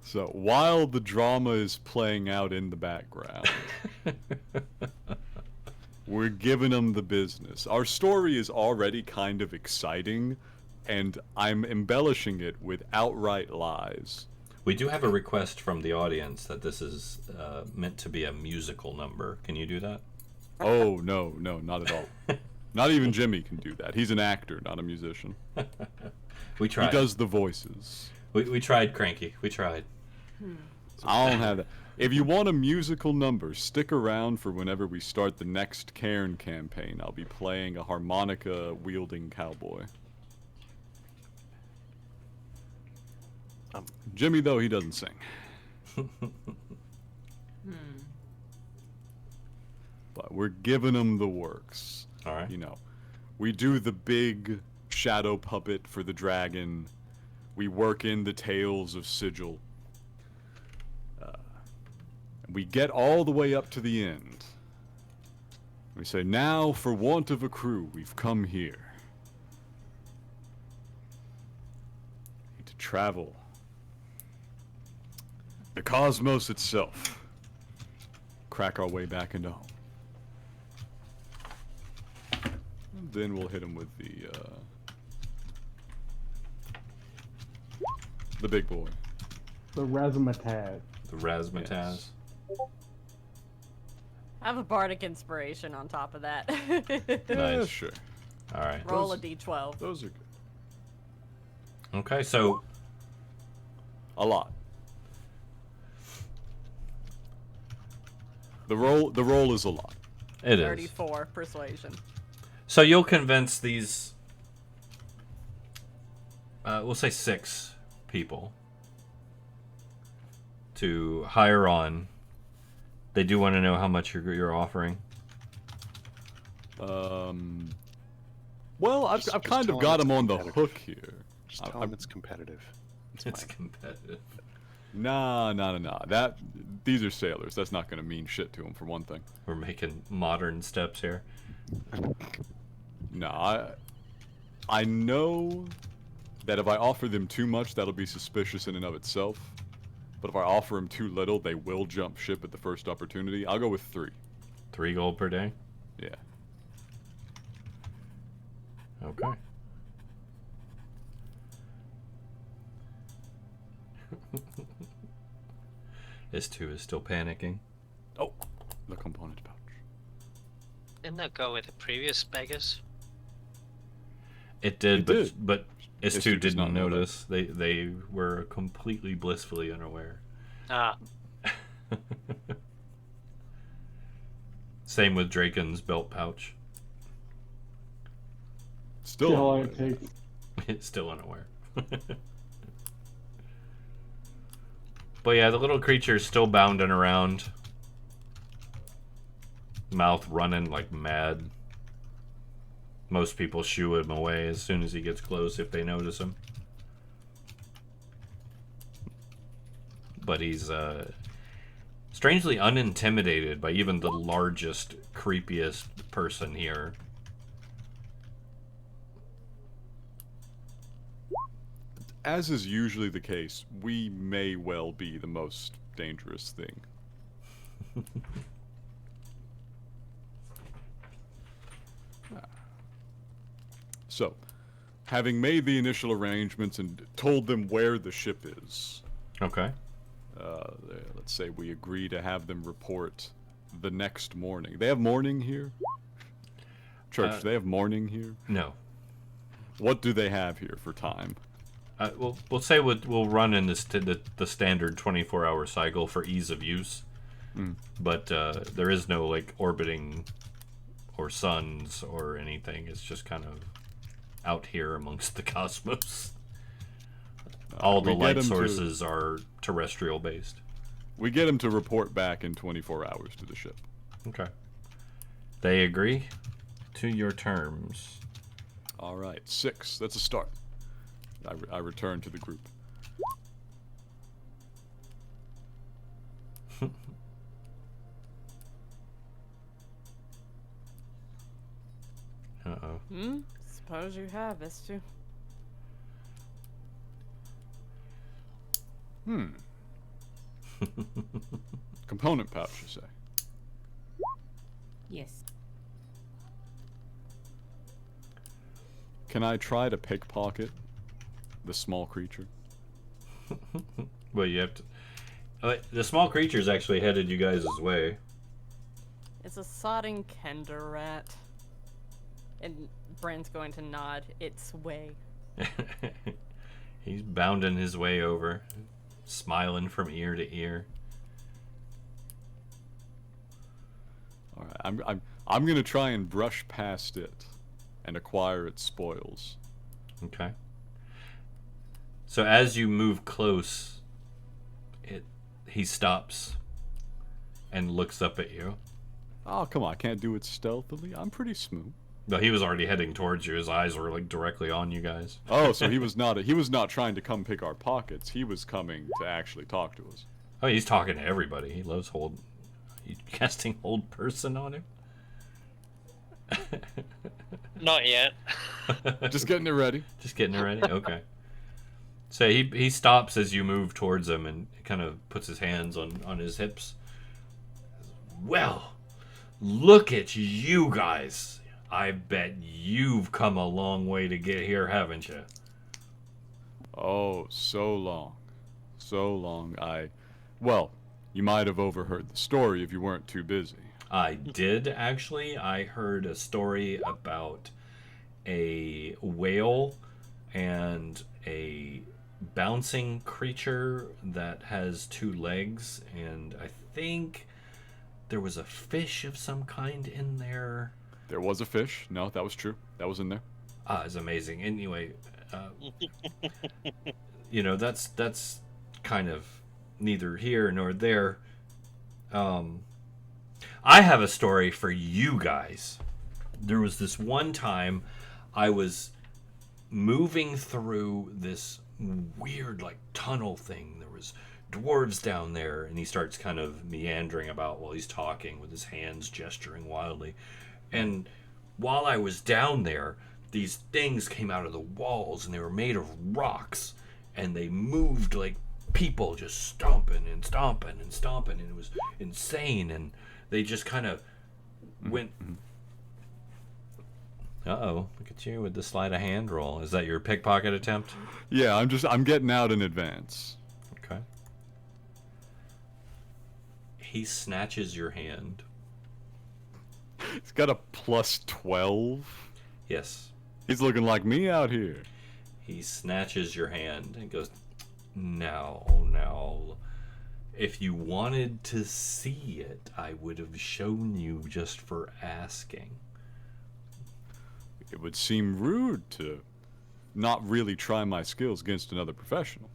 So while the drama is playing out in the background, we're giving them the business. Our story is already kind of exciting, and I'm embellishing it with outright lies. We do have a request from the audience that this is meant to be a musical number. Can you do that? Oh, no, not at all. Not even Jimmy can do that. He's an actor, not a musician. We tried. He does the voices. We tried, Cranky. We tried. I don't have that. If you want a musical number, stick around for whenever we start the next Cairn campaign. I'll be playing a harmonica-wielding cowboy. Jimmy, though, he doesn't sing. But we're giving him the works. All right. You know, we do the big shadow puppet for the dragon. We work in the tales of Sigil. We get all the way up to the end. We say, now, for want of a crew, we've come here. To travel the cosmos itself. Crack our way back into home. And then we'll hit him with the big boy. The razzmatazz. The razzmatazz. Yes. I have a bardic inspiration on top of that. Yeah, Nice. sure. All right. Roll a d12. Those are good. Okay, so A lot. The roll is a lot. it is. 34 persuasion. So you'll convince these, we'll say 6 people, to hire on. They do want to know how much you're offering. Well, I've Just kind tell of him got it's him on the competitive. hook here. Just tell him it's competitive. It's competitive. Nah. These are sailors. That's not going to mean shit to them, for one thing. We're making modern steps here. No, I know that if I offer them too much, that'll be suspicious in and of itself. But if I offer them too little, they will jump ship at the first opportunity. I'll go with 3. 3 gold per day? Yeah. Okay. This too is still panicking. Oh, the component pouch. Didn't that go with the previous beggars? It did, It but did. but This S2 dude does didn't not know that. notice. They were completely blissfully unaware. Ah, Same with Draken's belt pouch. Still all unaware. it takes. It's still unaware. But yeah, the little creature's still bounding around. Mouth running like mad. Most people shoo him away as soon as he gets close if they notice him. But he's strangely unintimidated by even the largest, creepiest person here. As is usually the case, we may well be the most dangerous thing. So, having made the initial arrangements and told them where the ship is, Okay. let's say we agree to have them report the next morning. They have morning here? Church, do they have morning here? No. What do they have here for time? We'll say we'll run in the standard 24-hour cycle for ease of use. But there is no like orbiting or suns or anything. It's just kind of out here amongst the cosmos. All the we get light 'em to- sources are terrestrial based. We get them to report back in 24 hours to the ship. Okay. They agree to your terms. All right, 6. That's a start. I return to the group. Uh-oh. Suppose you have this too. Component pouch, you say? Yes. Can I try to pickpocket the small creature? Well, you have to. The small creature's actually headed you guys' way. It's a sodding Kender rat. And Brand's going to nod its way. He's bounding his way over, smiling from ear to ear. All right, I'm gonna try and brush past it and acquire its spoils. Okay. So as you move close, he stops and looks up at you. Oh, come on. I can't do it stealthily. I'm pretty smooth. No, he was already heading towards you. His eyes were like directly on you guys. Oh, so he was not trying to come pick our pockets. He was coming to actually talk to us. Oh, he's talking to everybody. He loves hold. You casting hold person on him? Not yet. Just getting it ready. Just getting it ready? Okay. So he stops as you move towards him and kind of puts his hands on his hips. Well, look at you guys. I bet you've come a long way to get here, haven't you? Oh, so long. So long. Well, you might have overheard the story if you weren't too busy. I did, actually. I heard a story about a whale and a bouncing creature that has 2 legs, and I think there was a fish of some kind in there. There was a fish. No, that was true. That was in there. It's amazing. Anyway, that's kind of neither here nor there. I have a story for you guys. There was this one time I was moving through this weird like tunnel thing. There was dwarves down there, and he starts kind of meandering about while he's talking with his hands gesturing wildly. And while I was down there, these things came out of the walls, and they were made of rocks, and they moved like people, just stomping and stomping and stomping, and it was insane. And they just kind of went. Uh-oh, look at you with the sleight of hand roll. Is that your pickpocket attempt? Yeah, I'm getting out in advance. Okay. He snatches your hand. He's got a +12. Yes. He's looking like me out here. He snatches your hand and goes, now, if you wanted to see it, I would have shown you just for asking. It would seem rude to not really try my skills against another professional.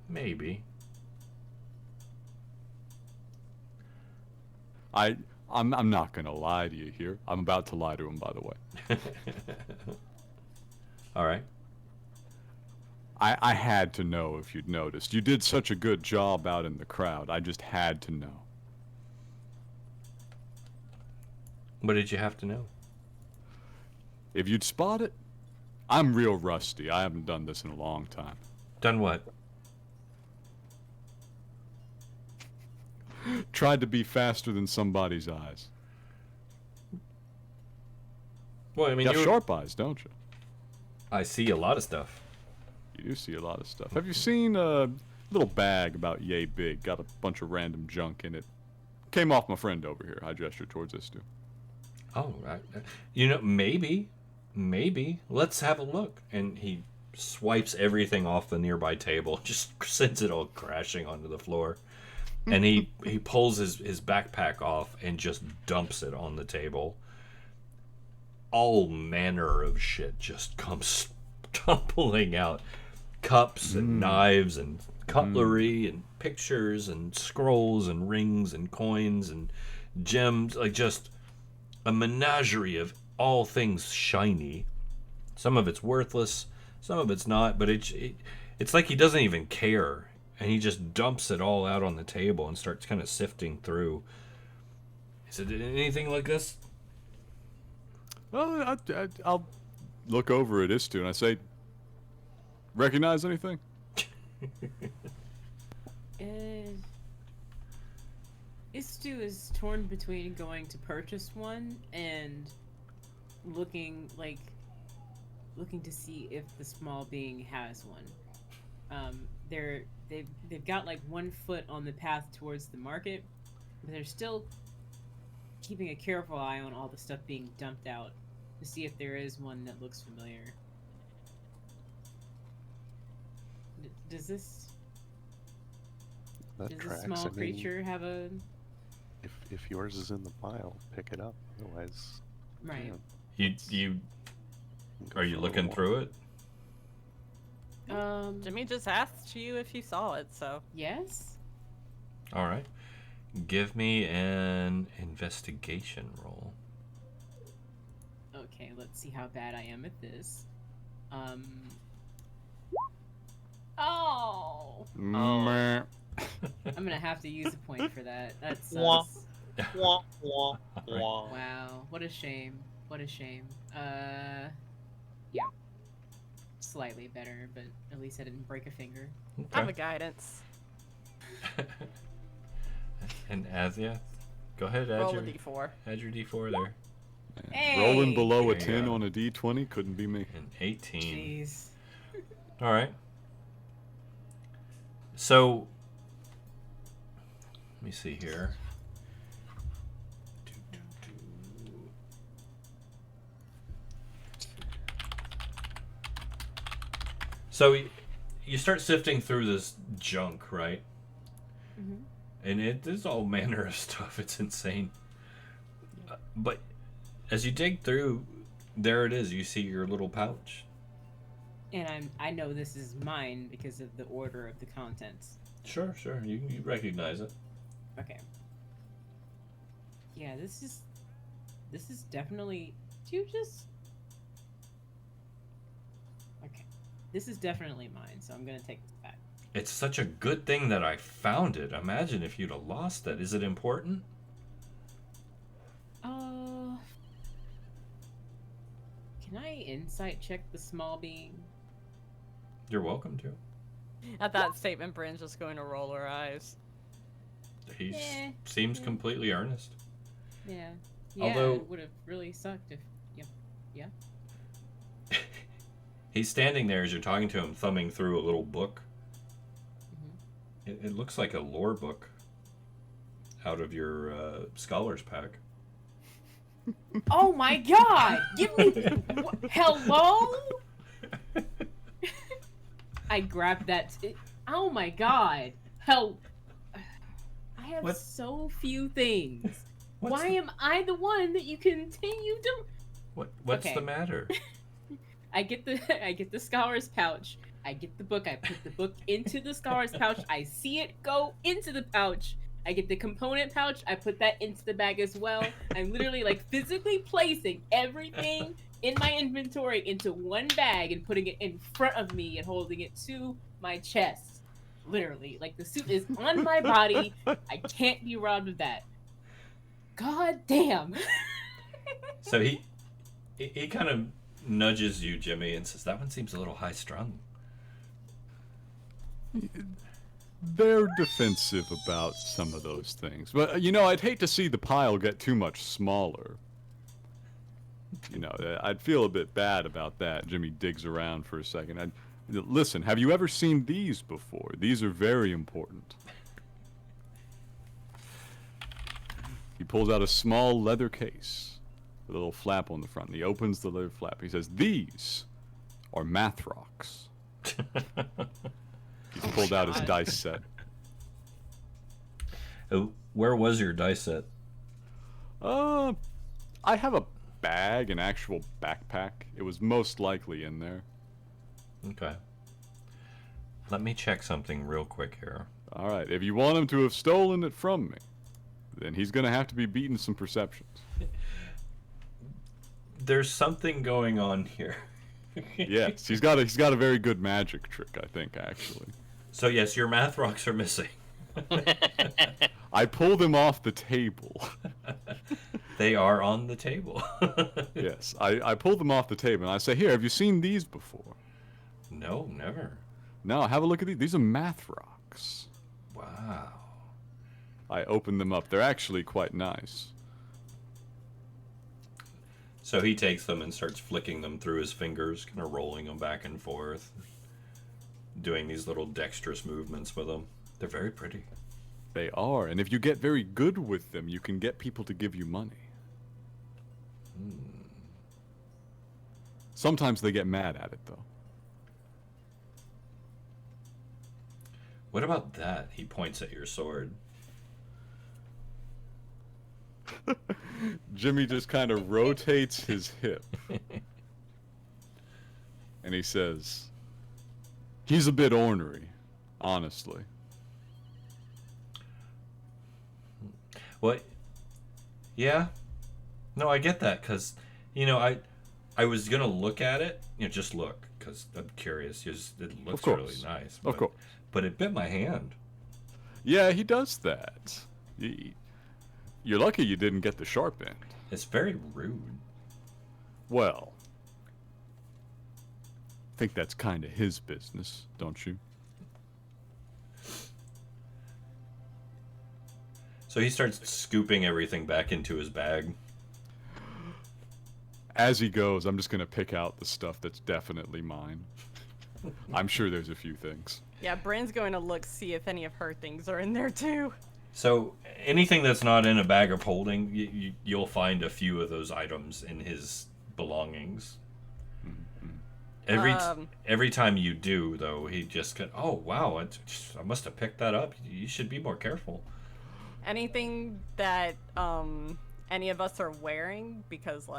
Maybe. I'm not gonna lie to you here. I'm about to lie to him, by the way. All right. I had to know if you'd noticed. You did such a good job out in the crowd. I just had to know. What did you have to know? If you'd spot it, I'm real rusty. I haven't done this in a long time. Done what? Tried to be faster than somebody's eyes. Well, I mean, You got sharp eyes, don't you? I see a lot of stuff. You do see a lot of stuff. Have you seen a little bag about yay big? Got a bunch of random junk in it. Came off my friend over here. I gestured towards this too. Oh, maybe. Let's have a look. And he swipes everything off the nearby table, just sends it all crashing onto the floor. And he pulls his backpack off and just dumps it on the table. All manner of shit just comes tumbling out. Cups and knives and cutlery and pictures and scrolls and rings and coins and gems. Like just a menagerie of all things shiny. Some of it's worthless, some of it's not, but it's like he doesn't even care. And he just dumps it all out on the table and starts kind of sifting through. Is it anything like this? Well, I'll look over at Istu and I say, recognize anything? Istu is torn between going to purchase one and looking to see if the small being has one. They've got like 1 foot on the path towards the market, but they're still keeping a careful eye on all the stuff being dumped out to see if there is one that looks familiar. Does this small creature have a? If yours is in the pile, pick it up. Otherwise, right. You Are you looking through it? Jimmy just asked you if you saw it, so. Yes. All right. Give me an investigation roll. Okay, let's see how bad I am at this. Oh. Meh. I'm gonna have to use a point for that. That Wah. sucks. Wah, wah, wah. Wow, what a shame. What a shame. Yeah. Slightly better, but at least I didn't break a finger. I have a guidance. And Asia, go ahead, add Roll your a d4. Add your d4 there. Hey! Rolling below a There you 10 go. on a d20 couldn't be me. An 18. Jeez. All right. So, let me see here. So, you start sifting through this junk, right? Mm-hmm. And there's all manner of stuff. It's insane. But as you dig through, there it is. You see your little pouch. And I know this is mine because of the order of the contents. Sure. You recognize it. Okay. Yeah, this is definitely. Do you just? Okay, this is definitely mine, so I'm gonna take this back. It's such a good thing that I found it. Imagine if you'd have lost it. Is it important? Can I insight check the small being? You're welcome to. At that statement, Bryn's just going to roll her eyes. He Yeah, seems yeah. completely earnest. Yeah. Although- it would have really sucked if. Yeah. He's standing there as you're talking to him, thumbing through a little book. Mm-hmm. It looks like a lore book out of your scholar's pack. Oh my God! Give me. Hello? I grabbed that. Oh my God! Hell. I have What? so few things. What's Why the- am I the one that you continue to? What's Okay. the matter? I get the scholar's pouch. I get the book. I put the book into the scholar's pouch. I see it go into the pouch. I get the component pouch. I put that into the bag as well. I'm literally like physically placing everything in my inventory into one bag and putting it in front of me and holding it to my chest. Literally, like the suit is on my body. I can't be robbed of that. God damn. So he kind of nudges you, Jimmy, and says, "That one seems a little high strung." They're defensive about some of those things. But, I'd hate to see the pile get too much smaller. I'd feel a bit bad about that. Jimmy digs around for a second. Listen, have you ever seen these before? These are very important. He pulls out a small leather case with a little flap on the front. And he opens the leather flap. He says, "These are math rocks." He's pulled out his dice set. Where was your dice set? I have a bag, an actual backpack. It was most likely in there. Okay. Let me check something real quick here. All right, if you want him to have stolen it from me, then he's gonna have to be beating some perceptions. There's something going on here. Yes, he's got a very good magic trick, I think, actually. So yes, your math rocks are missing. I pulled them off the table. They are on the table. Yes, I pulled them off the table, and I say, "Here, have you seen these before?" No, never. No, have a look at these. These are math rocks. Wow. I opened them up. They're actually quite nice. So he takes them and starts flicking them through his fingers, kind of rolling them back and forth, doing these little dexterous movements with them. They're very pretty. They are, and if you get very good with them, you can get people to give you money. Sometimes they get mad at it, though. What about that? He points at your sword. Jimmy just kind of rotates his hip. And he says, he's a bit ornery, honestly. What? Yeah. No, I get that, because, I was going to look at it, just look, because I'm curious. It looks really nice. Of course. But it bit my hand. Yeah, he does that. You're lucky you didn't get the sharp end. It's very rude. Well, I think that's kind of his business, don't you? So he starts scooping everything back into his bag. As he goes, I'm just going to pick out the stuff that's definitely mine. I'm sure there's a few things. Yeah, Bryn's going to look, see if any of her things are in there too. So anything that's not in a bag of holding, you'll find a few of those items in his belongings. Every time you do, though, he just oh wow, I must have picked that up. You should be more careful. Anything that any of us are wearing, because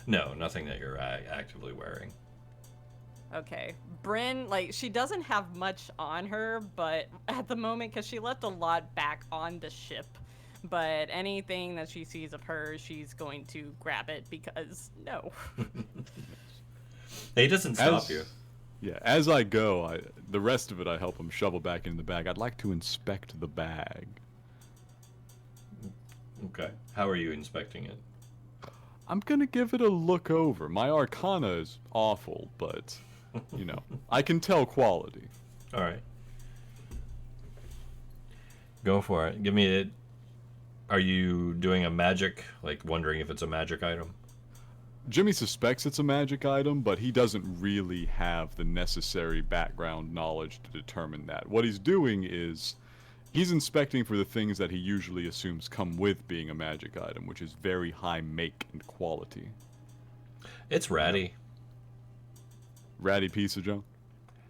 No, nothing that you're actively wearing. Okay. Bryn, she doesn't have much on her, but at the moment, because she left a lot back on the ship, but anything that she sees of hers, she's going to grab it, because no. He doesn't stop you. Yeah, as I go, the rest of it I help him shovel back into the bag. I'd like to inspect the bag. Okay. How are you inspecting it? I'm gonna give it a look over. My arcana is awful, but, I can tell quality. Alright. Go for it. Give me it. Are you doing a magic, wondering if it's a magic item? Jimmy suspects it's a magic item, but he doesn't really have the necessary background knowledge to determine that. What he's doing is, he's inspecting for the things that he usually assumes come with being a magic item, which is very high make and quality. It's ratty. Ratty piece of junk?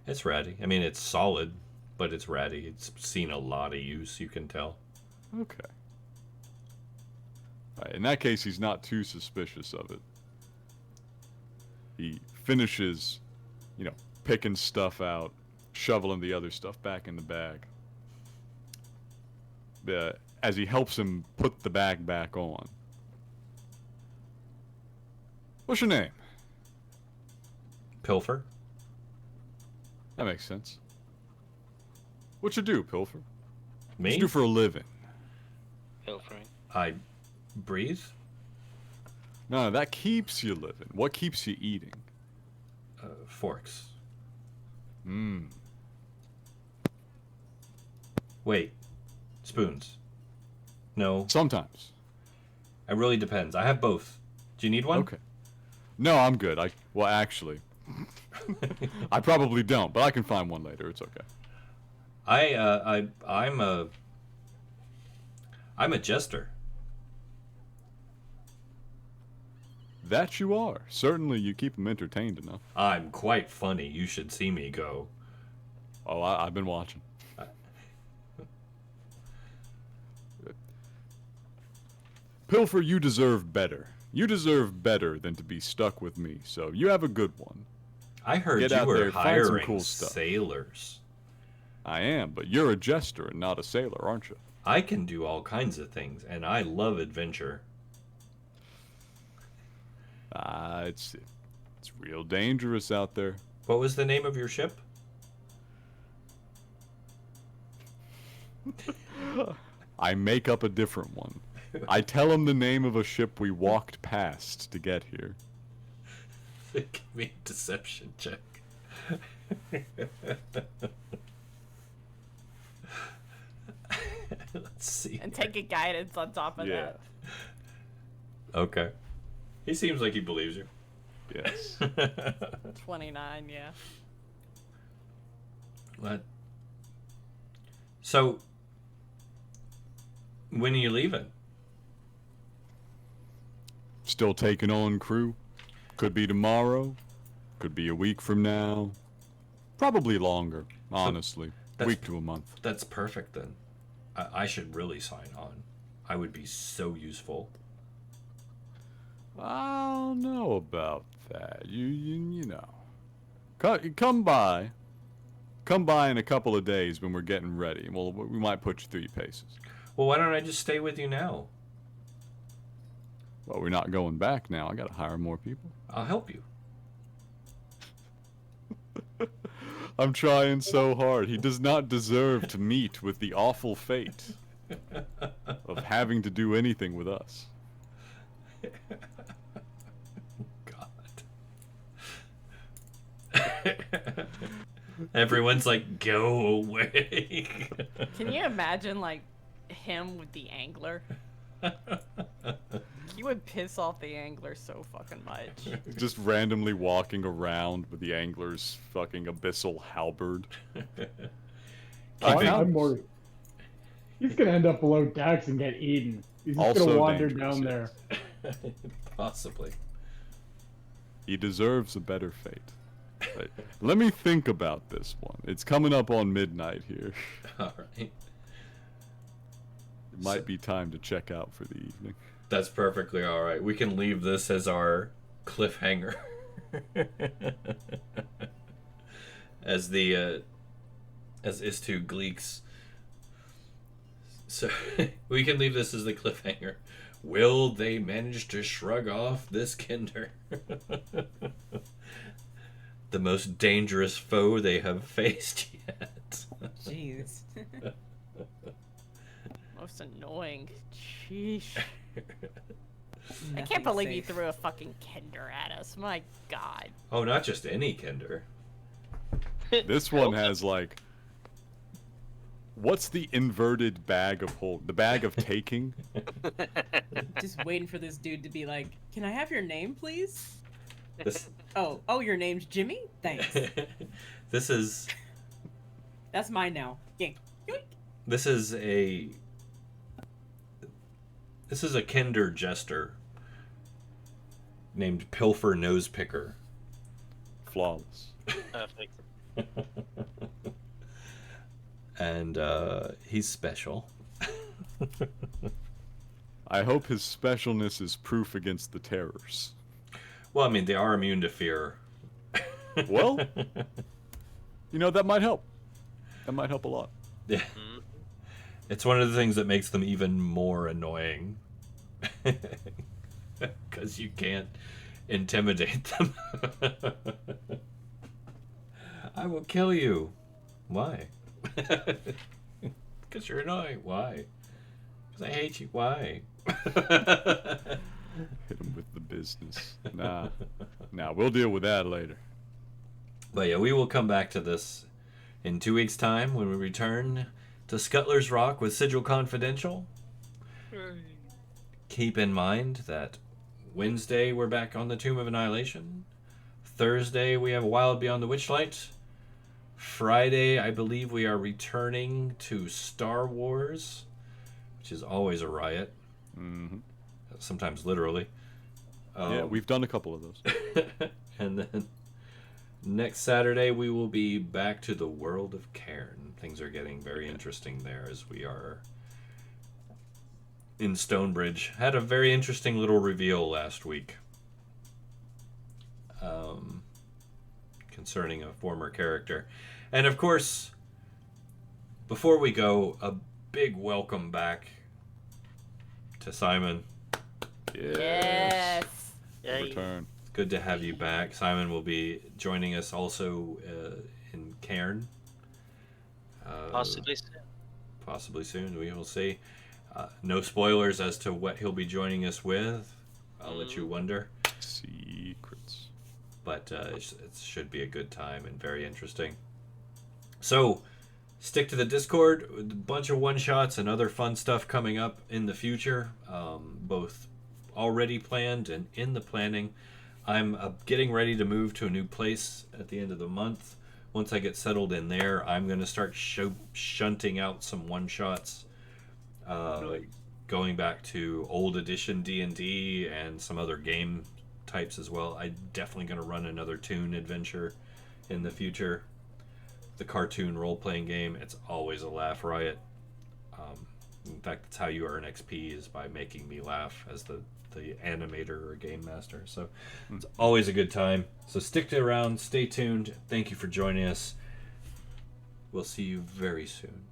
It's ratty. I mean, it's solid, but it's ratty. It's seen a lot of use, you can tell. Okay. Right, in that case, he's not too suspicious of it. He finishes, picking stuff out, shoveling the other stuff back in the bag. As he helps him put the bag back on. What's your name? Pilfer? That makes sense. What you do, Pilfer? Me? What you do for a living? Pilfering. I breathe? No, that keeps you living. What keeps you eating? Forks. Mmm. Wait. Spoons. No. Sometimes. It really depends. I have both. Do you need one? Okay. No, I'm good. Well, actually, I probably don't, but I can find one later. It's okay. I'm a jester. That you are. Certainly, you keep them entertained enough. I'm quite funny. You should see me go. Oh, I've been watching. Pilfer, you deserve better. You deserve better than to be stuck with me, so you have a good one. I heard Get you out were there, find some hiring cool stuff. sailors. I am, but you're a jester and not a sailor, aren't you? I can do all kinds of things, and I love adventure. It's real dangerous out there. What was the name of your ship? I make up a different one. I tell him the name of a ship we walked past to get here. Give me a deception check. Let's see. And take a guidance on top of that. Okay. He seems like he believes you. Yes. 29, yeah. What? So, when are you leaving? Still taking on crew. Could be tomorrow. Could be a week from now. Probably longer, honestly. Week to a month. That's perfect then. I should really sign on. I would be so useful. I don't know about that. You know. Come by. Come by in a couple of days when we're getting ready. Well, we might put you through your paces. Well, why don't I just stay with you now? Well, we're not going back now. I gotta hire more people. I'll help you. I'm trying so hard. He does not deserve to meet with the awful fate of having to do anything with us. God. Everyone's like, go away. Can you imagine, like, him with the angler? He would piss off the angler so fucking much. Just randomly walking around with the angler's fucking abyssal halberd. I'm more. He's gonna end up below decks and get eaten. He's just Also gonna wander dangerous, down yes. there. Possibly. He deserves a better fate. Right. Let me think about this one. It's coming up on midnight here. All right. It might be time to check out for the evening. That's perfectly all right. We can leave this as our cliffhanger. As Istu gleeks. So we can leave this as the cliffhanger. Will they manage to shrug off this Cinder? The most dangerous foe they have faced yet. Jeez. Most annoying. Sheesh. I Nothing can't believe you safe. threw a fucking Cinder at us. My God. Oh, not just any Cinder. This one has like, what's the inverted bag of hold? The bag of taking? Just waiting for this dude to be like, "Can I have your name, please?" This Oh, your name's Jimmy? Thanks. this is That's mine now. Yoink. Yoink. this is a Cinder jester named Pilfer Nosepicker. Flawless. Perfect. And he's special. I hope his specialness is proof against the terrors. Well, I mean, they are immune to fear. Well, you know, that might help. That might help a lot. Yeah. It's one of the things that makes them even more annoying. Because you can't intimidate them. I will kill you. Why? Because you're annoying. Why? Because I hate you. Why? Hit him with the business. Nah, we'll deal with that later. But yeah, we will come back to this in 2 weeks' time when we return to Scuttler's Rock with Sigil Confidential. Keep in mind that Wednesday we're back on the Tomb of Annihilation. Thursday we have Wild Beyond the Witchlight. Friday, I believe we are returning to Star Wars, which is always a riot. Mm-hmm. Sometimes literally. Yeah, we've done a couple of those. And then next Saturday we will be back to the world of Cairn. Things are getting very interesting there as we are in Stonebridge. Had a very interesting little reveal last week concerning a former character. And of course, before we go, a big welcome back to Simon. Yes. Return. It's good to have you back. Simon will be joining us also in Cairn. Possibly soon. Possibly soon. We will see. No spoilers as to what he'll be joining us with. I'll let you wonder. Secrets. But it should be a good time and very interesting. So, stick to the Discord. A bunch of one-shots and other fun stuff coming up in the future. Both already planned and in the planning. I'm getting ready to move to a new place at the end of the month. Once I get settled in there, I'm going to start shunting out some one-shots. Going back to old edition D&D and some other game types as well. I'm definitely going to run another Toon adventure in the future. The cartoon role-playing game, it's always a laugh riot. In fact, that's how you earn XP, is by making me laugh as the animator or game master. So it's always a good time. So stick around, stay tuned. Thank you for joining us. We'll see you very soon.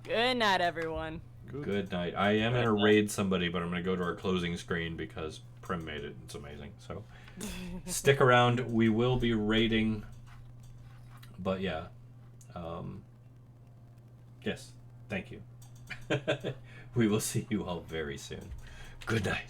Good night, everyone. Good night. I am going to raid somebody, but I'm going to go to our closing screen because Prim made it. It's amazing. So stick around. We will be raiding. But yeah. Yes. Thank you. We will see you all very soon. Good night.